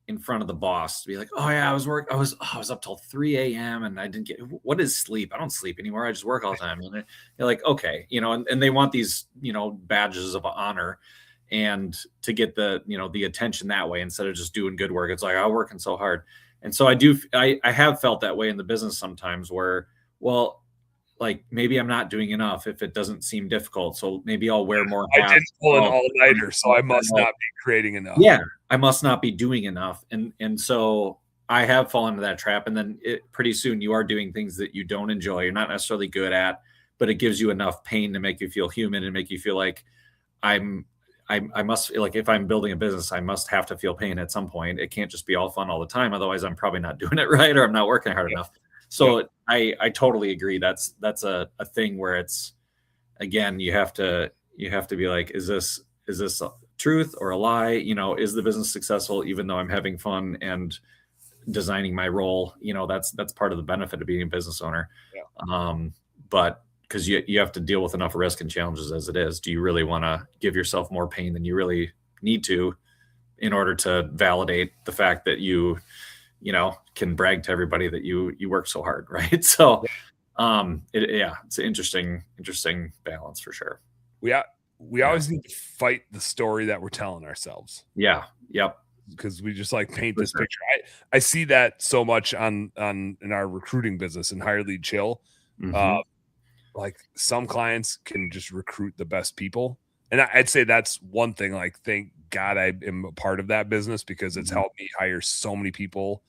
in front of the boss to be like, oh yeah, I was up till 3 a.m. and I didn't get, what is sleep? I don't sleep anymore. I just work all the time. And you're like, okay, and they want these, badges of honor and to get the, the attention that way instead of just doing good work. It's like, I'm working so hard. And so I have felt that way in the business sometimes where, well, like maybe I'm not doing enough if it doesn't seem difficult. So maybe I'll wear more hats. I didn't pull an all-nighter, so I must not be creating enough. Yeah, I must not be doing enough. And so I have fallen into that trap. And then pretty soon you are doing things that you don't enjoy. You're not necessarily good at, but it gives you enough pain to make you feel human and make you feel like I must, like, if I'm building a business, I must have to feel pain at some point. It can't just be all fun all the time. Otherwise I'm probably not doing it right, or I'm not working hard enough. So I totally agree. That's a thing where it's, again, you have to be like, is this a truth or a lie? Is the business successful even though I'm having fun and designing my role? That's part of the benefit of being a business owner. But because you have to deal with enough risk and challenges as it is. Do you really want to give yourself more pain than you really need to in order to validate the fact that you can brag to everybody that you work so hard, right? So it's an interesting balance for sure. We always need to fight the story that we're telling ourselves. Yeah. Yep. Because we just like paint this picture. I see that so much in our recruiting business and Hire Lead Chill. Like some clients can just recruit the best people. And I'd say that's one thing, like, thank God I am a part of that business, because it's helped me hire so many people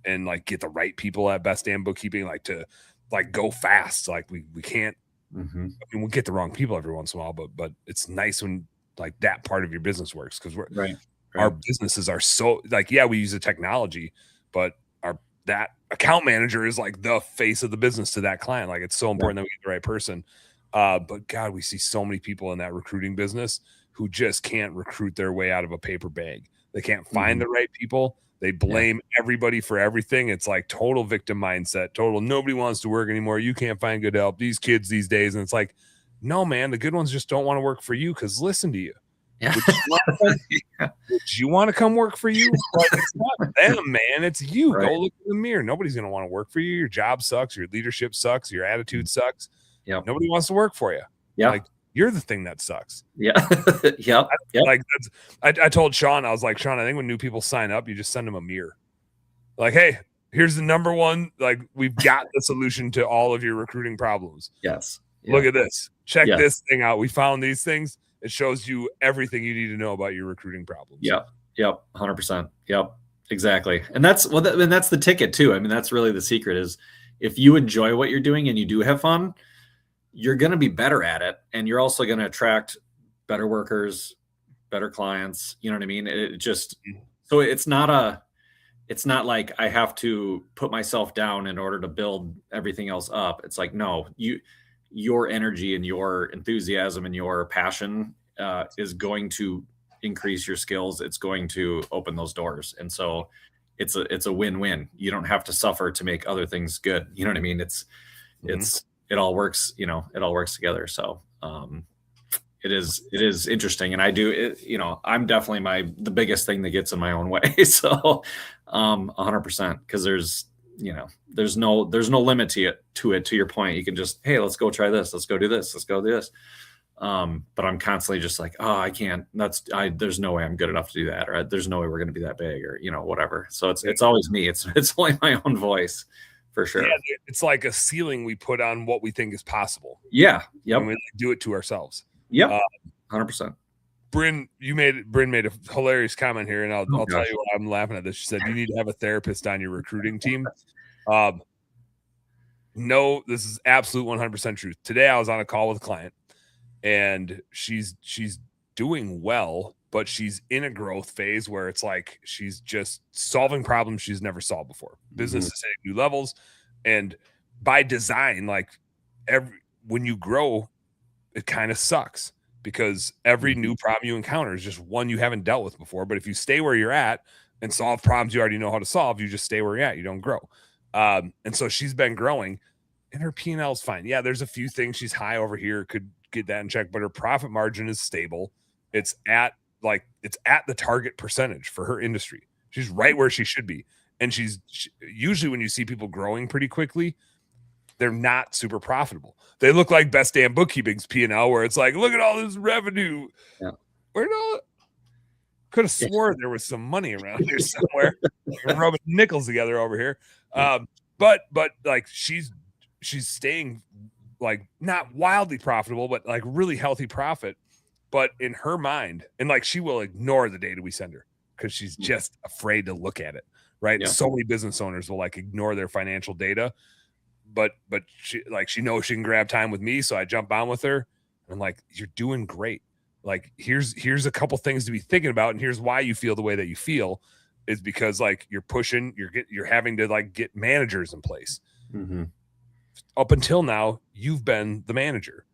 and like get the right people at Best Damn Bookkeeping, like to like go fast. Like we can't, I mean, we'll get the wrong people every once in a while, but it's nice when like that part of your business works, because our businesses are so like, we use the technology, but that account manager is like the face of the business to that client. Like, it's so important that we get the right person. But God, we see so many people in that recruiting business who just can't recruit their way out of a paper bag. They can't find the right people. They blame everybody for everything. It's like total victim mindset, nobody wants to work anymore. You can't find good help. These kids these days. And it's like, no, man, the good ones just don't want to work for you because listen to you. Yeah. Would you want to come work for you? Like, it's not them, man. It's you. Go look in the mirror. Nobody's going to want to work for you. Your job sucks. Your leadership sucks. Your attitude sucks. Nobody wants to work for you. Like, you're the thing that sucks. Like, I told Sean, I was like, Sean, I think when new people sign up, you just send them a mirror. Like, hey, here's the number one. Like, we've got the solution to all of your recruiting problems. Look at this. Check this thing out. We found these things. It shows you everything you need to know about your recruiting problems. Yep. 100%. Yep. Exactly. And that's the ticket too. I mean, that's really the secret, is if you enjoy what you're doing and you do have fun, you're going to be better at it. And you're also going to attract better workers, better clients. You know what I mean? It just, so it's not like I have to put myself down in order to build everything else up. It's like, no, your energy and your enthusiasm and your passion is going to increase your skills. It's going to open those doors. And so it's a win-win. You don't have to suffer to make other things good. You know what I mean? It all works, it all works together. So it is interesting. And I do it, I'm definitely the biggest thing that gets in my own way. So 100%, because there's no limit to it. To your point, you can just, hey, let's go try this. Let's go do this. Let's go do this. But I'm constantly just like, oh, I can't, there's no way I'm good enough to do that. Or there's no way we're going to be that big, or, whatever. So it's always me. It's only my own voice, for sure. Yeah, it's like a ceiling we put on what we think is possible. Yeah. Yep. And we do it to ourselves. Yep. 100%. Bryn made a hilarious comment here, and I'll tell you what I'm laughing at this. She said, you need to have a therapist on your recruiting team. No, this is absolute 100% truth. Today I was on a call with a client, and she's doing well, but she's in a growth phase where it's like she's just solving problems she's never solved before. Business is hitting new levels, and by design, like when you grow, it kind of sucks, because every new problem you encounter is just one you haven't dealt with before. But if you stay where you're at and solve problems you already know how to solve, you just stay where you're at. You don't grow. And so she's been growing, and her P&L is fine. Yeah, there's a few things she's high over here, could get that in check, but her profit margin is stable. It's at the target percentage for her industry. She's right where she should be. And usually when you see people growing pretty quickly, they're not super profitable. They look like Best Damn Bookkeeping's P&L, where it's like, look at all this revenue. Yeah. Could have swore there was some money around here somewhere. We're rubbing nickels together over here. But like she's staying like not wildly profitable, but like really healthy profit. But in her mind, and like she will ignore the data we send her because she's just afraid to look at it. Right. Yeah. So many business owners will like ignore their financial data. she knows she can grab time with me. So I jump on with her. And I'm like, you're doing great. Like, here's a couple things to be thinking about. And here's why you feel the way that you feel is because like you're pushing, you're having to like get managers in place. Mm-hmm. Up until now, you've been the manager.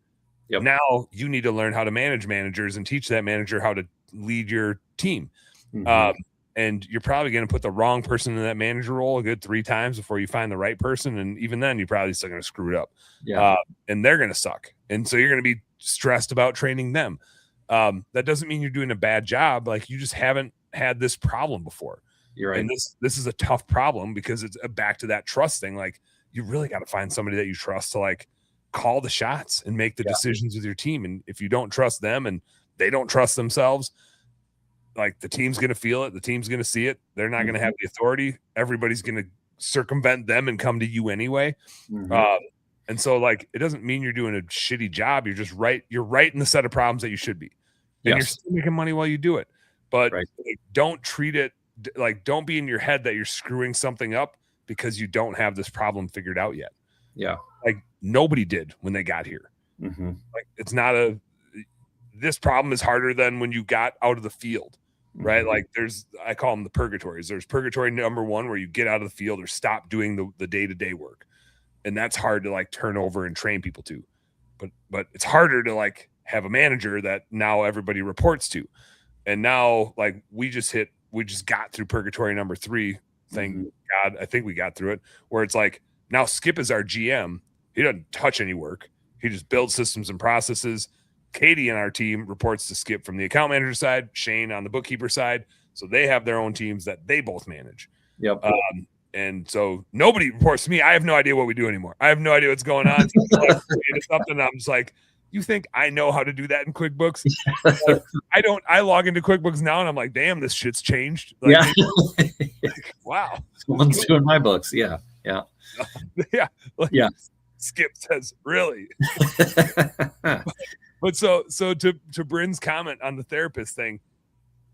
Yep. Now you need to learn how to manage managers and teach that manager how to lead your team. Mm-hmm. And you're probably going to put the wrong person in that manager role a good 3 times before you find the right person. And even then, you're probably still going to screw it up. Yeah. And they're going to suck. And so you're going to be stressed about training them. That doesn't mean you're doing a bad job. Like, you just haven't had this problem before. You're right. And this is a tough problem because it's back to that trust thing. Like, you really got to find somebody that you trust to like call the shots and make the decisions with your team. And if you don't trust them and they don't trust themselves, like, the team's going to feel it. The team's going to see it. They're not going to have the authority. Everybody's going to circumvent them and come to you anyway. And so like, it doesn't mean you're doing a shitty job. You're just right. You're right in the set of problems that you should be. And you're still making money while you do it. But like, don't treat it like, don't be in your head that you're screwing something up because you don't have this problem figured out yet. Yeah. Like, nobody did when they got here. Like, it's not this problem is harder than when you got out of the field, right? Like, I call them the purgatories. There's purgatory number 1 where you get out of the field or stop doing the day-to-day work. And that's hard to like turn over and train people to, but it's harder to like have a manager that now everybody reports to. And now like we just got through purgatory number 3. Thank God. I think we got through it, where it's like, now Skip is our GM. He doesn't touch any work. He just builds systems and processes. Katie and our team reports to Skip from the account manager side, Shane on the bookkeeper side. So they have their own teams that they both manage. Yep. And so nobody reports to me. I have no idea what we do anymore. I have no idea what's going on. So like, something, I'm just like, you think I know how to do that in QuickBooks? I don't. I log into QuickBooks now and I'm like, damn, this shit's changed. Like, like, wow. Someone's doing my books. Yeah. Yeah. Yeah. Like, yeah. Skip says, really? But so to Bryn's comment on the therapist thing,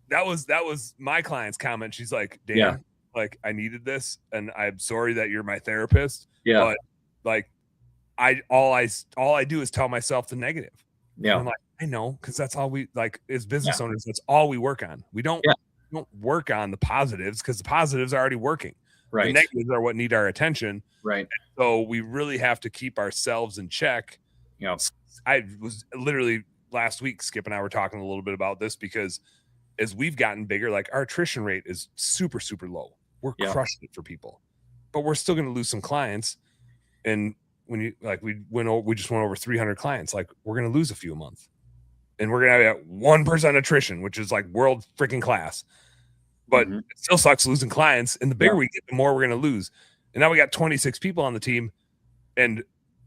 that was my client's comment. She's like, damn, like, I needed this, and I'm sorry that you're my therapist. Yeah. But like, all I do is tell myself the negative. Yeah. And I'm like, I know, because that's all we like as business owners. That's all we work on. We don't work on the positives because the positives are already working. Right. The negatives are what need our attention. Right. And so we really have to keep ourselves in check. You know, I was literally last week, Skip and I were talking a little bit about this, because as we've gotten bigger, like, our attrition rate is super, super low. We're crushing it for people, but we're still going to lose some clients. And when you like, we just went over 300 clients. Like, we're going to lose a few a month, and we're going to have 1% attrition, which is like world freaking class. But it still sucks losing clients. And the bigger we get, the more we're going to lose. And now we got 26 people on the team, and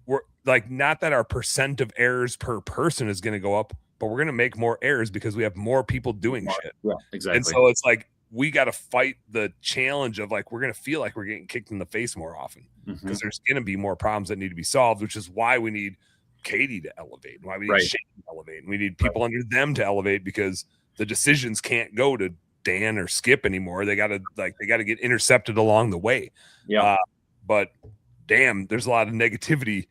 we're like, not that our percent of errors per person is going to go up, but we're going to make more errors because we have more people doing shit. Yeah, exactly. And so it's like, we got to fight the challenge of like, we're going to feel like we're getting kicked in the face more often, because there's going to be more problems that need to be solved, which is why we need Katie to elevate, why we need Shane to elevate, and we need people under them to elevate, because the decisions can't go to Dan or Skip anymore. They got to get intercepted along the way. Yeah. But damn, there's a lot of negativity.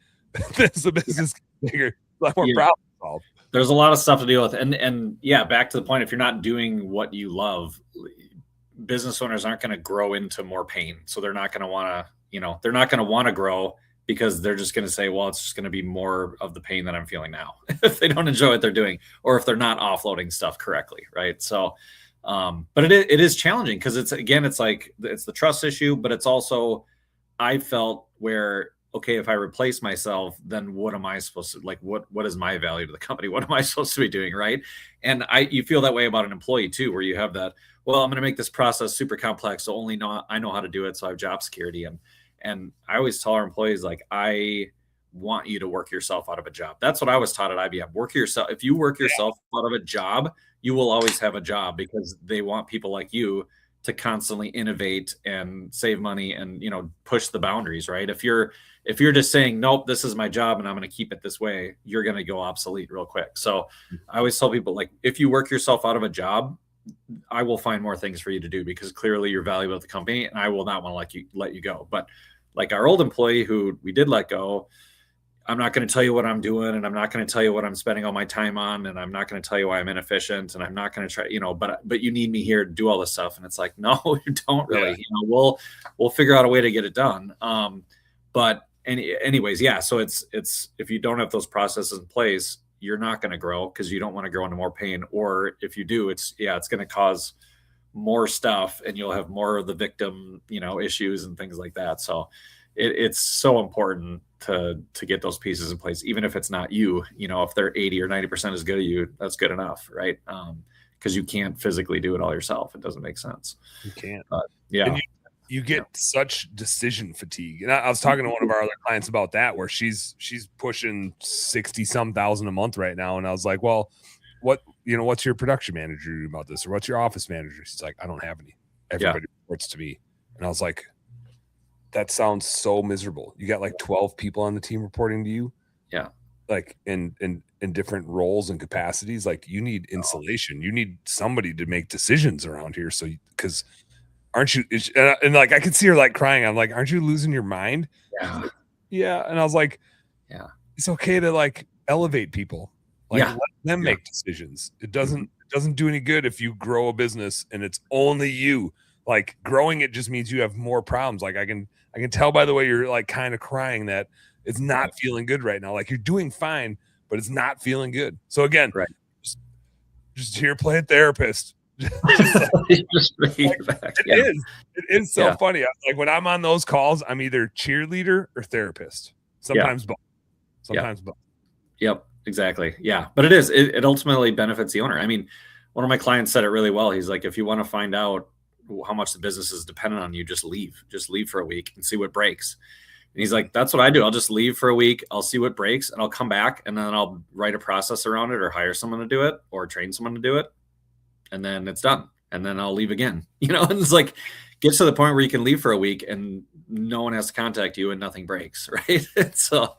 As the business gets bigger, a lot more problems to solve. There's a lot of stuff to deal with. And yeah, back to the point, if you're not doing what you love, business owners aren't going to grow into more pain. So they're not going to want to, grow, because they're just going to say, well, it's just going to be more of the pain that I'm feeling now if they don't enjoy what they're doing, or if they're not offloading stuff correctly. Right. So, but it is challenging, because it's like, it's the trust issue, but it's also, I felt where, okay, if I replace myself, then what am I supposed to, like, what is my value to the company? What am I supposed to be doing? Right. And you feel that way about an employee too, where you have that, well, I'm going to make this process super complex, so I know how to do it, so I have job security. And I always tell our employees, like, I want you to work yourself out of a job. That's what I was taught at IBM. Work yourself. If you work yourself out of a job, you will always have a job, because they want people like you to constantly innovate and save money and, push the boundaries, right? If you're just saying, nope, this is my job and I'm going to keep it this way, you're going to go obsolete real quick. So I always tell people, like, if you work yourself out of a job, I will find more things for you to do, because clearly you're valuable at the company, and I will not want to let you go. But Like our old employee who we did let go, I'm not going to tell you what I'm doing, and I'm not going to tell you what I'm spending all my time on, and I'm not going to tell you why I'm inefficient, and I'm not going to try, but you need me here to do all this stuff. And it's like, no, you don't really. Yeah. We'll figure out a way to get it done. Anyways, yeah. So it's if you don't have those processes in place, you're not going to grow because you don't want to grow into more pain. Or if you do, it's going to cause more stuff, and you'll have more of the victim, issues and things like that. So it's so important to get those pieces in place, even if it's not you, if they're 80 or 90% as good as you, that's good enough. Right. Cause you can't physically do it all yourself. It doesn't make sense. You can't. Yeah. And you get such decision fatigue. And I was talking to one of our other clients about that, where she's pushing 60 some thousand a month right now. And I was like, well, what's your production manager do about this? Or what's your office manager? She's like, I don't have any. Everybody reports to me. And I was like, that sounds so miserable. You got like 12 people on the team reporting to you. Yeah. Like in different roles and capacities. Like you need insulation. You need somebody to make decisions around here. So, because aren't you? And like, I could see her like crying. I'm like, aren't you losing your mind? Yeah. Like, yeah. And I was like, yeah, it's okay to like elevate people. Like let them make decisions. It doesn't do any good if you grow a business and it's only you. Like growing it just means you have more problems. Like I can tell by the way you're like kind of crying that it's not feeling good right now. Like you're doing fine, but it's not feeling good. So again, just here play a therapist. It is so funny. Like when I'm on those calls, I'm either cheerleader or therapist. Sometimes both. Sometimes both. Yep, exactly. Yeah, but it ultimately benefits the owner. I mean, one of my clients said it really well. He's like, if you want to find out how much the business is dependent on you, just leave for a week and see what breaks. And he's like, that's what I do. I'll just leave for a week. I'll see what breaks and I'll come back and then I'll write a process around it or hire someone to do it or train someone to do it. And then it's done. And then I'll leave again, and it's like, get to the point where you can leave for a week and no one has to contact you and nothing breaks. Right. So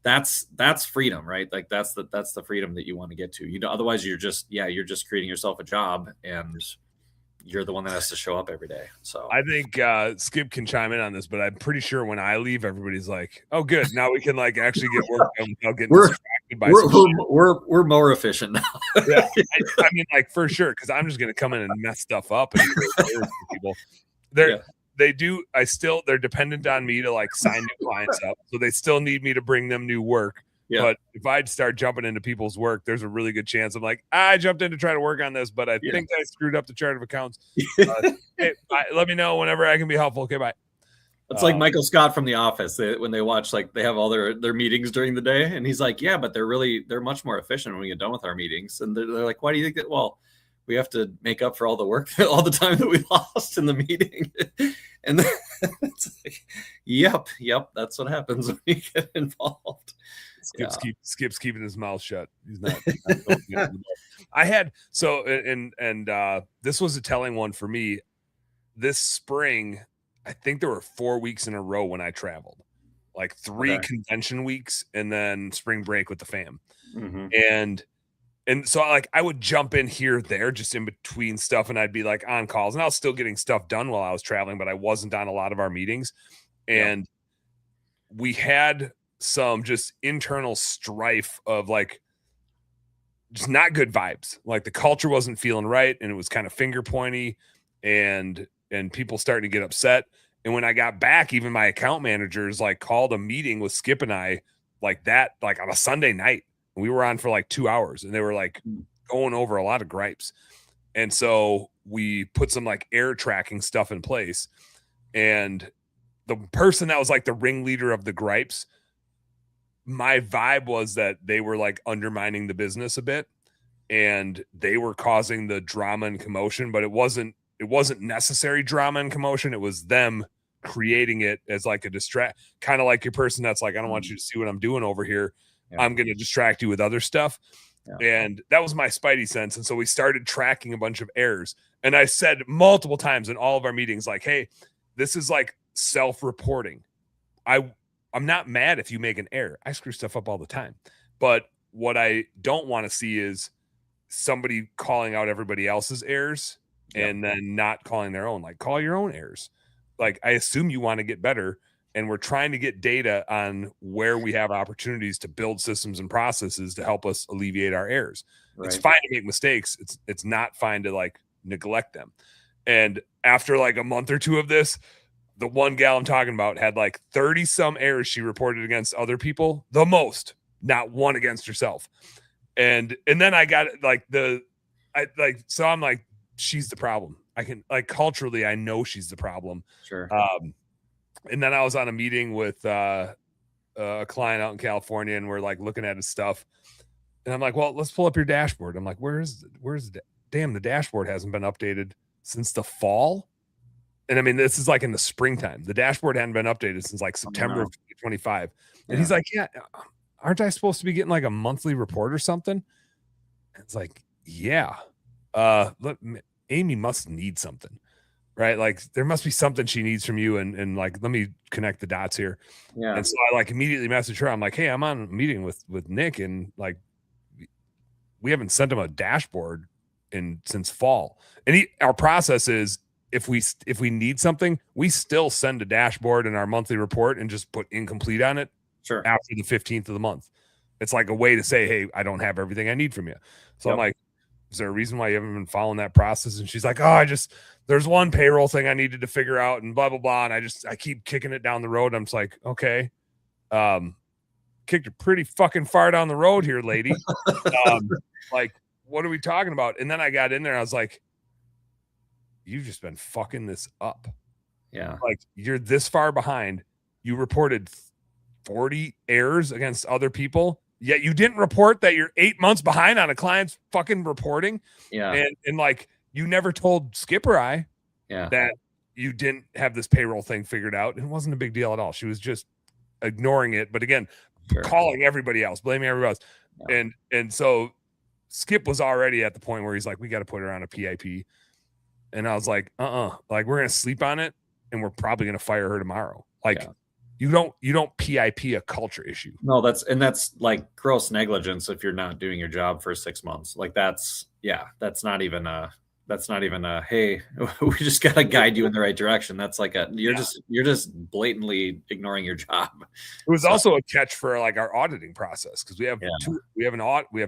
that's freedom, right? Like that's the freedom that you want to get to, otherwise you're just creating yourself a job and you're the one that has to show up every day. So I think Skip can chime in on this, but I'm pretty sure when I leave, everybody's like, "Oh, good, now we can like actually get work done without getting distracted by." We're more efficient now. Yeah, I mean, like for sure, because I'm just gonna come in and mess stuff up and create people. They do. They're dependent on me to like sign new clients up, so they still need me to bring them new work. Yeah. But if I'd start jumping into people's work, there's a really good chance I'm like, I jumped in to try to work on this, but I think I screwed up the chart of accounts. Hey, let me know whenever I can be helpful. Okay, bye. It's like Michael Scott from The Office. When they watch, like they have all their meetings during the day, and he's like, yeah, but they're much more efficient when we get done with our meetings. And they're like, why do you think that? Well, we have to make up for all the work, all the time that we lost in the meeting. And then it's like, yep, that's what happens when you get involved. Skip's keeping his mouth shut. He's not I had this was a telling one for me. This spring, I think there were 4 weeks in a row when I traveled, like 3 convention weeks and then spring break with the fam. Mm-hmm. And so like I would jump in here, there, just in between stuff, and I'd be like on calls, and I was still getting stuff done while I was traveling, but I wasn't on a lot of our meetings. And we had some just internal strife of like just not good vibes. Like the culture wasn't feeling right, and it was kind of finger pointy, and people starting to get upset. And when I got back, even my account managers like called a meeting with Skip and I like that, like on a Sunday night. We were on for like 2 hours, and they were like going over a lot of gripes. And so we put some like air tracking stuff in place. And the person that was like the ringleader of the gripes, my vibe was that they were like undermining the business a bit, and they were causing the drama and commotion, but it wasn't necessary drama and commotion. It was them creating it as like a distract, kind of like your person that's like, I don't want you to see what I'm doing over here. Yeah. I'm going to distract you with other stuff. Yeah. And that was my spidey sense. And so we started tracking a bunch of errors. And I said multiple times in all of our meetings, like, hey, this is like self-reporting. I'm not mad if you make an error. I screw stuff up all the time. But what I don't want to see is somebody calling out everybody else's errors and then not calling their own. Like, call your own errors. Like, I assume you want to get better. and we're trying to get data on where we have opportunities to build systems and processes to help us alleviate our errors. Right. It's fine to make mistakes. It's not fine to like neglect them. And after like a month or two of this, the one gal I'm talking about had like 30 some errors she reported against other people, the most, not one against herself. And then I got like so I'm like, she's the problem. I can like culturally, I know she's the problem. Sure. And then I was on a meeting with a client out in California, and we're like looking at his stuff. And I'm like, well, let's pull up your dashboard. I'm like, where's the dashboard hasn't been updated since the fall. And I mean, this is like in the springtime. The dashboard hadn't been updated since like September of 2025. And he's like, yeah, aren't I supposed to be getting like a monthly report or something? And it's like, yeah. Look, Amy must need something, right? Like there must be something she needs from you. And like, let me connect the dots here. Yeah. And so I like immediately message her. I'm like, hey, I'm on a meeting with Nick, and like, we haven't sent him a dashboard since fall. And our process is, if we need something, we still send a dashboard in our monthly report and just put incomplete on it. Sure. After the 15th of the month. It's like a way to say, hey, I don't have everything I need from you. So I'm like, is there a reason why you haven't been following that process? And she's like, oh, there's one payroll thing I needed to figure out and blah, blah, blah. And I keep kicking it down the road. I'm just like, okay. Kicked it pretty fucking far down the road here, lady. Like, what are we talking about? And then I got in there. I was like, you've just been fucking this up. Yeah. Like you're this far behind. You reported 40 errors against other people, yet you didn't report that you're 8 months behind on a client's fucking reporting. Yeah. And like you never told Skip or I that you didn't have this payroll thing figured out. It wasn't a big deal at all. She was just ignoring it. But again, calling everybody else, blaming everybody else. Yeah. And so Skip was already at the point where he's like, we got to put her on a PIP. And I was like, like we're going to sleep on it, and we're probably going to fire her tomorrow. Like you don't PIP a culture issue. No, that's like gross negligence if you're not doing your job for 6 months. Like that's not even a hey, we just got to guide you in the right direction. That's like you're just blatantly ignoring your job. It was also a catch for like our auditing process, because we have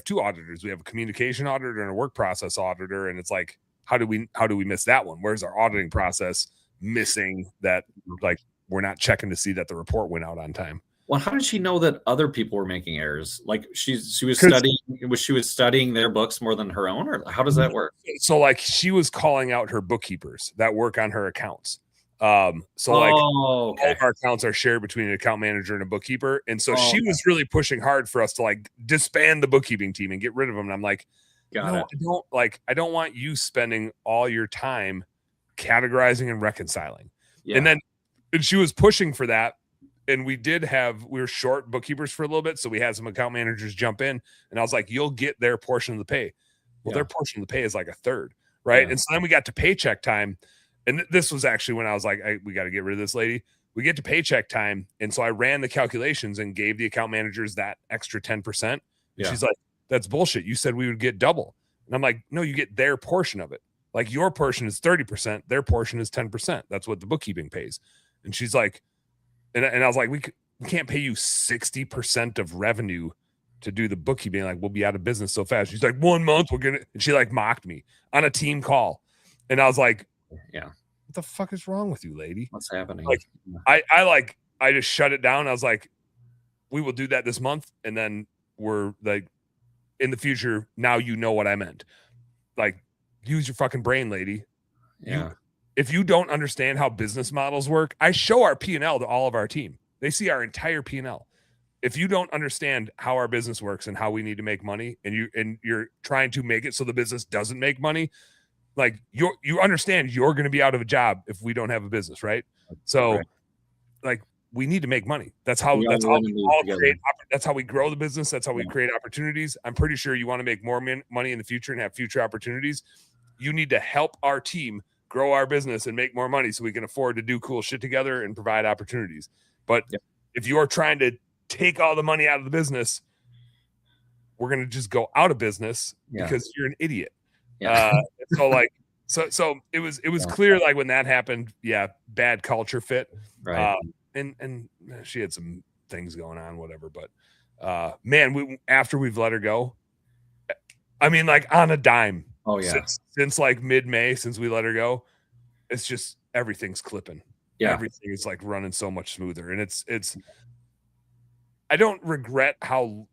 two auditors. We have a communication auditor and a work process auditor, and it's like, how do we miss that one? Where's our auditing process missing that? Like we're not checking to see that the report went out on time. Well, how did she know that other people were making errors? Like she was studying their books more than her own, or how does that work? So like she was calling out her bookkeepers that work on her accounts. All of our accounts are shared between an account manager and a bookkeeper. And so she was really pushing hard for us to like disband the bookkeeping team and get rid of them. And I'm like, I don't want you spending all your time categorizing and reconciling. Yeah. And she was pushing for that. And we were short bookkeepers for a little bit. So we had some account managers jump in, and I was like, you'll get their portion of the pay. Well, their portion of the pay is like a third. Right. Yeah. And so then we got to paycheck time. And this was actually when I was like, we got to get rid of this lady. We get to paycheck time. And so I ran the calculations and gave the account managers that extra 10%. And she's like, that's bullshit. You said we would get double. And I'm like, no, you get their portion of it. Like your portion is 30%. Their portion is 10%. That's what the bookkeeping pays. And she's like, and I was like, we can't pay you 60% of revenue to do the bookkeeping. Like we'll be out of business so fast. She's like, 1 month we're gonna, and she like mocked me on a team call. And I was like, what the fuck is wrong with you, lady? What's happening? Like I just shut it down. I was like, we will do that this month. And then we're like, in the future, now you know what I meant. Like, use your fucking brain, lady. Yeah. If you don't understand how business models work, I show our P&L to all of our team. They see our entire P&L. If you don't understand how our business works and how we need to make money, and you're trying to make it so the business doesn't make money, like you understand you're going to be out of a job if we don't have a business, right? So, like, we need to make money. That's how we grow the business. That's how we create opportunities. I'm pretty sure you want to make more money in the future and have future opportunities. You need to help our team grow our business and make more money so we can afford to do cool shit together and provide opportunities. But if you're trying to take all the money out of the business, we're going to just go out of business because you're an idiot. Yeah. So it was clear, like when that happened, bad culture fit. Right. and she had some things going on, whatever. But man, after we've let her go, I mean, like on a dime. Oh yeah. Since like mid-May, since we let her go, it's just everything's clipping. Yeah. Everything is like running so much smoother. And it's I don't regret how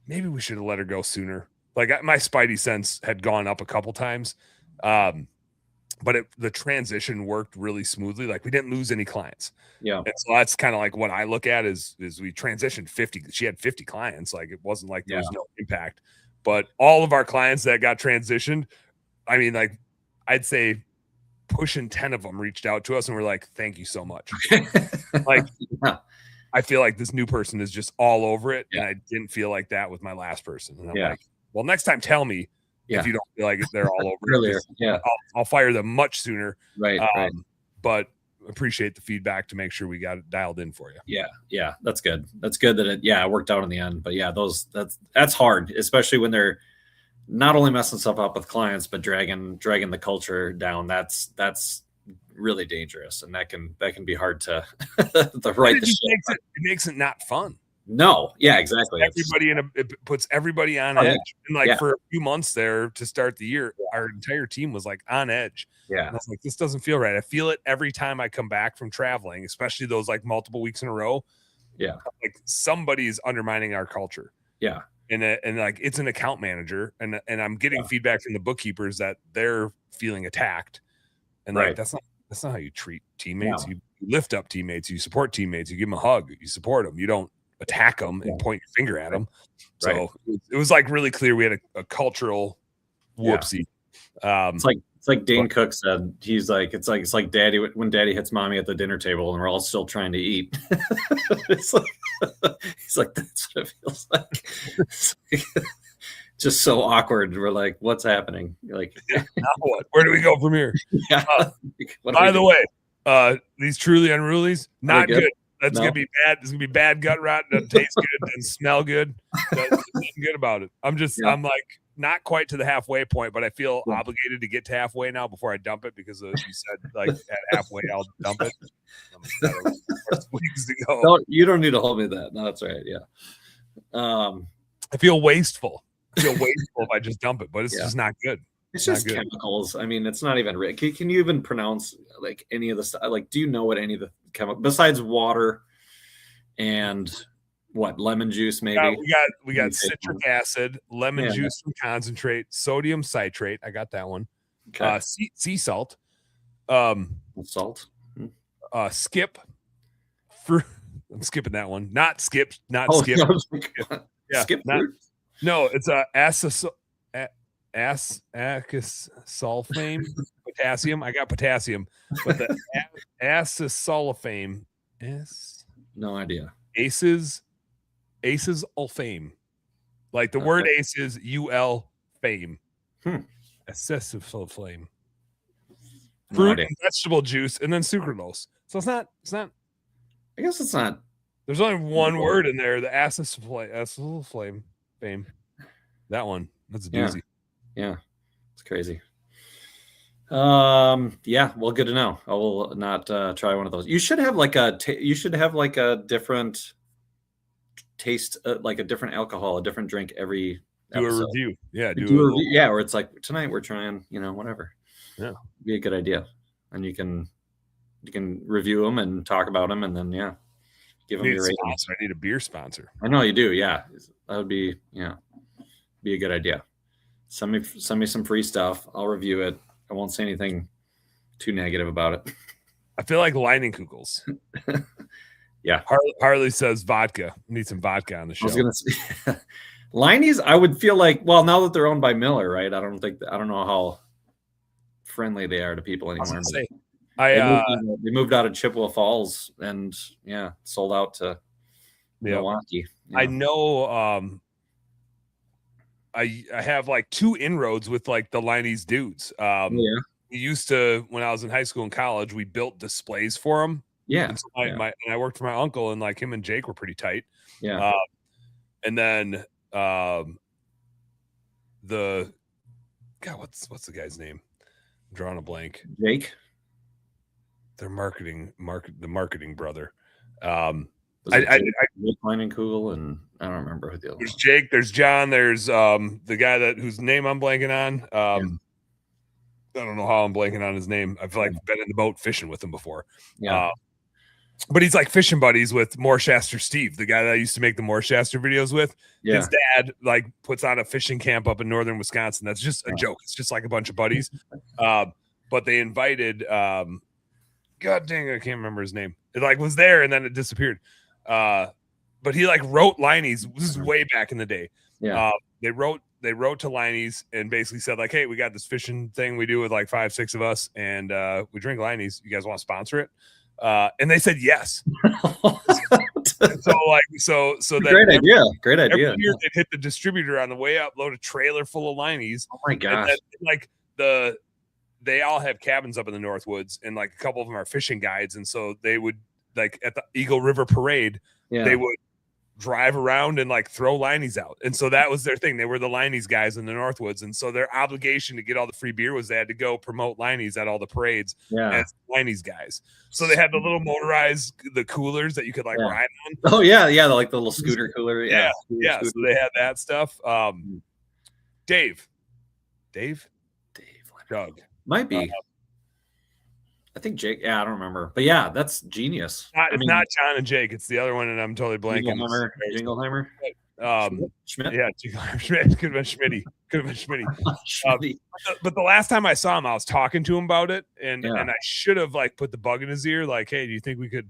maybe we should have let her go sooner. Like my spidey sense had gone up a couple times. But the transition worked really smoothly. Like we didn't lose any clients. Yeah. And so that's kind of like what I look at is we transitioned 50. She had 50 clients. Like it wasn't like there was no impact. But all of our clients that got transitioned, I mean, like I'd say pushing 10 of them reached out to us and we're like, thank you so much. Like I feel like this new person is just all over it. And I didn't feel like that with my last person. And I'm like, well, next time tell me if you don't feel like they're all over earlier. I'll fire them much sooner. Right. But appreciate the feedback to make sure we got it dialed in for you. Yeah. That's good. That's good that it worked out in the end. But yeah, that's hard, especially when they're not only messing stuff up with clients, but dragging the culture down. That's really dangerous. And that can be hard to it makes it not fun. No. Yeah, exactly. It puts everybody on edge. And like for a few months there to start the year, our entire team was like on edge. Yeah. And I was like, this doesn't feel right. I feel it every time I come back from traveling, especially those like multiple weeks in a row. Yeah. Like somebody's undermining our culture. Yeah. And like it's an account manager and I'm getting feedback from the bookkeepers that they're feeling attacked. And like that's not how you treat teammates. No. You lift up teammates, you support teammates, you give them a hug, you support them. You don't attack them and point your finger at them. So it was like really clear we had a cultural whoopsie. It's like Dane Cook said. He's like, it's like daddy when daddy hits mommy at the dinner table and we're all still trying to eat. It's like he's like, that's what it feels like. It's like just so awkward. We're like, what's happening? Like, now what? Where do we go from here? By the way, these truly unrulies, not good. That's gonna be bad. It's gonna be bad gut rot. Doesn't taste good. Doesn't smell good. Doesn't good about it. I'm like not quite to the halfway point, but I feel obligated to get to halfway now before I dump it because you said like at halfway I'll dump it. Weeks to go. You don't need to hold me to that. No, that's right. Yeah. I feel wasteful. If I just dump it, but it's just not good. It's just chemicals. I mean, it's not even can you even pronounce like any of the stuff? Like, do you know what any of the chemicals besides water and what lemon juice? Maybe we got citric acid, lemon juice from concentrate, sodium citrate. I got that one. Okay. Sea salt. Salt. Skip. I'm skipping that one. Not skip. Skip. Skip fruit? No, it's acesulfame potassium. I got potassium, but the acesulfame is no idea. Aces ulfame, like the word aces ul fame. Acesulfame, fruit and vegetable juice, and then sucralose. So it's not. I guess it's not. There's only one word in there. The acesulfame fame. That one. That's a doozy. Yeah, it's crazy. Well, good to know. I will not try one of those. You should have like a different taste, like a different alcohol, a different drink every episode. Do a review. Yeah, do a review. Yeah, where it's like tonight we're trying, whatever. Yeah, be a good idea, and you can review them and talk about them, and then give them your ratings. I need a beer sponsor. I know you do. Yeah, that would be be a good idea. Send me some free stuff. I'll review it. I won't say anything too negative about it. I feel like Leinenkugels. Yeah. Harley says vodka. Need some vodka on the show. I was gonna say Liney's, I would feel like, well, now that they're owned by Miller, right? I don't know how friendly they are to people anymore. They moved out of Chippewa Falls and sold out to Milwaukee. Yeah. I know I have like 2 inroads with like the Liney's dudes. We used to, when I was in high school and college, we built displays for them. Yeah. And so I worked for my uncle, and like him and Jake were pretty tight. Yeah. And then what's the guy's name? I'm drawing a blank. Jake. their marketing brother. Jake Kugel, and I don't remember who the other. There's Jake, there's John, there's the guy whose name I'm blanking on. I don't know how I'm blanking on his name. I've been in the boat fishing with him before. Yeah. But he's like fishing buddies with Mooreshaster Steve, the guy that I used to make the Mooreshaster videos with. Yeah. His dad puts on a fishing camp up in northern Wisconsin. That's just a joke. It's just like a bunch of buddies. But they invited God dang, I can't remember his name. It was there and then it disappeared. But he wrote Liney's. This is way back in the day. Yeah. They wrote to Liney's and basically said hey, we got this fishing thing we do with 5-6 of us, and we drink Liney's. You guys want to sponsor it? And they said yes. so great idea. Great idea. Every year they'd hit the distributor on the way up, load a trailer full of Liney's. Oh my gosh. And they all have cabins up in the Northwoods, and a couple of them are fishing guides, and so they would at the Eagle River Parade, they would drive around and throw Liney's out. And so that was their thing. They were the Liney's guys in the Northwoods. And so their obligation to get all the free beer was they had to go promote Liney's at all the parades as Liney's guys. So they had the little motorized, the coolers that you could ride on. Oh yeah. Yeah. The little scooter cooler. Yeah. So they had that stuff. Dave, Doug. Might be. I think Jake. Yeah, I don't remember, but yeah, that's genius. It's not John and Jake. It's the other one, and I'm totally blanking. Jingleheimer. Schmidt. Yeah, Schmidt. Could have been Schmitty. But the last time I saw him, I was talking to him about it, and I should have put the bug in his ear, hey, do you think we could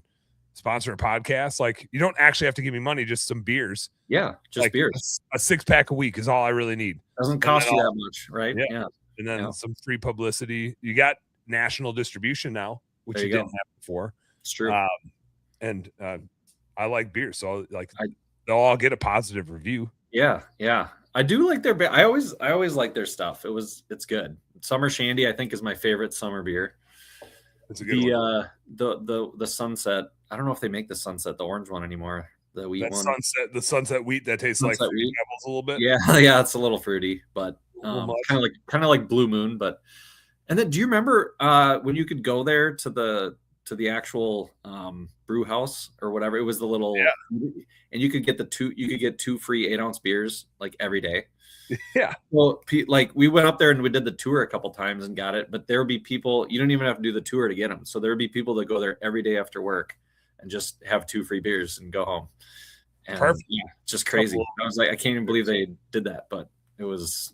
sponsor a podcast? You don't actually have to give me money, just some beers. Yeah, just beers. A 6-pack a week is all I really need. Doesn't cost you that much, right? Yeah. And then some free publicity. You got national distribution now, which you didn't have before. It's true. And I like beer, so they'll all get a positive review. Yeah. I do like their beer. I always like their stuff. It's good. Summer Shandy, I think, is my favorite summer beer. It's a good one. The Sunset. I don't know if they make the Sunset, the orange one anymore. The wheat one. The Sunset wheat that tastes like fruity pebbles a little bit. Yeah, it's a little fruity, but kind of like Blue Moon, but. And then, do you remember when you could go there to the actual brew house or whatever? It was the little, and you could get two free 8-ounce beers every day. Yeah. Well, we went up there and we did the tour a couple times and got it, but there would be people, you don't even have to do the tour to get them. So there would be people that go there every day after work and just have 2 free beers and go home. And perfect. Yeah, just crazy. I was I can't even believe they did that, but it was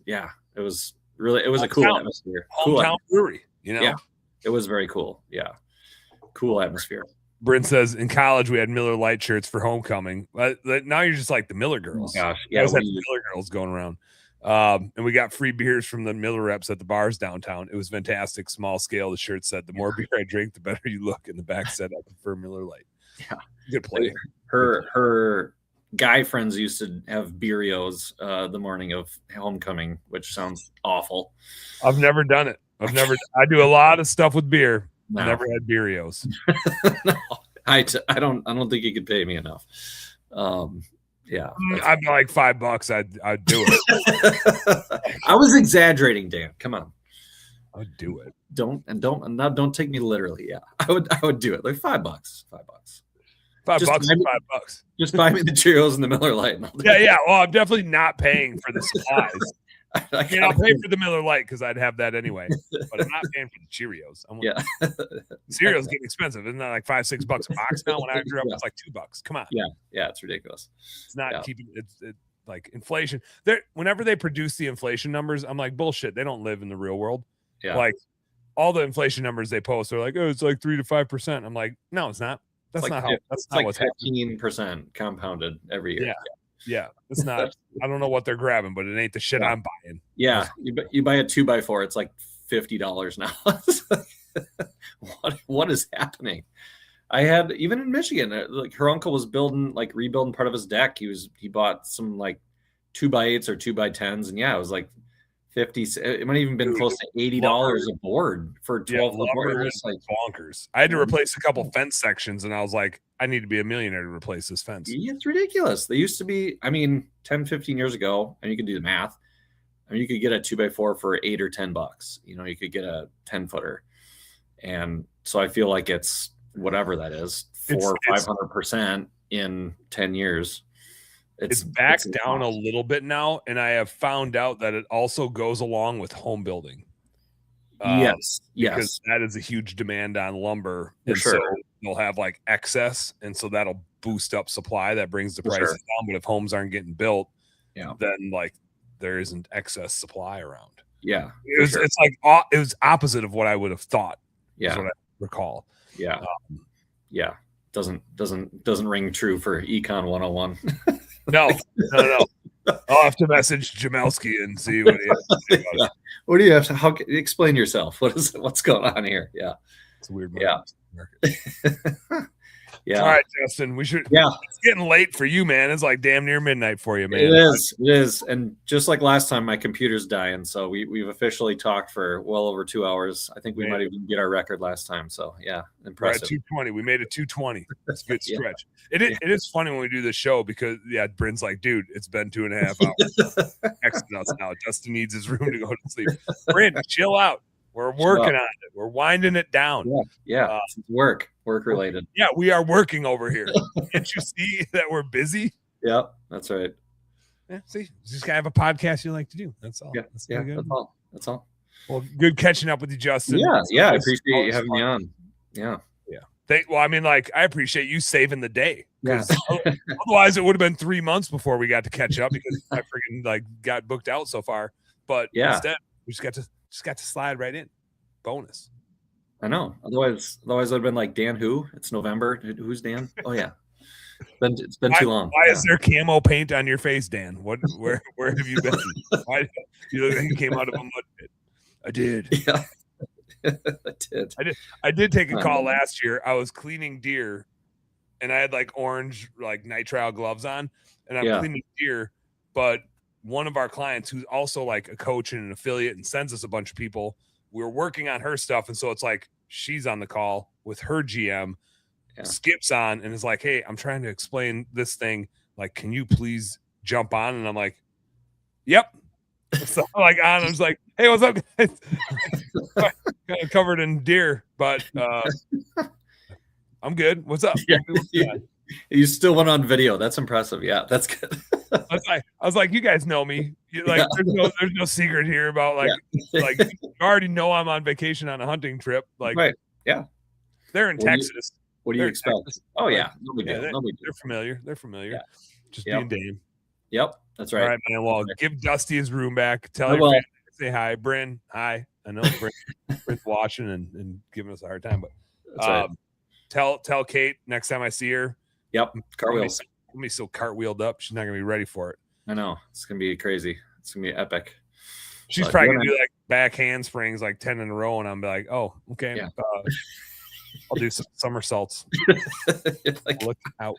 really, it was a cool atmosphere. Hometown brewery, Yeah, it was very cool. Yeah, cool atmosphere. Brent says in college we had Miller Lite shirts for homecoming. Now you're just like the Miller girls. Oh gosh, yeah, we had Miller girls going around. And we got free beers from the Miller reps at the bars downtown. It was fantastic. Small scale. The shirt said, "The more beer I drink, the better you look." In the back said, "I prefer Miller Lite." Yeah, good play. Her guy friends used to have Beerios the morning of homecoming, which sounds awful. I've never done it. I do a lot of stuff with beer. No. Never had Beerios. No, I don't think you could pay me enough. Yeah, I'd be like $5. I'd do it. I was exaggerating, Dan. Come on. I'd do it. Don't take me literally. Yeah, I would do it. Like $5. $5. Just buy me the Cheerios and the Miller Lite. Yeah. Well, I'm definitely not paying for the supplies. I'll pay for the Miller Lite because I'd have that anyway. But I'm not paying for the Cheerios. Cereal's getting expensive. Isn't that like $5-6 a box now? When I grew up, it's like $2. Come on. Yeah, it's ridiculous. It's not keeping it's like inflation. Whenever they produce the inflation numbers, I'm like, bullshit. They don't live in the real world. Yeah. Like all the inflation numbers they post are like, oh, it's like 3 to 5%. I'm like, no, it's not. That's not how. That's not what's 15% compounded every year. Yeah, it's not. I don't know what they're grabbing, but it ain't the shit I'm buying. Yeah, you buy a 2x4, it's like $50 now. What is happening? I had, even in Michigan, like her uncle was rebuilding part of his deck. He bought some like 2x8s or 2x10s, and it was like 50. It might have even been close to $80 a board for 12 board. Like bonkers. I had to replace a couple fence sections, and I was like, I need to be a millionaire to replace this fence. It's ridiculous. They used to be, 10, 15 years ago, and you can do the math. You could get a 2x4 for $8 or $10. You could get a 10-footer, and So I feel like it's whatever that is, 500% in 10 years. It's back down a little bit now, and I have found out that it also goes along with home building. Yes, because that is a huge demand on lumber, and so they'll have like excess, and so that'll boost up supply. That brings the prices down. But if homes aren't getting built, then like there isn't excess supply around. Yeah, it's like it was opposite of what I would have thought. Yeah, is what I recall. Yeah, doesn't ring true for Econ 101. No. I'll have to message Jamelski and see what he has to say about it. What do you have to explain yourself? What's going on here? Yeah. It's a weird market. Yeah. All right, Justin, we should. Yeah. It's getting late for you, man. It's like damn near midnight for you, man. It is. And just like last time, my computer's dying. So we've officially talked for well over 2 hours. I think we might even get our record last time. So yeah, impressive. We're at 220. We made it 220. It's a good stretch. It is funny when we do the show because Bryn's like, dude, it's been 2.5 hours. Texting us now. Justin needs his room to go to sleep. Bryn, chill out. We're working on it. We're winding it down. Yeah. Work related. Yeah, we are working over here. Can't you see that we're busy? Yep, that's right. Yeah, see, you just gotta have a podcast you like to do. That's all. Yeah, that's all. Well, good catching up with you, Justin. Yeah, I appreciate you having me on. Yeah. I appreciate you saving the day. Otherwise, it would have been 3 months before we got to catch up because I freaking got booked out so far. But instead, we just got to slide right in. Bonus. I know. Otherwise I'd have been like, Dan who? It's November. Who's Dan? Oh yeah. It's been too long. Why is there camo paint on your face, Dan? Where have you been? Why you look like you came out of a mud pit? I did. Yeah. I did take a call last year. I was cleaning deer and I had like orange nitrile gloves on and I'm cleaning deer, but one of our clients who's also like a coach and an affiliate and sends us a bunch of people, we're working on her stuff. And so it's like, she's on the call with her GM, skips on and is like, hey, I'm trying to explain this thing. Like, can you please jump on? And I'm like, yep. So I'm just like, hey, what's up, guys? Kind of covered in deer, but I'm good. What's up? You still went on video. That's impressive. Yeah, that's good. I was like, you guys know me. There's no secret here about you already know I'm on vacation on a hunting trip. Right. Yeah. They're in Texas. What do you expect? Oh yeah. They're familiar. They're familiar. Yeah. Just being Dan. Yep. That's right. All right, man. Well, give Dusty his room back. Tell your family to say hi. Bryn, hi. I know Bryn's watching and giving us a hard time, but that's right. Tell Kate next time I see her. Yep. Cartwheels. Let me so cartwheeled up. She's not gonna be ready for it. I know. It's gonna be crazy. It's gonna be epic. She's probably gonna do back handsprings 10 in a row, and I'm like, oh, okay. Yeah. I'll do some somersaults. Look out.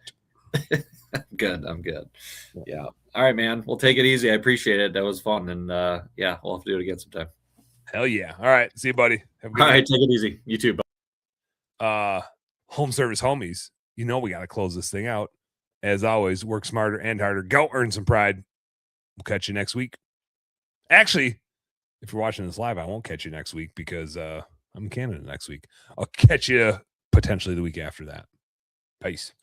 Good. I'm good. Yeah. All right, man. We'll take it easy. I appreciate it. That was fun. And we'll have to do it again sometime. Hell yeah. All right. See you, buddy. Have a good night. Take it easy. You too. Home service homies. We got to close this thing out. As always, work smarter and harder. Go earn some pride. We'll catch you next week. Actually, if you're watching this live, I won't catch you next week because I'm in Canada next week. I'll catch you potentially the week after that. Peace.